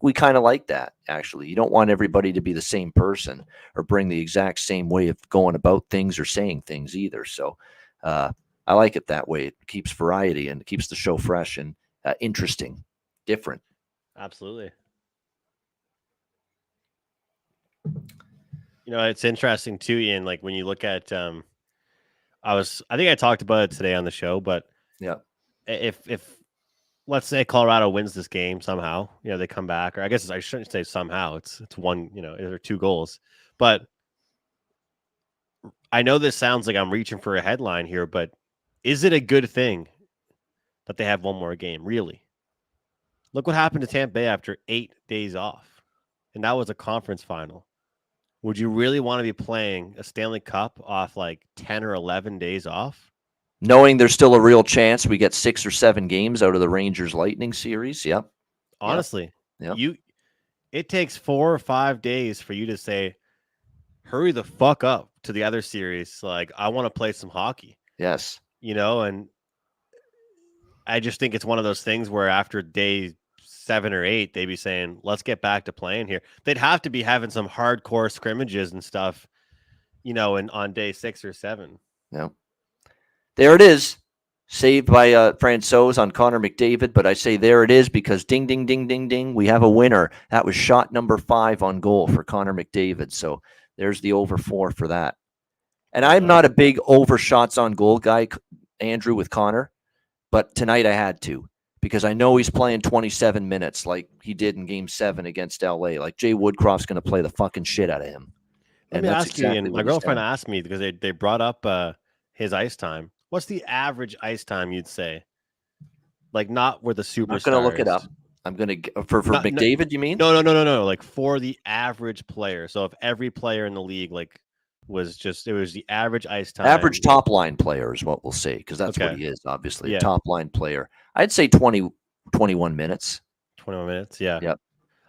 we kind of like that, actually. You don't want everybody to be the same person or bring the exact same way of going about things or saying things either. So I like it that way. It keeps variety and it keeps the show fresh and interesting, different. Absolutely. You know, it's interesting too, Ian, like when you look at I think I talked about it today on the show, but yeah, if let's say Colorado wins this game somehow, you know, they come back, or I guess I shouldn't say somehow, it's one, you know, there are 2 goals. But I know this sounds like I'm reaching for a headline here, but is it a good thing that they have one more game? Really? Look what happened to Tampa Bay after 8 days off. And that was a conference final. Would you really want to be playing a Stanley Cup off like 10 or 11 days off? Knowing there's still a real chance we get 6 or 7 games out of the Rangers Lightning series. Yep. Honestly, yep. It takes 4 or 5 days for you to say, hurry the fuck up to the other series. Like, I want to play some hockey. Yes. You know, and I just think it's one of those things where after day 7 or 8, they'd be saying, let's get back to playing here. They'd have to be having some hardcore scrimmages and stuff, you know, on day 6 or 7. Yeah. There it is. Saved by Francouz on Connor McDavid, but I say there it is because ding, ding, ding, ding, ding. We have a winner. That was shot number 5 on goal for Connor McDavid. So there's the over 4 for that. And I'm not a big over shots on goal guy, Andrew, with Connor, but tonight I had to because I know he's playing 27 minutes like he did in Game 7 against LA. Like Jay Woodcroft's going to play the fucking shit out of him. Let me ask you, and my girlfriend asked me because they brought up his ice time. What's the average ice time you'd say? Like not where the superstars. I'm going to look it up. I'm going to for McDavid. You mean? No. Like for the average player. So if every player in the league like was the average ice time. Average top line player is what we'll say because that's what he is. Obviously, a top line player. I'd say 21 minutes. 21 minutes. Yeah. Yep.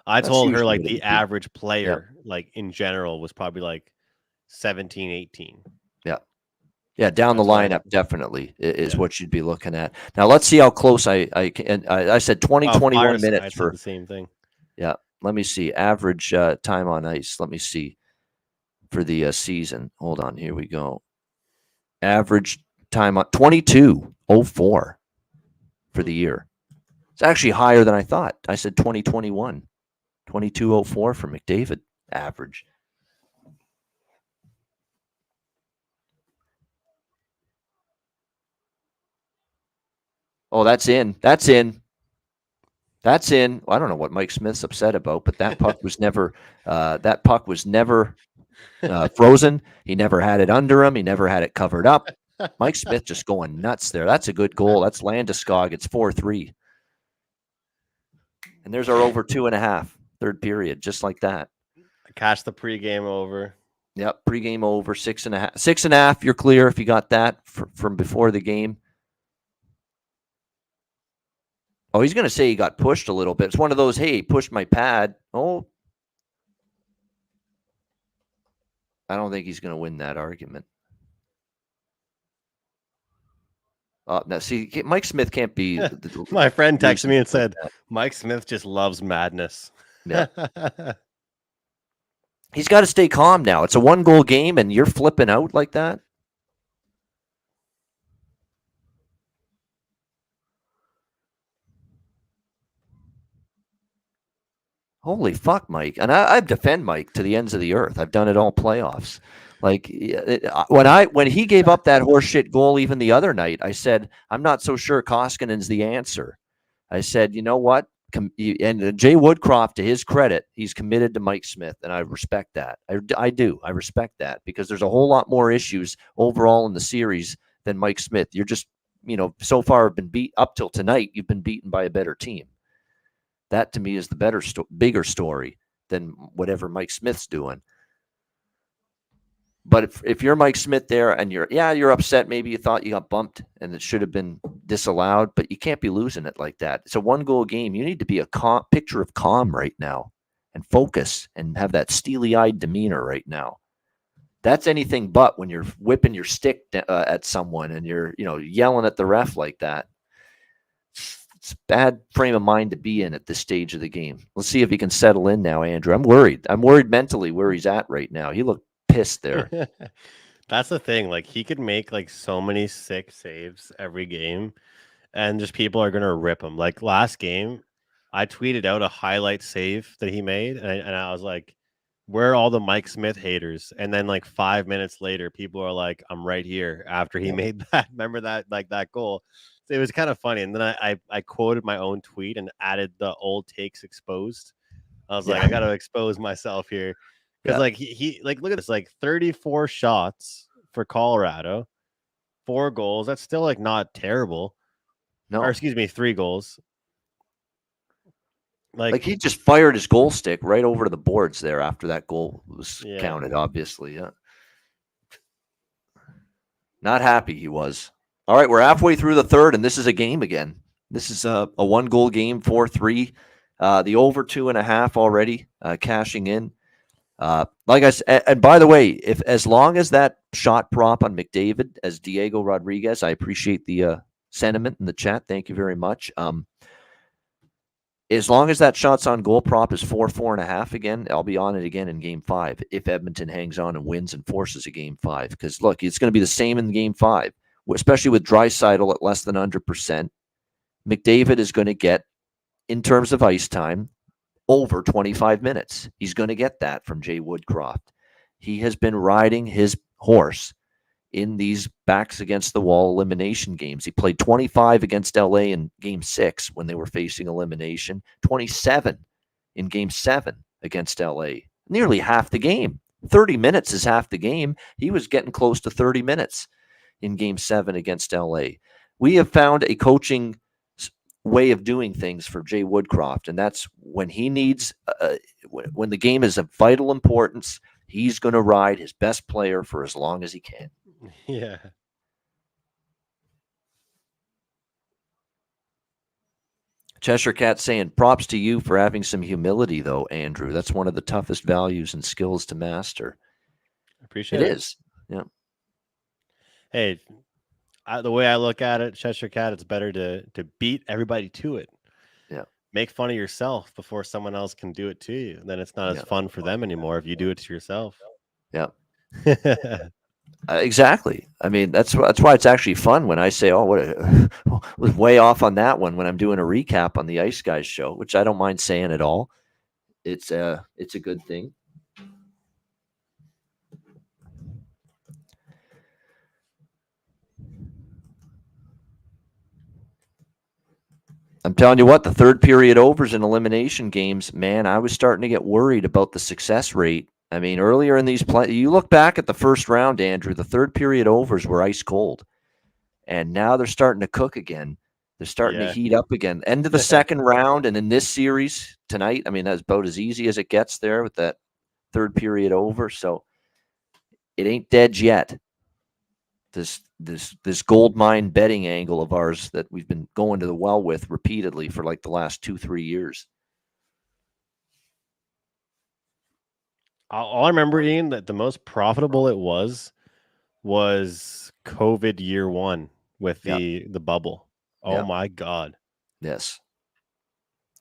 I told her like the average player, like in general, was probably like 17, 18. Yeah. Yeah, down the lineup definitely is what you'd be looking at. Now let's see how close I said 21 minutes for the same thing. Yeah, let me see average time on ice. Let me see for the season. Hold on, here we go. Average time on 22:04 for the year. It's actually higher than I thought. I said 2021. 22:04 for McDavid average. Oh, that's in. Well, I don't know what Mike Smith's upset about, but that puck was never frozen. He never had it under him. He never had it covered up. Mike Smith just going nuts there. That's a good goal. That's Landeskog. It's 4-3. And there's our over 2.5, third period, just like that. Catch the pregame over. Yep, pregame over, 6.5. 6.5, you're clear if you got that from before the game. Oh, he's going to say he got pushed a little bit. It's one of those, hey, pushed my pad. Oh, I don't think he's going to win that argument. Now, see, Mike Smith can't be. My friend texted me and said, Mike Smith just loves madness. Yeah. He's got to stay calm now. It's a 1-goal game, and you're flipping out like that. Holy fuck, Mike. And I defend Mike to the ends of the earth. I've done it all playoffs. Like when he gave up that horseshit goal even the other night, I said, I'm not so sure Koskinen's the answer. I said, you know what? And Jay Woodcroft, to his credit, he's committed to Mike Smith, and I respect that. I do. I respect that because there's a whole lot more issues overall in the series than Mike Smith. You're just, so far have been beat up till tonight. You've been beaten by a better team. That to me is the bigger story than whatever Mike Smith's doing. But if you're Mike Smith there and you're upset, maybe you thought you got bumped and it should have been disallowed, but you can't be losing it like that. It's a 1-goal game. You need to be a picture of calm right now and focus and have that steely-eyed demeanor right now. That's anything but when you're whipping your stick at someone and you're yelling at the ref like that. It's a bad frame of mind to be in at this stage of the game. Let's see if he can settle in now, Andrew. I'm worried. I'm worried mentally where he's at right now. He looked pissed there. That's the thing. Like, he could make like so many sick saves every game, and just people are gonna rip him. Like last game, I tweeted out a highlight save that he made, and I was like, "Where are all the Mike Smith haters?" And then like 5 minutes later, people are like, "I'm right here." After he made that, remember that that goal? So it was kind of funny. And then I quoted my own tweet and added the old takes exposed. I was like, I got to expose myself here. Because like he like, look at this, like 34 shots for Colorado, 4 goals. That's still like not terrible. No, or excuse me, 3 goals. Like he just fired his goal stick right over to the boards there after that goal was counted. Obviously, not happy he was. All right, we're halfway through the third, and this is a game again. This is a 1-goal game, 4-3. The over 2.5 already cashing in. Like I said, and by the way, as long as that shot prop on McDavid as Diego Rodriguez, I appreciate the sentiment in the chat. Thank you very much. As long as that shots on goal prop is 4.5 again, I'll be on it again in Game 5 if Edmonton hangs on and wins and forces a Game 5. Because look, it's going to be the same in Game 5, especially with Draisaitl at less than 100%. McDavid is going to get, in terms of ice time, over 25 minutes. He's going to get that from Jay Woodcroft. He has been riding his horse in these backs against the wall elimination games. He played 25 against LA in Game 6 when they were facing elimination, 27 in Game 7 against LA. Nearly half the game. 30 minutes is half the game. He was getting close to 30 minutes in Game 7 against LA. We have found a coaching way of doing things for Jay Woodcroft, and that's when he needs, when the game is of vital importance, he's going to ride his best player for as long as he can. Yeah. Cheshire Cat saying, props to you for having some humility, though, Andrew. That's one of the toughest values and skills to master. Appreciate it. It is. Yeah. Hey, the way I look at it, Cheshire Cat, it's better to beat everybody to it. Yeah. Make fun of yourself before someone else can do it to you. Then it's not as fun for them anymore if you do it to yourself. Yeah. Exactly. I mean, that's why it's actually fun when I say, "Oh, was way off on that one" when I'm doing a recap on the Ice Guys show, which I don't mind saying at all. It's a good thing. I'm telling you what, the third period overs in elimination games, man, I was starting to get worried about the success rate. I mean, earlier in these you look back at the first round, Andrew, the third period overs were ice cold. And now they're starting to cook again. They're starting to heat up again. End of the second round, and in this series tonight, I mean, that's about as easy as it gets there with that third period over. So it ain't dead yet. This gold mine betting angle of ours that we've been going to the well with repeatedly for like the last 2-3 years. All I remember, Ian, that the most profitable it was COVID year 1 with the bubble. Oh my God. Yes.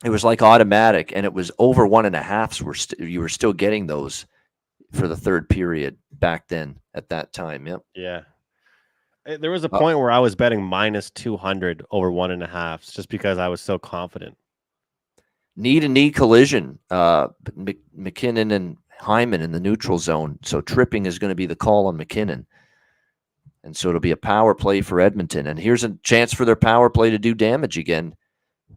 It was like automatic, and it was over 1.5s. You were still getting those for the third period back then at that time. Yep. Yeah. There was a point where I was betting minus 200 over 1.5s just because I was so confident. Knee-to-knee collision. McKinnon and Hyman in the neutral zone. So tripping is going to be the call on McKinnon. And so it'll be a power play for Edmonton. And here's a chance for their power play to do damage again.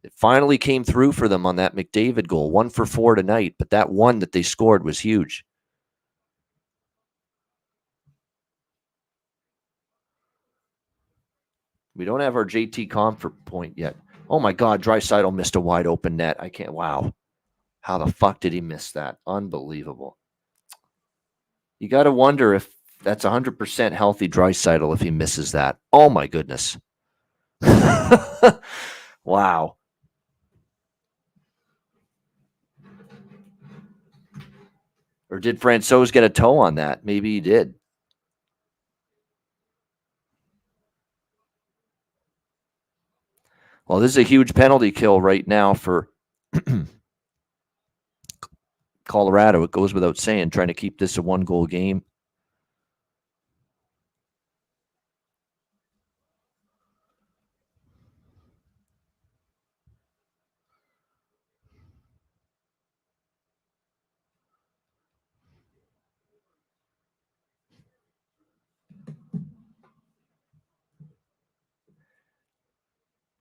It finally came through for them on that McDavid goal. 1 for 4 tonight, but that one that they scored was huge. We don't have our JT Comfort point yet. Oh my God, Draisaitl missed a wide open net. I can't. Wow. How the fuck did he miss that? Unbelievable. You got to wonder if That's 100% healthy Draisaitl if he misses that. Oh my goodness. Wow. Or did Francouz get a toe on that? Maybe he did. Well, this is a huge penalty kill right now for Colorado. It goes without saying, trying to keep this a 1-goal game.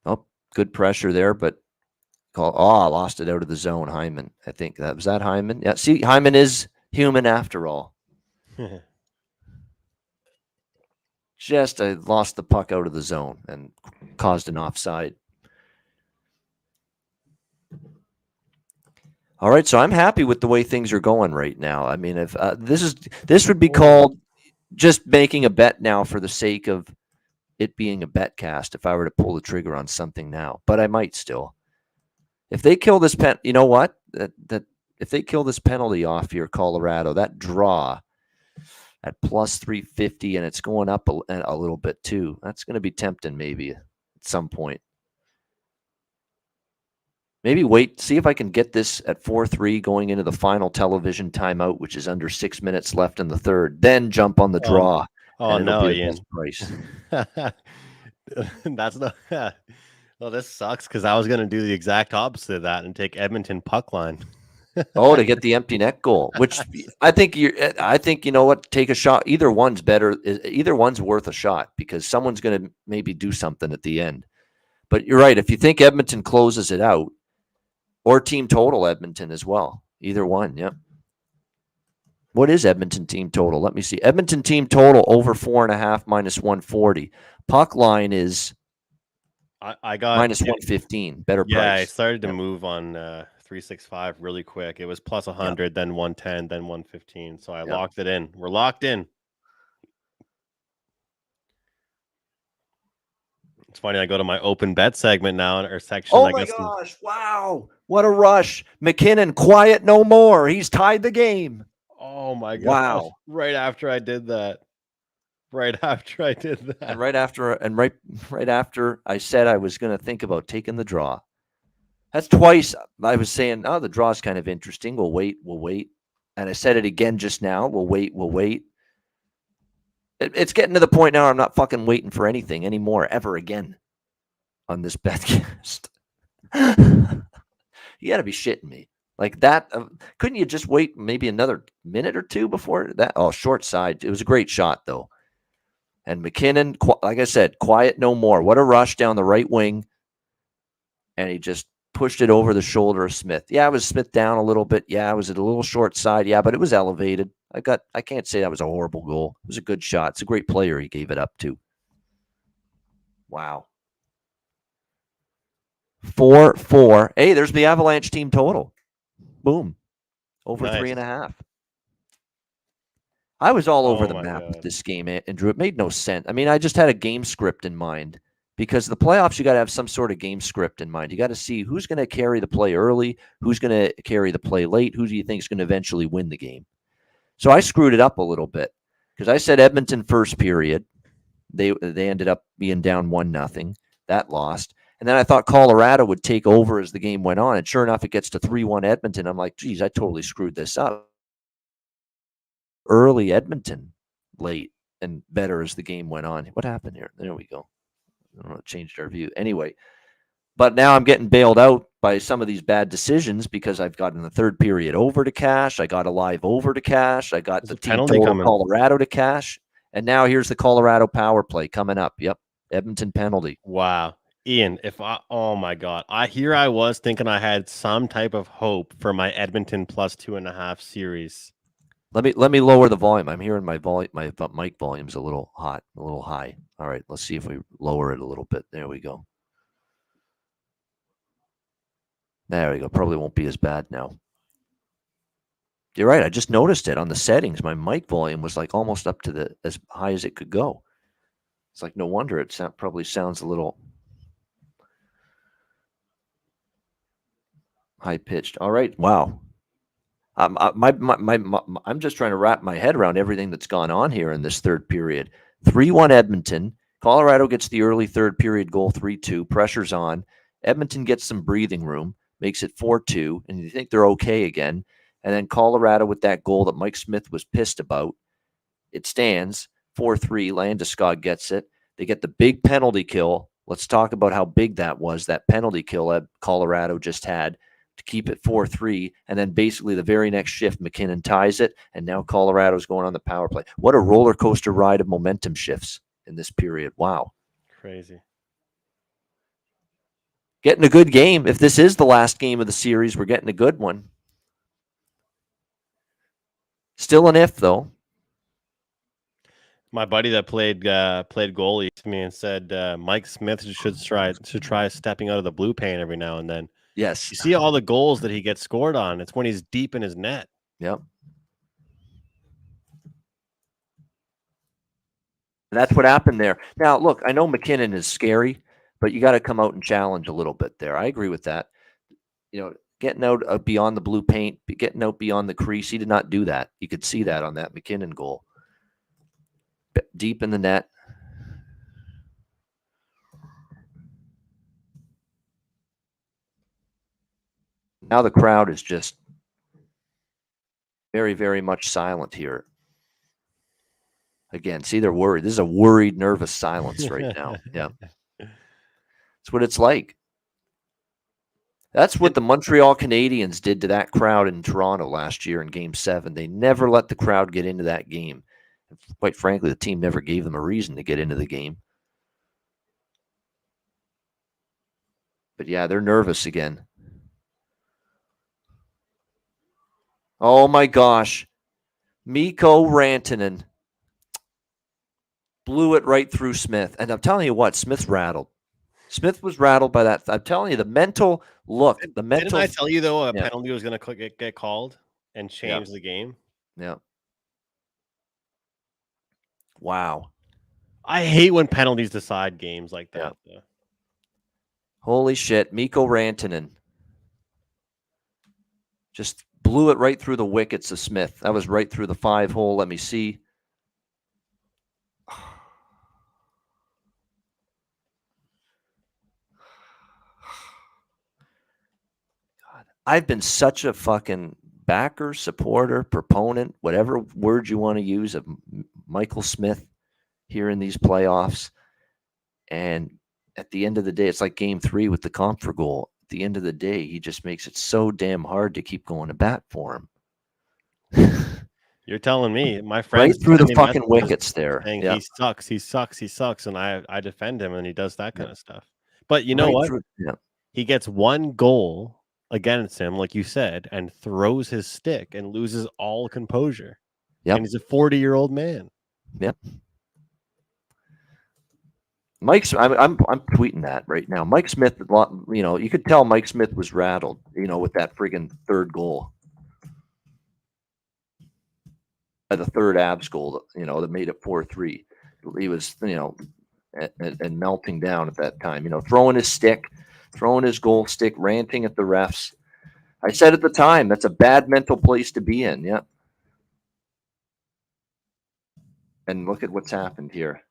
Oh, good pressure there, but I lost it out of the zone. Hyman, I think that was Hyman. Yeah, see, Hyman is human after all. Just I lost the puck out of the zone and caused an offside. All right, so I'm happy with the way things are going right now. I mean, if this would be called just making a bet now for the sake of it being a betcast if I were to pull the trigger on something now, but I might still. If they kill this you know what? That if they kill this penalty off here, Colorado, that draw at plus 350 and it's going up a little bit too. That's going to be tempting maybe at some point. Maybe wait, see if I can get this at 4-3 going into the final television timeout, which is under 6 minutes left in the third. Then jump on the draw. Oh no, Ian. Price. That's not. Well, this sucks because I was going to do the exact opposite of that and take Edmonton puck line. To get the empty net goal, which I think you know what, take a shot. Either one's better. Either one's worth a shot because someone's going to maybe do something at the end. But you're right. If you think Edmonton closes it out, or team total Edmonton as well, either one. Yep. What is Edmonton team total? Let me see. Edmonton team total over 4.5 minus 140. Puck line is I got minus 115. Better price. Yeah, I started to move on 365 really quick. It was plus 100, then 110, then 115. So I locked it in. We're locked in. It's funny. I go to my open bet segment now in our section. Oh my gosh! Wow! What a rush! McKinnon, quiet no more. He's tied the game. Oh my gosh! Wow! Right after I did that. And right after I said I was going to think about taking the draw. That's twice I was saying, oh, the draw's kind of interesting. We'll wait. And I said it again just now. We'll wait. It's getting to the point now I'm not fucking waiting for anything anymore ever again on this betcast. You got to be shitting me. Like that. Couldn't you just wait maybe another minute or two before that? Oh, short side. It was a great shot, though. And McKinnon, like I said, quiet no more. What a rush down the right wing. And he just pushed it over the shoulder of Smith. Yeah, it was Smith down a little bit. Yeah, it was at a little short side. Yeah, but it was elevated. I can't say that was a horrible goal. It was a good shot. It's a great player he gave it up to. Wow. 4-4. Hey, there's the Avalanche team total. Boom. Over 3.5. I was all over the map with this game, Andrew. It made no sense. I mean, I just had a game script in mind. Because the playoffs, you got to have some sort of game script in mind. You got to see who's going to carry the play early, who's going to carry the play late, who do you think is going to eventually win the game. So I screwed it up a little bit because I said Edmonton first period. They ended up being down 1-0. That lost. And then I thought Colorado would take over as the game went on. And sure enough, it gets to 3-1 Edmonton. I'm like, geez, I totally screwed this up. Early Edmonton, late and better as the game went on. What happened here? There we go. I don't know, it changed our view. Anyway, but now I'm getting bailed out by some of these bad decisions because I've gotten the third period over to cash. I got a live over to cash. I got the team total Colorado to cash. And now here's the Colorado power play coming up. Yep. Edmonton penalty. Wow. Ian, oh my God. I was thinking I had some type of hope for my Edmonton plus 2.5 series. Let me lower the volume. I'm hearing my mic volume's a little hot, a little high. All right, let's see if we lower it a little bit. There we go. There we go. Probably won't be as bad now. You're right. I just noticed it on the settings. My mic volume was like almost up to as high as it could go. It's like no wonder it probably sounds a little high pitched. All right. Wow. I'm just trying to wrap my head around everything that's gone on here in this third period. 3-1 Edmonton. Colorado gets the early third period goal, 3-2. Pressure's on. Edmonton gets some breathing room, makes it 4-2, and you think they're okay again. And then Colorado with that goal that Mike Smith was pissed about. It stands 4-3. Landeskog gets it. They get the big penalty kill. Let's talk about how big that was, that penalty kill that Colorado just had to keep it 4-3. And then basically the very next shift, McInnis ties it, and now Colorado's going on the power play. What a roller coaster ride of momentum shifts in this period. Wow. Crazy. Getting a good game. If this is the last game of the series, we're getting a good one. Still an if, though. My buddy that played goalie to me and said Mike Smith should try stepping out of the blue paint every now and then. Yes. You see all the goals that he gets scored on. It's when he's deep in his net. Yep. That's what happened there. Now, look, I know McInnis is scary, but you got to come out and challenge a little bit there. I agree with that. You know, getting out beyond the blue paint, getting out beyond the crease. He did not do that. You could see that on that McInnis goal. Deep in the net. Now the crowd is just very, very much silent here. Again, see, they're worried. This is a worried, nervous silence right now. Yeah. That's what it's like. That's what the Montreal Canadiens did to that crowd in Toronto last year in Game 7. They never let the crowd get into that game. Quite frankly, the team never gave them a reason to get into the game. But yeah, they're nervous again. Oh my gosh. Mikko Rantanen blew it right through Smith. And I'm telling you what, Smith's rattled. Smith was rattled by that. I'm telling you, the mental look, the mental. Didn't I tell you, though, a penalty was going to get called and change the game? Yeah. Wow. I hate when penalties decide games like that. Yeah. Holy shit. Mikko Rantanen just blew it right through the wickets of Smith. That was right through the 5-hole. Let me see. God, I've been such a fucking backer, supporter, proponent, whatever word you want to use, of Michael Smith here in these playoffs. And at the end of the day, it's like Game 3 with the Comfer goal. At the end of the day, he just makes it so damn hard to keep going to bat for him. You're telling me, my friend, right through the fucking wickets there. Yep. He sucks, and I defend him, and he does that kind of stuff. But you know what? He gets one goal against him, like you said, and throws his stick and loses all composure. Yep. And he's a 40-year-old man. Yep. I'm tweeting that right now. Mike Smith, you know, you could tell Mike Smith was rattled, you know, with that friggin' third goal. The third Avs goal, you know, that made it 4-3. He was, you know, and melting down at that time, you know, throwing his goal stick, ranting at the refs. I said at the time, that's a bad mental place to be in. Yeah. And look at what's happened here.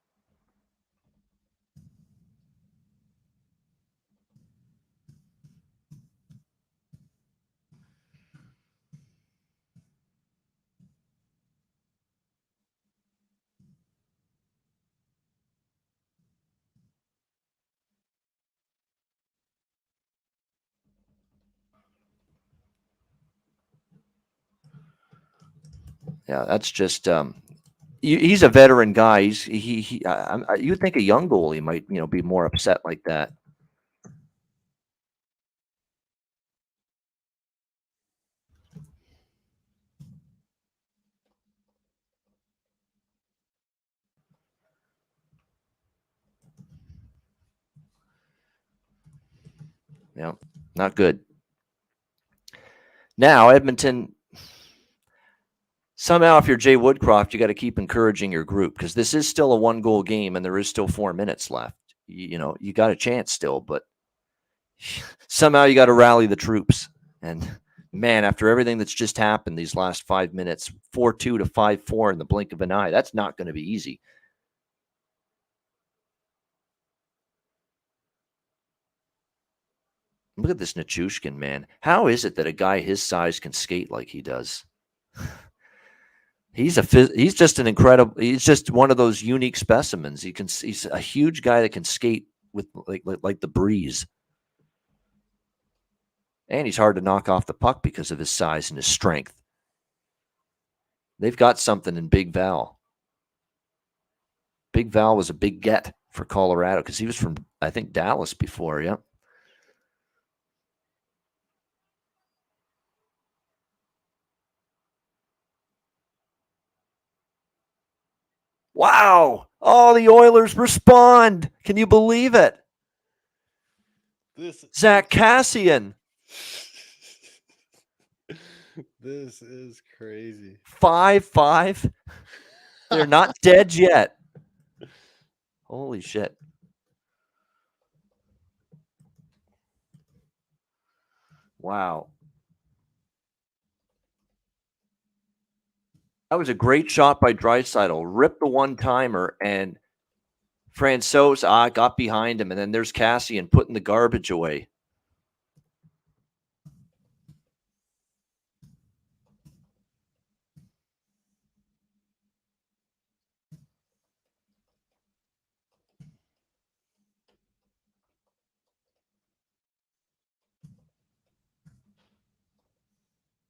Yeah, that's just he's a veteran guy. You'd think a young goalie might, you know, be more upset like that. Yeah, not good. Now Edmonton, Somehow, if you're Jay Woodcroft, you got to keep encouraging your group because this is still a 1-goal game and there is still 4 minutes left. You got a chance still, but somehow you got to rally the troops. And man, after everything that's just happened these last 5 minutes, 4-2 to 5-4 in the blink of an eye, that's not going to be easy. Look at this Nichushkin, man. How is it that a guy his size can skate like he does? He's just an incredible. He's just one of those unique specimens. He's a huge guy that can skate with like the breeze, and he's hard to knock off the puck because of his size and his strength. They've got something in Big Val. Big Val was a big get for Colorado because he was from, I think, Dallas before. Yeah. Wow. Oh, the Oilers respond. Can you believe it? Zach Cassian. This is crazy. 5-5. They're not dead yet. Holy shit. Wow. That was a great shot by Draisaitl. Ripped the one-timer, and Francouz got behind him, and then there's Cassian putting the garbage away.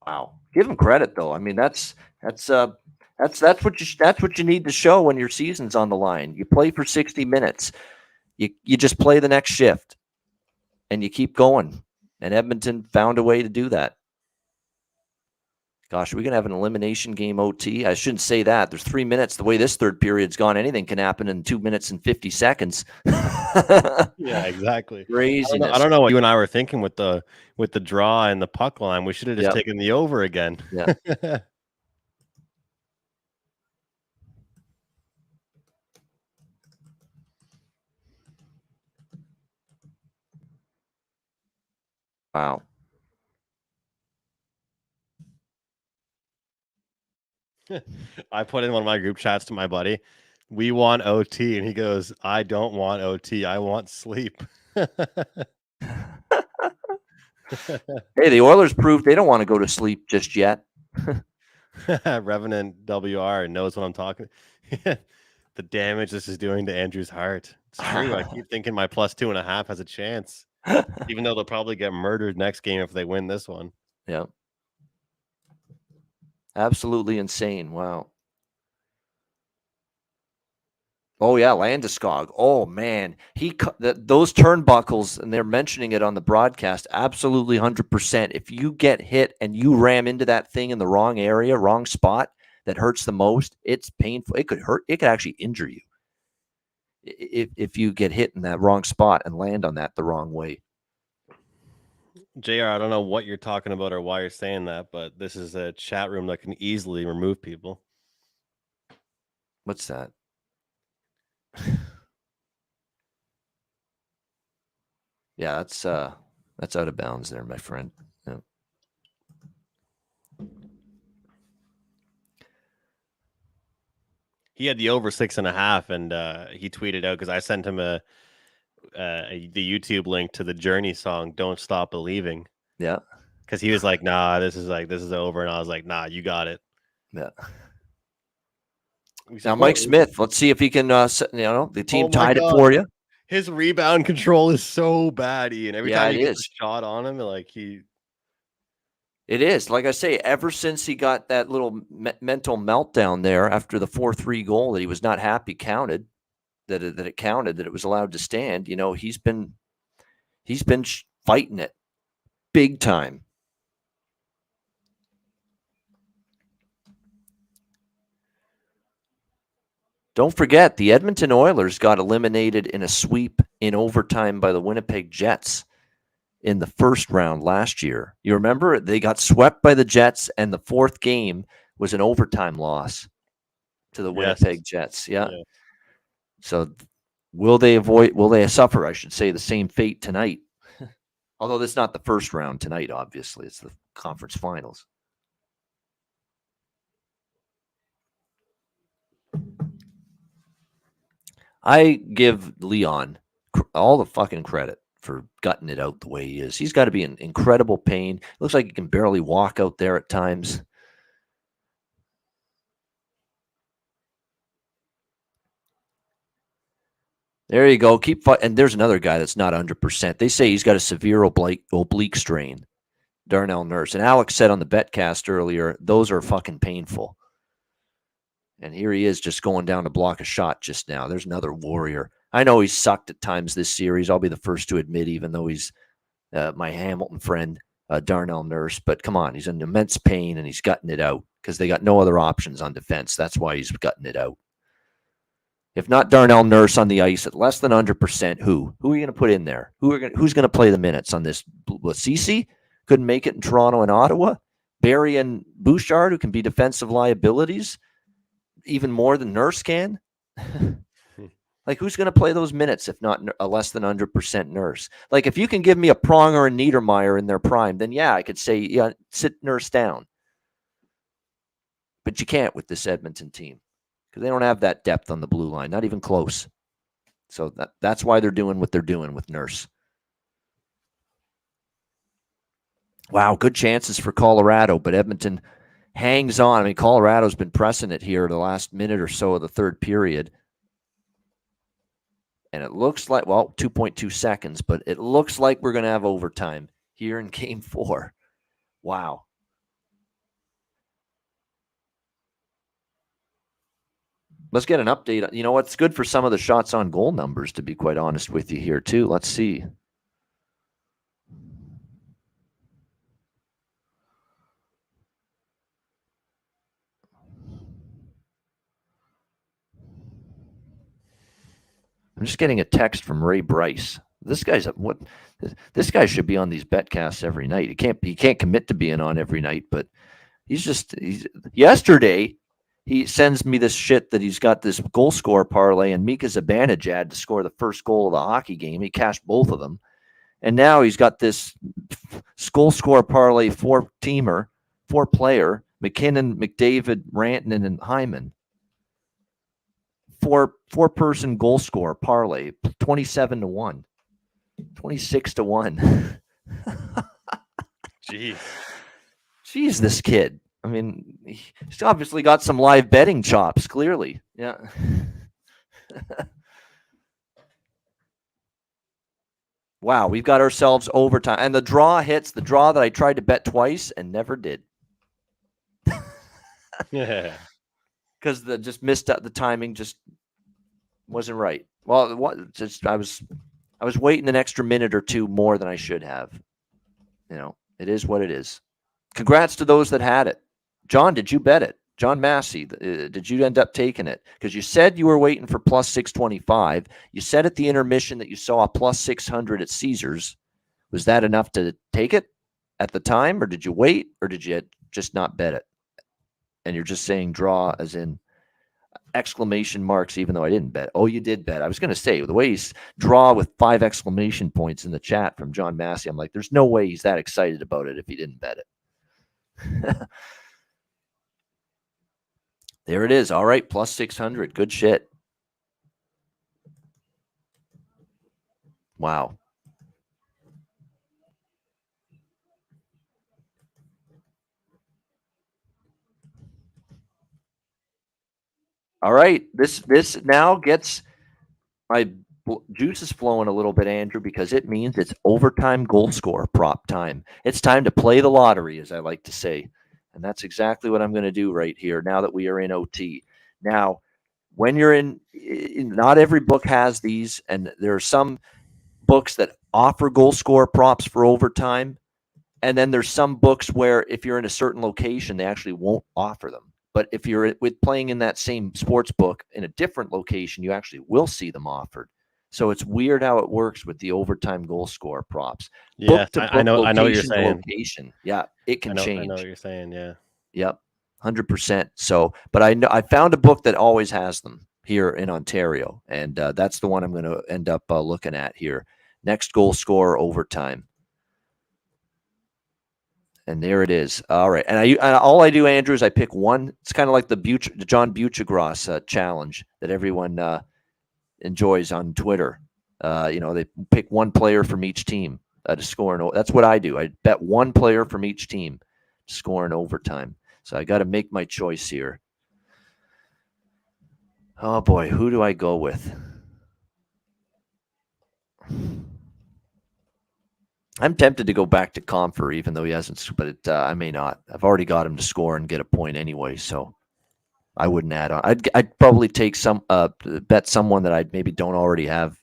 Wow. Give him credit, though. I mean, that's what you need to show when your season's on the line. You play for 60 minutes. You just play the next shift, and you keep going. And Edmonton found a way to do that. Gosh, are we going to have an elimination game OT? I shouldn't say that. There's 3 minutes. The way this third period's gone, anything can happen in 2 minutes and 50 seconds. Yeah, exactly. Craziness. I don't know what you and I were thinking with the draw and the puck line. We should have just taken the over again. Yeah. Wow. I put in one of my group chats to my buddy. We want OT, and he goes, "I don't want OT. I want sleep." Hey, the Oilers proved they don't want to go to sleep just yet. Revenant WR knows what I'm talking. The damage this is doing to Andrew's heart. It's true. I keep thinking my +2.5 has a chance, even though they'll probably get murdered next game if they win this one. Yeah. Absolutely insane. Wow. Oh, yeah, Landeskog. Oh, man. Those turnbuckles, and they're mentioning it on the broadcast, absolutely 100%. If you get hit and you ram into that thing in the wrong area, wrong spot that hurts the most, it's painful. It could hurt. It could actually injure you if you get hit in that wrong spot and land on that the wrong way. JR, I don't know what you're talking about or why you're saying that, but this is a chat room that can easily remove people. What's that? Yeah, that's out of bounds there, my friend. Yeah. He had the over 6.5, and he tweeted out because I sent him the YouTube link to the Journey song "Don't Stop Believing." Yeah, because he was like, "Nah, this is over," and I was like, "Nah, you got it." Yeah. Now, Mike Smith, let's see if he can. The team tied it for you. His rebound control is so bad, Ian. Every time he gets a shot on him, It is. Like I say, ever since he got that little mental meltdown there after the 4-3 goal that he was not happy counted, that it counted, that it was allowed to stand, he's been fighting it big time. Don't forget, the Edmonton Oilers got eliminated in a sweep in overtime by the Winnipeg Jets in the first round last year. You remember? They got swept by the Jets, and the fourth game was an overtime loss to the Winnipeg Jets. Yeah. So will they suffer, I should say, the same fate tonight? Although this is not the first round tonight, obviously. It's the conference finals. I give Leon all the fucking credit for gutting it out the way he is. He's got to be in incredible pain. Looks like he can barely walk out there at times. There you go. Keep fighting. And there's another guy that's not 100%. They say he's got a severe oblique strain, Darnell Nurse. And Alex said on the Betcast earlier, those are fucking painful. And here he is just going down to block a shot just now. There's another warrior. I know he's sucked at times this series. I'll be the first to admit, even though he's my Hamilton friend, Darnell Nurse. But come on, he's in immense pain and he's gutting it out because they got no other options on defense. That's why he's gutting it out. If not Darnell Nurse on the ice at less than 100%, who are you going to put in there? Who's going to play the minutes on this? Ceci couldn't make it in Toronto and Ottawa. Barry and Bouchard, who can be defensive liabilities, even more than Nurse can. Like, who's going to play those minutes if not a less than 100% Nurse? Like, if you can give me a Pronger and Niedermeyer in their prime, then yeah, I could say, yeah, sit Nurse down. But you can't with this Edmonton team because they don't have that depth on the blue line, not even close. So that's why they're doing what they're doing with Nurse. Wow, good chances for Colorado, but Edmonton hangs on. I mean, Colorado's been pressing it here the last minute or so of the third period. And it looks like, 2.2 seconds, but it looks like we're going to have overtime here in Game 4. Wow. Let's get an update. You know what's good for some of the shots on goal numbers, to be quite honest with you here, too. Let's see. I'm just getting a text from Ray Bryce. This guy should be on these betcasts every night. He can't commit to being on every night, but yesterday he sends me this shit that he's got this goal scorer parlay and Mika Zibanejad to score the first goal of the hockey game. He cashed both of them. And now he's got this goal scorer parlay four-player, McKinnon, McDavid, Rantanen, and Hyman. Four-person goal scorer parlay, 27-1, 26-1. Jeez, this kid. I mean, he's obviously got some live betting chops, clearly. Yeah. Wow, we've got ourselves overtime. And the draw hits, the draw that I tried to bet twice and never did. Yeah. Because just missed out, the timing just wasn't right. Well, I was waiting an extra minute or two more than I should have. You know, it is what it is. Congrats to those that had it. John, did you bet it? John Massey, did you end up taking it? Because you said you were waiting for plus 625. You said at the intermission that you saw a plus 600 at Caesars. Was that enough to take it at the time, or did you wait, or did you just not bet it? And you're just saying draw as in exclamation marks, even though I didn't bet. Oh, you did bet. I was going to say, the way he's draw with 5 exclamation points in the chat from John Massey, I'm like, there's no way he's that excited about it if he didn't bet it. There it is. All right, plus 600. Good shit. Wow. All right, this now gets my juices flowing a little bit, Andrew, because it means it's overtime goal scorer prop time. It's time to play the lottery, as I like to say. And that's exactly what I'm going to do right here now that we are in OT. Now, when you're not every book has these, and there are some books that offer goal scorer props for overtime. And then there's some books where if you're in a certain location, they actually won't offer them. But if you're playing in that same sports book in a different location, you actually will see them offered. So it's weird how it works with the overtime goal scorer props. Yeah, I know what you're saying. Location. Yeah, it can change. I know what you're saying, yeah. Yep. 100%. So, but I found a book that always has them here in Ontario, and that's the one I'm going to end up looking at here. Next goal scorer overtime. And there it is. All right. And all I do, Andrew, is I pick one. It's kind of like the John Buchagros challenge that everyone enjoys on Twitter. They pick one player from each team to score. That's what I do. I bet one player from each team to score in overtime. So I got to make my choice here. Oh, boy. Who do I go with? I'm tempted to go back to Comfer, even though he hasn't, but I may not. I've already got him to score and get a point anyway, so I wouldn't add on. I'd probably take bet someone that I maybe don't already have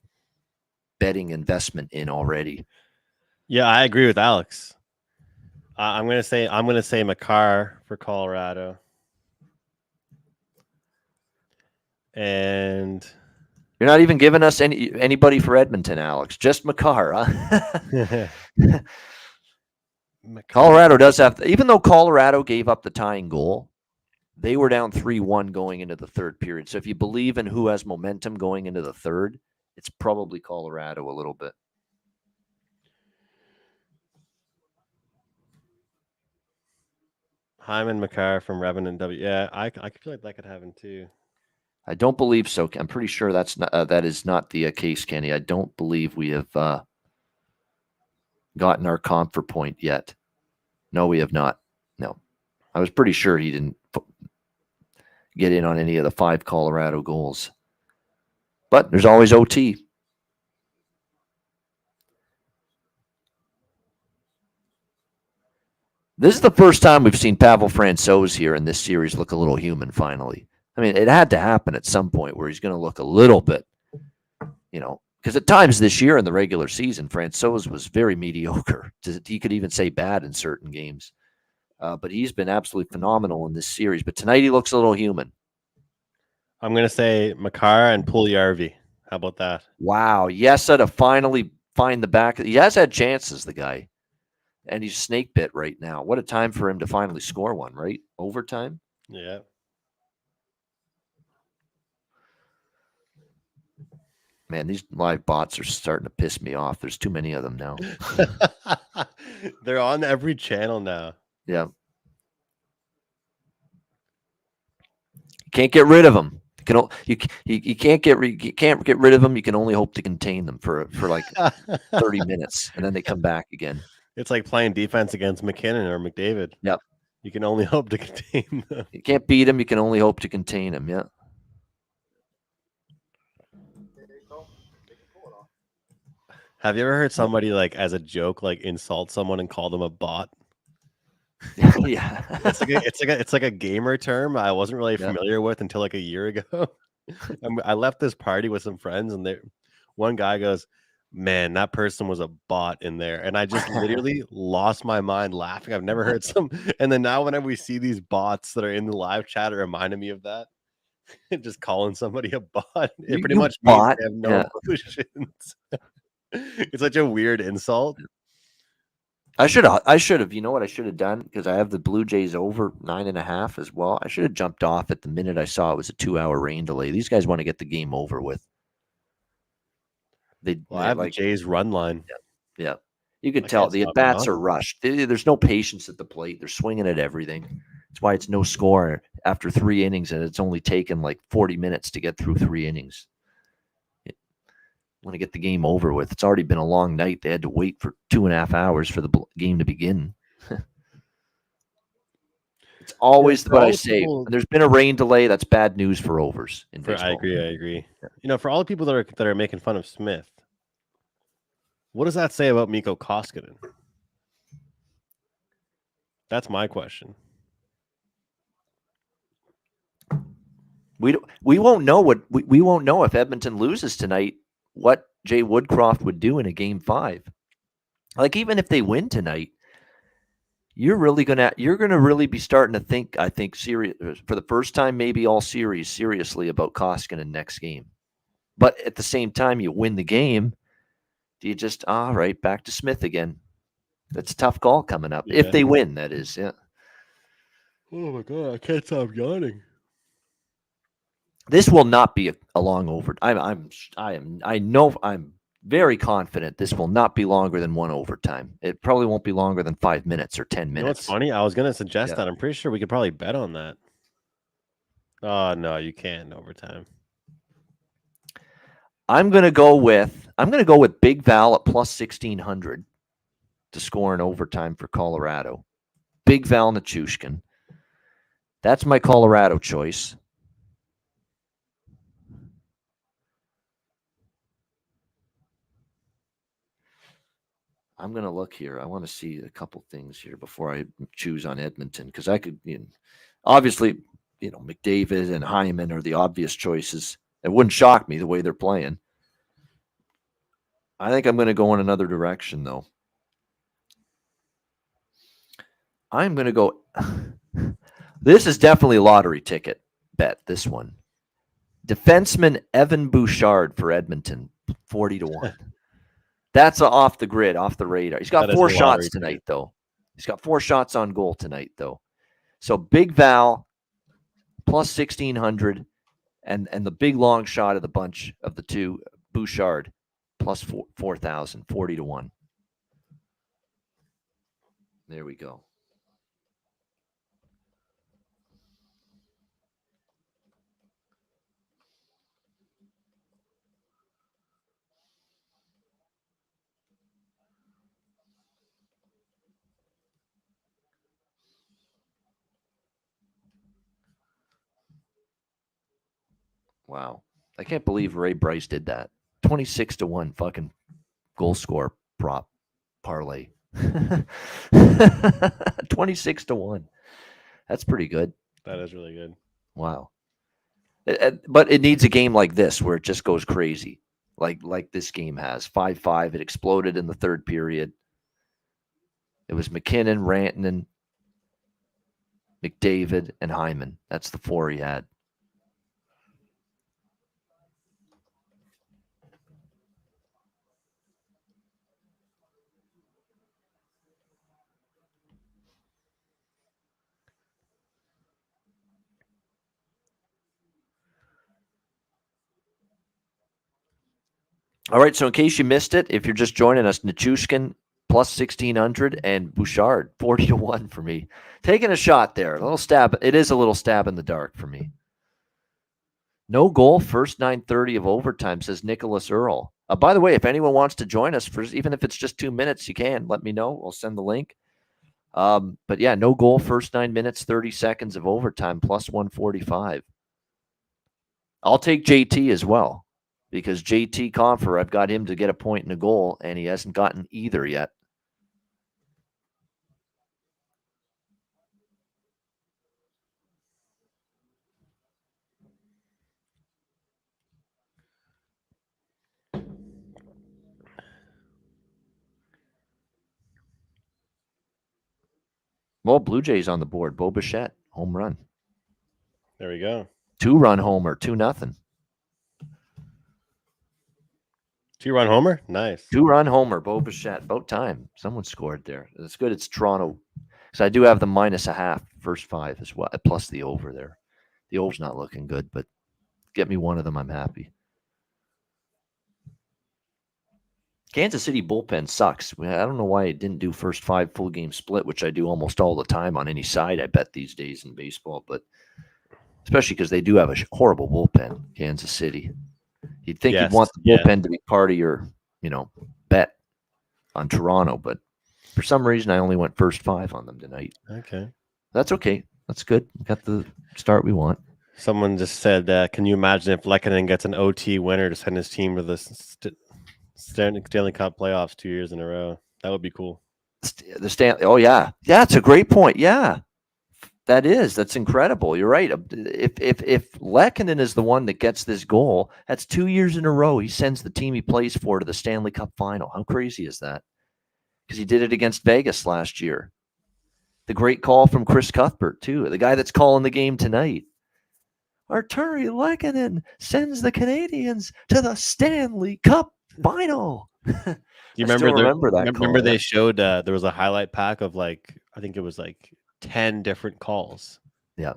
betting investment in already. Yeah, I agree with Alex. I'm gonna say Makar for Colorado, and you're not even giving us anybody for Edmonton, Alex. Just Makar, huh? Colorado does have, even though Colorado gave up the tying goal, they were down 3-1 going into the third period. So if you believe in who has momentum going into the third, it's probably Colorado a little bit. Hyman Makar from Revenant W. Yeah, I feel like that could happen too. I don't believe so. I'm pretty sure that is not the case, Kenny. I don't believe we have gotten our Comfer point yet. No, we have not. No. I was pretty sure he didn't get in on any of the 5 Colorado goals. But there's always OT. This is the first time we've seen Pavel Francouz here in this series look a little human finally. I mean, it had to happen at some point where he's going to look a little bit, because at times this year in the regular season, Francouz was very mediocre. He could even say bad in certain games. But he's been absolutely phenomenal in this series. But tonight he looks a little human. I'm going to say Makar and Puljujarvi. How about that? Wow. Yesa to finally find the back. He has had chances, the guy. And he's snake bit right now. What a time for him to finally score one, right? Overtime? Yeah. Man, these live bots are starting to piss me off. There's too many of them now. They're on every channel now. Yeah. You can't get rid of them. You can't get rid of them. You can only hope to contain them for like 30 minutes, and then they come back again. It's like playing defense against McKinnon or McDavid. Yep. You can only hope to contain them. You can't beat them. You can only hope to contain them. Yeah. Have you ever heard somebody as a joke insult someone and call them a bot? Yeah. it's like a gamer term I wasn't really familiar with until a year ago. I left this party with some friends and one guy goes, "Man, that person was a bot in there." And I just literally lost my mind laughing. I've never heard some. And then now whenever we see these bots that are in the live chat, it reminded me of that. Just calling somebody a bot. It pretty much means they have no emotions. It's such a weird insult. I should have, you know what I should have done? Because I have the Blue Jays over 9.5 as well. I should have jumped off at the minute I saw it was a 2-hour rain delay. These guys want to get the game over with. I have the Jays run line. Yeah. You could tell the at-bats are rushed. There's no patience at the plate. They're swinging at everything. That's why it's no score after 3 innings, and it's only taken 40 minutes to get through 3 innings. Want to get the game over with. It's already been a long night. They had to wait for 2.5 hours for the game to begin. It's always what I say. When there's been a rain delay, that's bad news for overs in baseball. I agree. For all the people that are making fun of Smith, what does that say about Mikko Koskinen? That's my question. We won't know we won't know if Edmonton loses tonight what Jay Woodcroft would do in a game 5. Even if they win tonight, you're gonna really be starting to think, I think, serious for the first time, maybe all series, seriously about Koskinen next game. But at the same time, you win the game, do you just right back to Smith again? That's a tough call coming up if they win. That is, yeah. Oh my god, I can't stop yawning. This will not be a long over. I know I'm very confident this will not be longer than one overtime. It probably won't be longer than 5 minutes or 10 minutes. You know what's funny? I was gonna suggest that. I'm pretty sure we could probably bet on that. Oh no, you can't in overtime. I'm gonna go with Big Val at plus 1,600 to score in overtime for Colorado. Big Val Nichushkin. That's my Colorado choice. I'm going to look here. I want to see a couple things here before I choose on Edmonton, because I could, obviously, McDavid and Hyman are the obvious choices. It wouldn't shock me the way they're playing. I think I'm going to go in another direction, though. I'm going to go. This is definitely a lottery ticket bet, this one. Defenseman Evan Bouchard for Edmonton, 40-1. That's off the grid, off the radar. He's got 4 shots tonight, though. He's got 4 shots on goal tonight, though. So Big Val, plus 1,600, and the big long shot of the bunch of the two, Bouchard, plus 4,000, 40-1. There we go. Wow. I can't believe Ray Bryce did that. 26-1 fucking goal score prop parlay. 26-1. That's pretty good. That is really good. Wow. But it needs a game like this where it just goes crazy. Like this game has. 5-5. It exploded in the third period. It was McKinnon, Rantanen, McDavid, and Hyman. That's the 4 he had. All right, so in case you missed it, if you're just joining us, Nichushkin plus 1,600 and Bouchard 40-1 for me. Taking a shot there, a little stab. It is a little stab in the dark for me. No goal, first 9:30 of overtime, says Nicholas Earl. By the way, if anyone wants to join us, for even if it's just 2 minutes, you can. Let me know. I'll send the link. But yeah, no goal, first 9 minutes, 30 seconds of overtime, plus 145. I'll take JT as well. Because JT Confer, I've got him to get a point and a goal, and he hasn't gotten either yet. Well, Blue Jays on the board. Bo Bichette, home run. There we go. 2-run homer, 2-0. 2-run homer? Nice. 2-run homer, Bo Bichette. About time. Someone scored there. It's good. It's Toronto. So I do have the -0.5, first 5 as well, plus the over there. The over's not looking good, but get me one of them, I'm happy. Kansas City bullpen sucks. I don't know why it didn't do first 5 full game split, which I do almost all the time on any side, I bet, these days in baseball. But especially because they do have a horrible bullpen, Kansas City. You'd think you'd want the bullpen to be part of your, bet on Toronto, but for some reason I only went first 5 on them tonight. Okay. That's okay. That's good. We got the start we want. Someone just said, can you imagine if Lehkonen gets an OT winner to send his team to the Stanley Cup playoffs 2 years in a row? That would be cool. The Stanley. Oh yeah. Yeah, it's a great point. Yeah. That's incredible. You're right. If Lehkonen is the one that gets this goal, that's 2 years in a row he sends the team he plays for to the Stanley Cup final. How crazy is that? Because he did it against Vegas last year. The great call from Chris Cuthbert, too, the guy that's calling the game tonight. Arturi Lehkonen sends the Canadians to the Stanley Cup final. Do you remember that? Remember they showed there was a highlight pack of I think it was 10 different calls Yeah.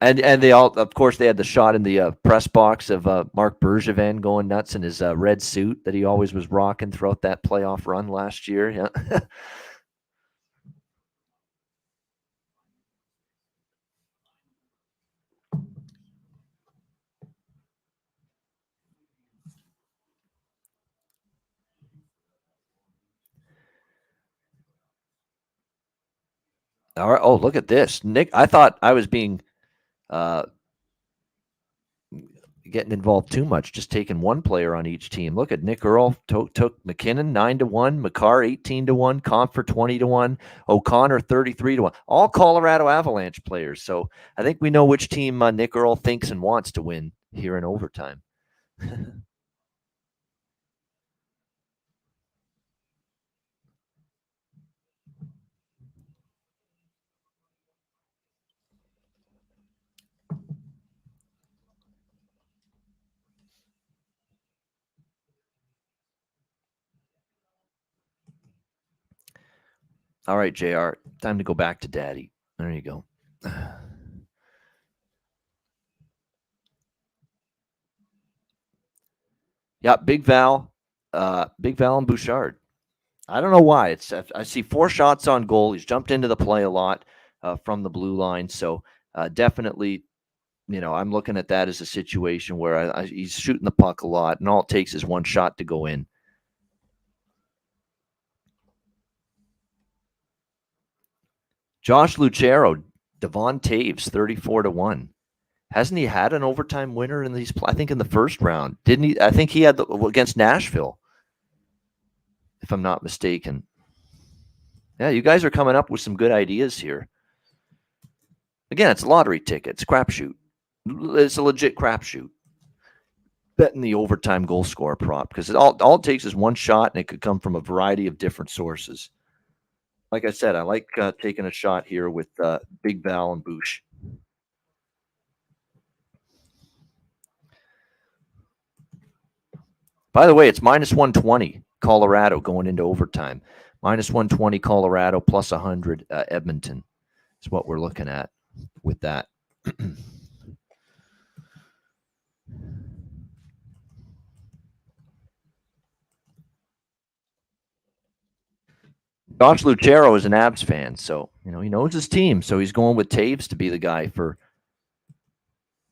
And they all, of course, they had the shot in the press box of Mark Bergevin going nuts in his red suit that he always was rocking throughout that playoff run last year. Yeah. All right. Oh, look at this, Nick. I thought I was being getting involved too much, just taking one player on each team. Look at Nick Earl took McKinnon 9-1, McCarr 18-1, Comfort 20-1, O'Connor 33-1. All Colorado Avalanche players. So I think we know which team Nick Earl thinks and wants to win here in overtime. All right, JR, time to go back to daddy. There you go. Yeah, Big Val and Bouchard. I don't know why. I see 4 shots on goal. He's jumped into the play a lot from the blue line. So definitely, I'm looking at that as a situation where he's shooting the puck a lot, and all it takes is one shot to go in. Josh Lucero, Devon Taves, 34-1. Hasn't he had an overtime winner in these? I think in the first round, didn't he? I think he had against Nashville, if I'm not mistaken. Yeah, you guys are coming up with some good ideas here. Again, it's a lottery ticket. It's a crapshoot. It's a legit crapshoot. Betting the overtime goal scorer prop, because all it takes is one shot, and it could come from a variety of different sources. Like I said, I like taking a shot here with Big Val and Boosh. By the way, it's -120 Colorado going into overtime. -120 Colorado, plus 100 Edmonton is what we're looking at with that. Josh Lucero is an Abs fan, so he knows his team. So he's going with Taves to be the guy for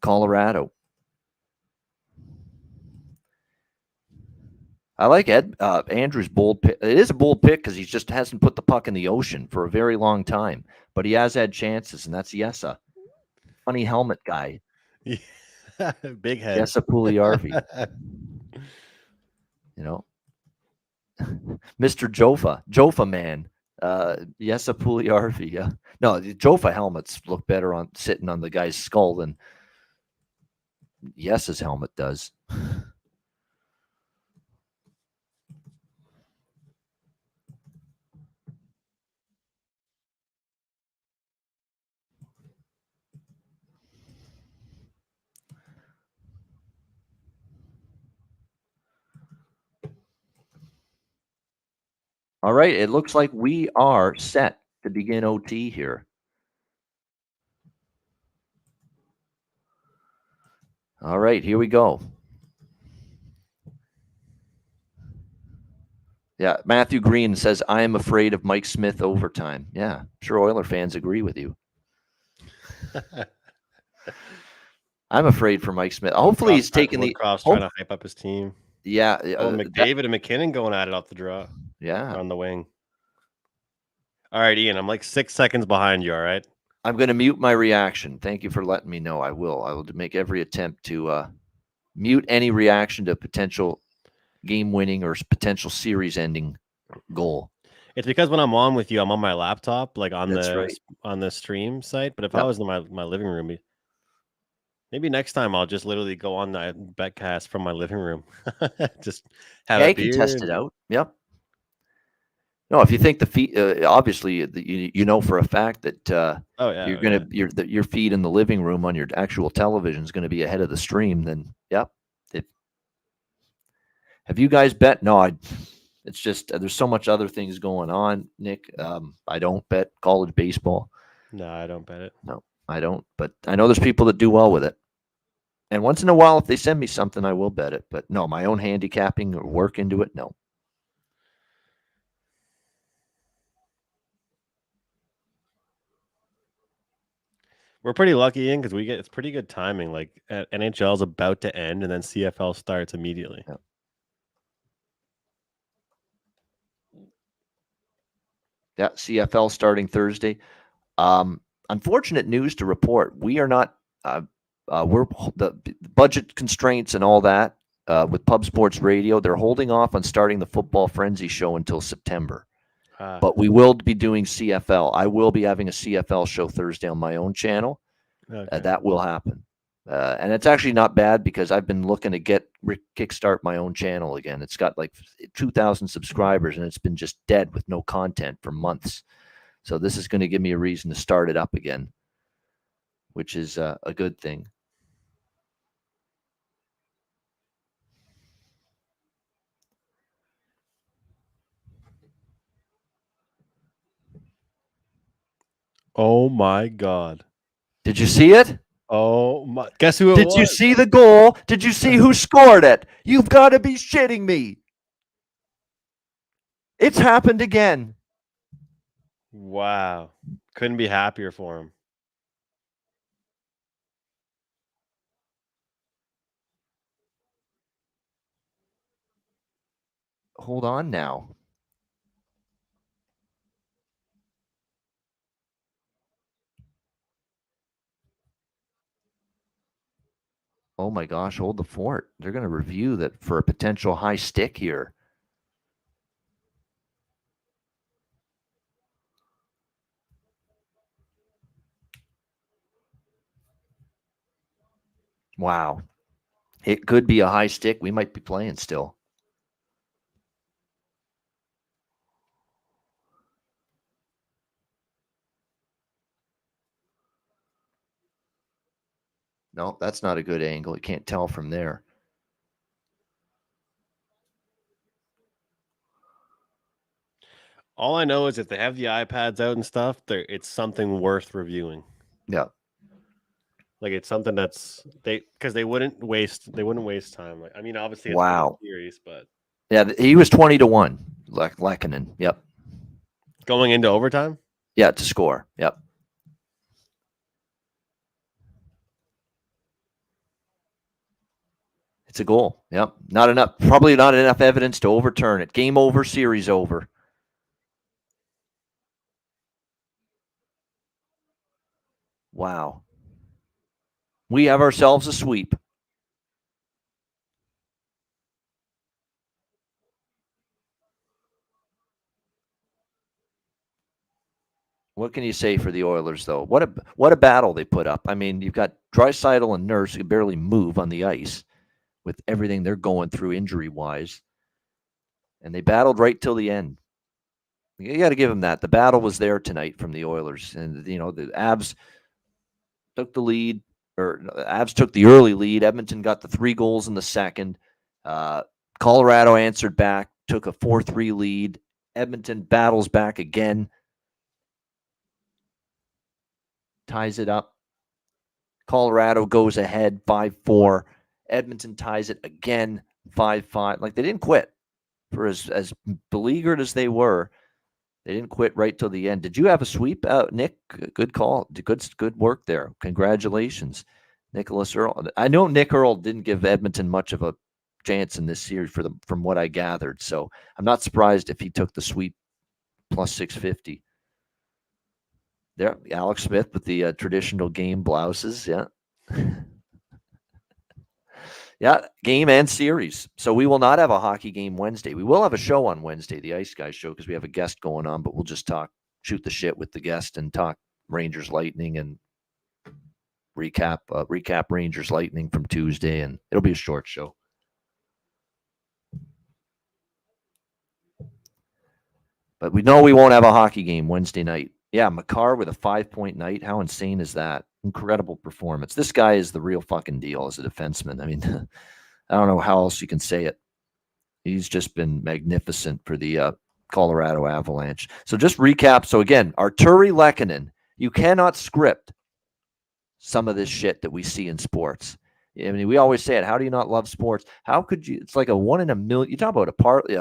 Colorado. I like Andrew's bold pick. It is a bold pick because he just hasn't put the puck in the ocean for a very long time, but he has had chances, and that's Yessa, funny helmet guy. Yeah. Big head. Yessa Puliarvi. Mr. Jofa man. Yessa Puliarvi. Yeah. No, the Jofa helmets look better on sitting on the guy's skull than Yessa's helmet does. All right, it looks like we are set to begin OT here. All right, here we go. Yeah, Matthew Green says, I am afraid of Mike Smith overtime. Yeah, I'm sure Oiler fans agree with you. I'm afraid for Mike Smith. Hopefully he's taking the... trying to hype up his team. Yeah. McDavid and McKinnon going at it off the draw. Yeah. On the wing. All right, Ian, I'm like 6 seconds behind you, all right? I'm going to mute my reaction. Thank you for letting me know. I will make every attempt to mute any reaction to potential game-winning or potential series-ending goal. It's because when I'm on with you, I'm on my laptop, like on the stream site. But if I was in my living room, maybe next time I'll just literally go on the betcast from my living room. Just have a beer. You can test it out. Yep. No, if you think the feed, obviously you know for a fact that your feed in the living room on your actual television is going to be ahead of the stream, then yep. Have you guys bet? No, it's just there's so much other things going on, Nick. I don't bet college baseball. No, I don't bet it. No, I don't, but I know there's people that do well with it. And once in a while, if they send me something, I will bet it. But no, my own handicapping or work into it, no. We're pretty lucky in because it's pretty good timing. Like NHL is about to end, and then CFL starts immediately. Yeah. Yeah, CFL starting Thursday. Unfortunate news to report. We are not. We're the budget constraints and all that with Pub Sports Radio. They're holding off on starting the Football Frenzy show until September. But we will be doing CFL. I will be having a CFL show Thursday on my own channel. Okay. That will happen. And it's actually not bad because I've been looking to kickstart my own channel again. It's got like 2,000 subscribers and it's been just dead with no content for months. So this is going to give me a reason to start it up again, which is a good thing. Oh my God. Did you see it? Oh my! Guess who it Did was? you see the goal? Did you see who scored it? You've got to be shitting me. It's happened again. Wow. Couldn't be happier for him. Hold on now. Oh my gosh, hold the fort. They're going to review that for a potential high stick here. Wow. It could be a high stick. We might be playing still. No, that's not a good angle. You can't tell from there. All I know is if they have the iPads out and stuff, it's something worth reviewing. Yeah. Like it's something that's because they wouldn't waste time. Like I mean, obviously it's Wow. a series, but yeah, he was 20-1. Lehkonen. Yep. Going into overtime? Yeah, to score. Yep. It's a goal. Yep. Probably not enough evidence to overturn it. Game over, series over. Wow. We have ourselves a sweep. What can you say for the Oilers, though? What a battle they put up. I mean, you've got Draisaitl and Nurse who can barely move on the ice with everything they're going through injury-wise. And they battled right till the end. You got to give them that. The battle was there tonight from the Oilers. And, the Avs took the lead, or the Avs took the early lead. Edmonton got the 3 goals in the second. Colorado answered back, took a 4-3 lead. Edmonton battles back again. Ties it up. Colorado goes ahead 5-4. Edmonton ties it again 5-5. Like they didn't quit. For as beleaguered as they were, they didn't quit right till the end. Did you have a sweep, Nick? Good call. Good work there. Congratulations, Nicholas Earl. I know Nick Earl didn't give Edmonton much of a chance in this series from what I gathered. So I'm not surprised if he took the sweep plus 650. There, Alex Smith with the traditional game blouses. Yeah. Yeah, game and series. So we will not have a hockey game Wednesday. We will have a show on Wednesday, the Ice Guys show, because we have a guest going on, but we'll just shoot the shit with the guest and talk Rangers Lightning and recap Rangers Lightning from Tuesday, and it'll be a short show. But we know we won't have a hockey game Wednesday night. Yeah, Makar with a 5-point night. How insane is that? Incredible performance. This guy is the real fucking deal as a defenseman. I mean, I don't know how else you can say it. He's just been magnificent for the Colorado Avalanche. So just recap. So again, Arturi Lehkonen, you cannot script some of this shit that we see in sports. I mean, we always say it. How do you not love sports? How could you? It's like a 1 in a million. You talk about a part. We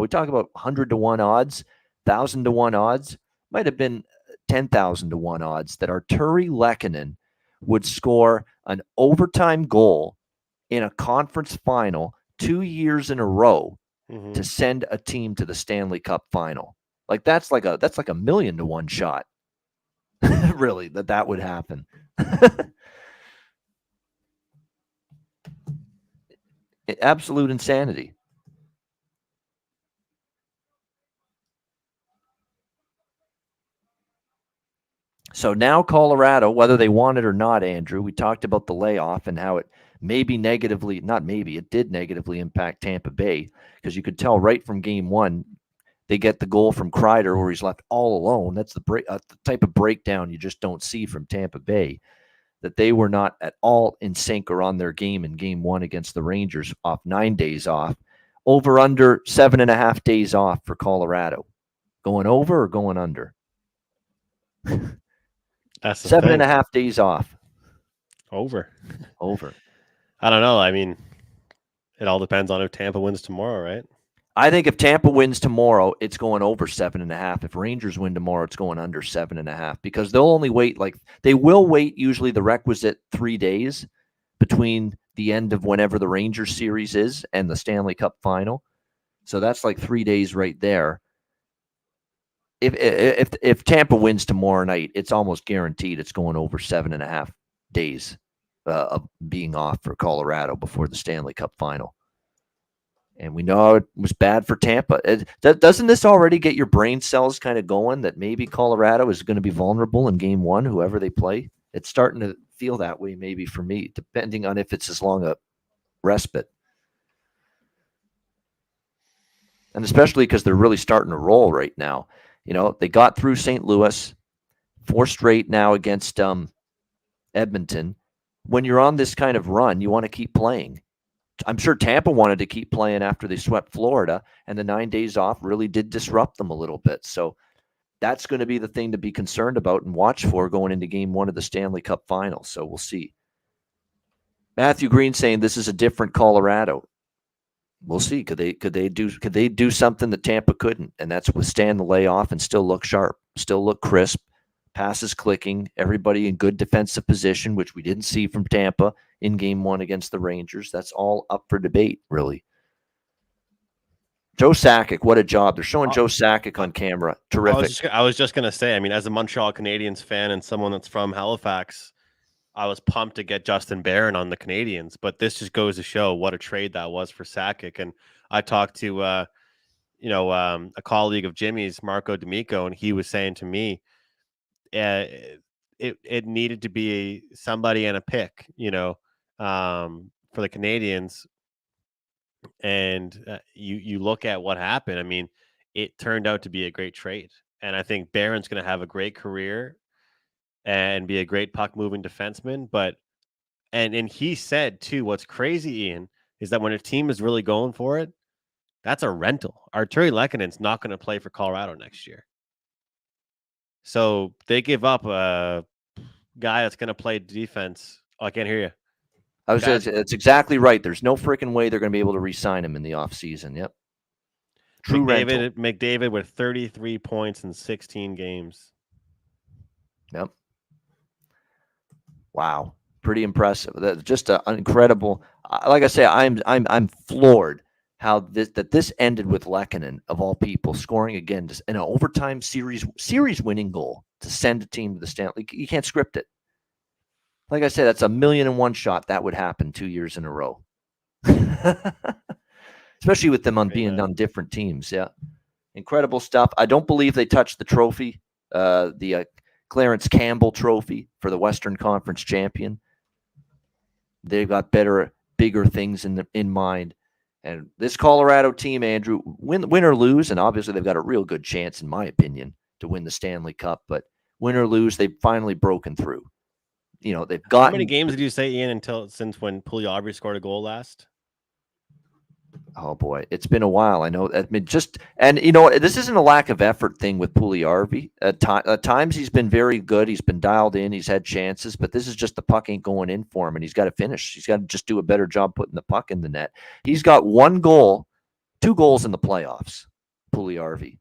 talk about 100-to-1 odds, 1,000-to-1 odds. Might have been 10,000-to-1 odds that Arturi Lehkonen would score an overtime goal in a conference final 2 years in a row to send a team to the Stanley Cup final. Like that's like a 1,000,000-to-1 shot. Really, that would happen. Absolute insanity. So now Colorado, whether they want it or not, Andrew, we talked about the layoff and how it maybe negatively, not maybe, it did negatively impact Tampa Bay, because you could tell right from game one, they get the goal from Kreider where he's left all alone. That's the type of breakdown you just don't see from Tampa Bay, that they were not at all in sync or on their game in game one against the Rangers off 9 days off. Over under 7.5 days off for Colorado. Going over or going under? That's the 7.5 days off. Over. I don't know. I mean, it all depends on if Tampa wins tomorrow, right? I think if Tampa wins tomorrow, it's going over 7.5. If Rangers win tomorrow, it's going under 7.5, because they'll only wait they will wait usually the requisite 3 days between the end of whenever the Rangers series is and the Stanley Cup final. So that's like 3 days right there. If Tampa wins tomorrow night, it's almost guaranteed it's going over 7.5 days of being off for Colorado before the Stanley Cup final. And we know it was bad for Tampa. Doesn't this already get your brain cells kind of going that maybe Colorado is going to be vulnerable in game one, whoever they play? It's starting to feel that way maybe for me, depending on if it's as long a respite. And especially because they're really starting to roll right now. They got through St. Louis, 4 straight now against Edmonton. When you're on this kind of run, you want to keep playing. I'm sure Tampa wanted to keep playing after they swept Florida, and the 9 days off really did disrupt them a little bit. So that's going to be the thing to be concerned about and watch for going into game one of the Stanley Cup final. So we'll see. Matthew Green saying this is a different Colorado. We'll see. Could they do something that Tampa couldn't? And that's withstand the layoff and still look sharp, still look crisp, passes clicking, everybody in good defensive position, which we didn't see from Tampa in game one against the Rangers. That's all up for debate, really. Joe Sakic, what a job. They're showing Joe Sakic on camera. Terrific. I was just going to say, I mean, as a Montreal Canadiens fan and someone that's from Halifax, I was pumped to get Justin Barron on the Canadiens, but this just goes to show what a trade that was for Sakic. And I talked to, a colleague of Jimmy's, Marco D'Amico, and he was saying to me, it needed to be somebody and a pick, for the Canadiens. And you look at what happened. I mean, it turned out to be a great trade. And I think Barron's going to have a great career and be a great puck-moving defenseman. But and he said, too, what's crazy, Ian, is that when a team is really going for it, that's a rental. Arturi Lehkonen's not going to play for Colorado next year. So they give up a guy that's going to play defense. Oh, I can't hear you. It's exactly right. There's no freaking way they're going to be able to re-sign him in the offseason. Yep. True rental. McDavid with 33 points in 16 games. Yep. Wow. Pretty impressive. That's just an incredible. Like I say, I'm floored how this ended with Lehkonen, of all people, scoring again in an overtime series winning goal to send a team to the Stanley. You can't script it. Like I said, that's a 1,000,001 shot that would happen 2 years in a row, especially with them being on different teams. Yeah, incredible stuff. I don't believe they touched the trophy, the Clarence Campbell Trophy for the Western Conference champion. They've got better, bigger things in mind. And this Colorado team, Andrew, win or lose, and obviously they've got a real good chance, in my opinion, to win the Stanley Cup. But win or lose, they've finally broken through. They've got. How many games did you say, Ian, since when Puljujärvi scored a goal last? Oh boy, it's been a while. I know. I mean, this isn't a lack of effort thing with Puljujärvi. At times he's been very good. He's been dialed in. He's had chances, but this is just the puck ain't going in for him, and he's got to finish. He's got to just do a better job putting the puck in the net. He's got 2 goals in the playoffs. Puljujärvi.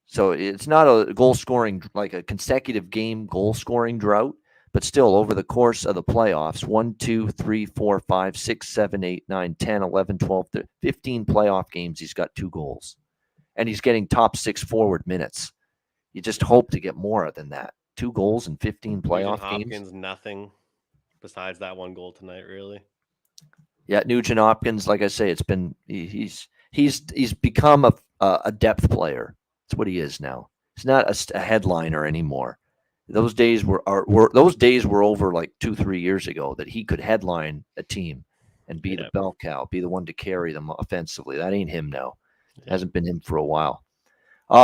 So it's not a goal scoring, like a consecutive game goal scoring drought. But still, over the course of the playoffs, 1, 2, 3, 4, 5, 6, 7, 8, 9, 10, 11, 12, 15 playoff games, he's got 2 goals. And he's getting top 6 forward minutes. You just hope to get more than that. 2 goals in 15 playoff games. Nothing besides that 1 goal tonight, really. Yeah, Nugent Hopkins, like I say, it's been he's become a depth player. That's what he is now. He's not a headliner anymore. Those days were over like 2-3 years ago that he could headline a team and be the bell cow, be the one to carry them offensively. That ain't him now. It hasn't been him for a while.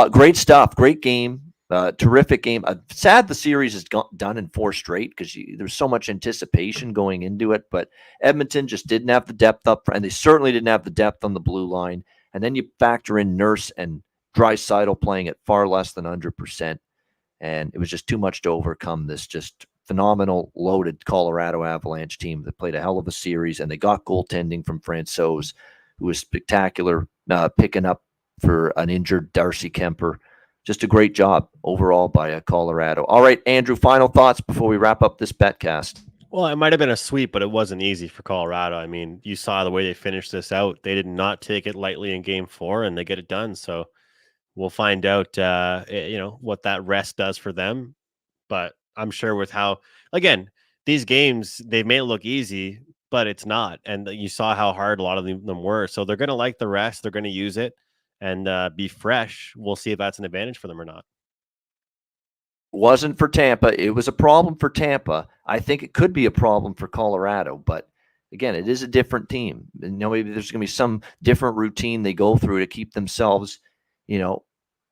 Great stuff. Great game. Terrific game. Sad the series is done in 4 straight because there's so much anticipation going into it. But Edmonton just didn't have the depth up front, and they certainly didn't have the depth on the blue line. And then you factor in Nurse and Draisaitl playing at far less than 100%. And it was just too much to overcome this just phenomenal, loaded Colorado Avalanche team that played a hell of a series. And they got goaltending from Francouz, who was spectacular, picking up for an injured Darcy Kemper. Just a great job overall by Colorado. All right, Andrew, final thoughts before we wrap up this betcast. Well, it might have been a sweep, but it wasn't easy for Colorado. I mean, you saw the way they finished this out. They did not take it lightly in Game 4, and they get it done. So we'll find out, what that rest does for them. But I'm sure with how, again, these games, they may look easy, but it's not. And you saw how hard a lot of them were. So they're going to like the rest. They're going to use it and be fresh. We'll see if that's an advantage for them or not. Wasn't for Tampa. It was a problem for Tampa. I think it could be a problem for Colorado. But again, it is a different team. Maybe there's going to be some different routine they go through to keep themselves,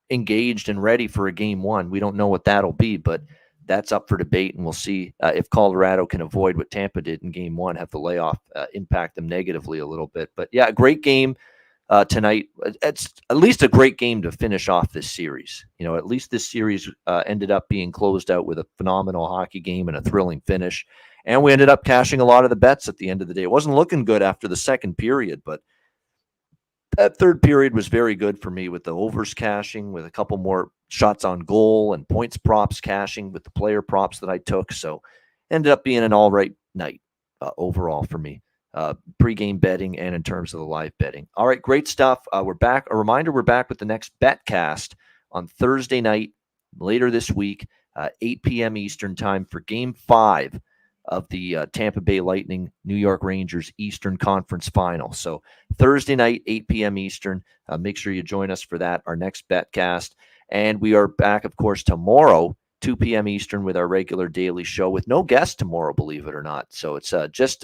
engaged and ready for a Game 1. We don't know what that'll be, but that's up for debate, and we'll see if Colorado can avoid what Tampa did in Game 1, have the layoff impact them negatively a little bit. But yeah, a great game tonight. It's at least a great game to finish off this series. At least this series ended up being closed out with a phenomenal hockey game and a thrilling finish. And we ended up cashing a lot of the bets at the end of the day. It wasn't looking good after the second period, but that third period was very good for me with the overs cashing, with a couple more shots on goal and points props cashing with the player props that I took. So ended up being an all right night overall for me, pre-game betting and in terms of the live betting. All right, great stuff. We're back. A reminder, we're back with the next betcast on Thursday night later this week, 8 p.m. Eastern time for Game 5 of the Tampa Bay Lightning New York Rangers Eastern Conference Final. So Thursday night, 8 p.m. Eastern. Make sure you join us for that, our next betcast. And we are back, of course, tomorrow, 2 p.m. Eastern, with our regular daily show with no guest tomorrow, believe it or not. So it's just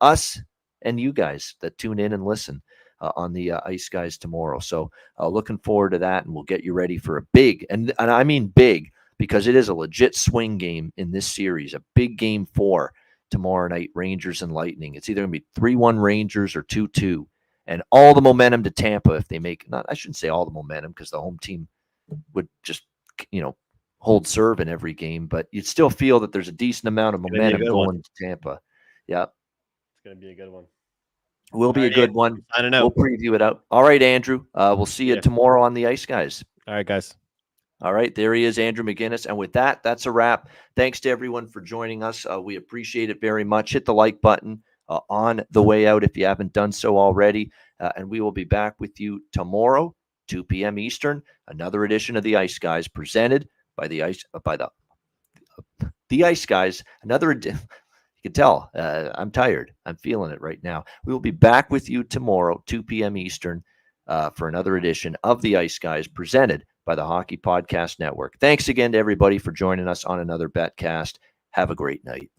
us and you guys that tune in and listen on the Ice Guys tomorrow. So looking forward to that, and we'll get you ready for a big, and I mean big, because it is a legit swing game in this series, a big Game 4 tomorrow night, Rangers and Lightning. It's either going to be 3-1 Rangers or 2-2, and all the momentum to Tampa if they make, I shouldn't say all the momentum because the home team would just, hold serve in every game, but you'd still feel that there's a decent amount of momentum going to Tampa. Yeah. It's going to be a good one. Will be a good one. I don't know. We'll preview it out. All right, Andrew. We'll see you tomorrow on the Ice Guys. All right, guys. All right, there he is, Andrew McInnis. And with that, that's a wrap. Thanks to everyone for joining us. We appreciate it very much. Hit the like button on the way out if you haven't done so already. And we will be back with you tomorrow, 2 p.m. Eastern. Another edition of the Ice Guys presented by the Ice Guys. Another edition. You can tell I'm tired. I'm feeling it right now. We will be back with you tomorrow, 2 p.m. Eastern, for another edition of the Ice Guys presented by the Hockey Podcast Network. Thanks again to everybody for joining us on another betcast. Have a great night.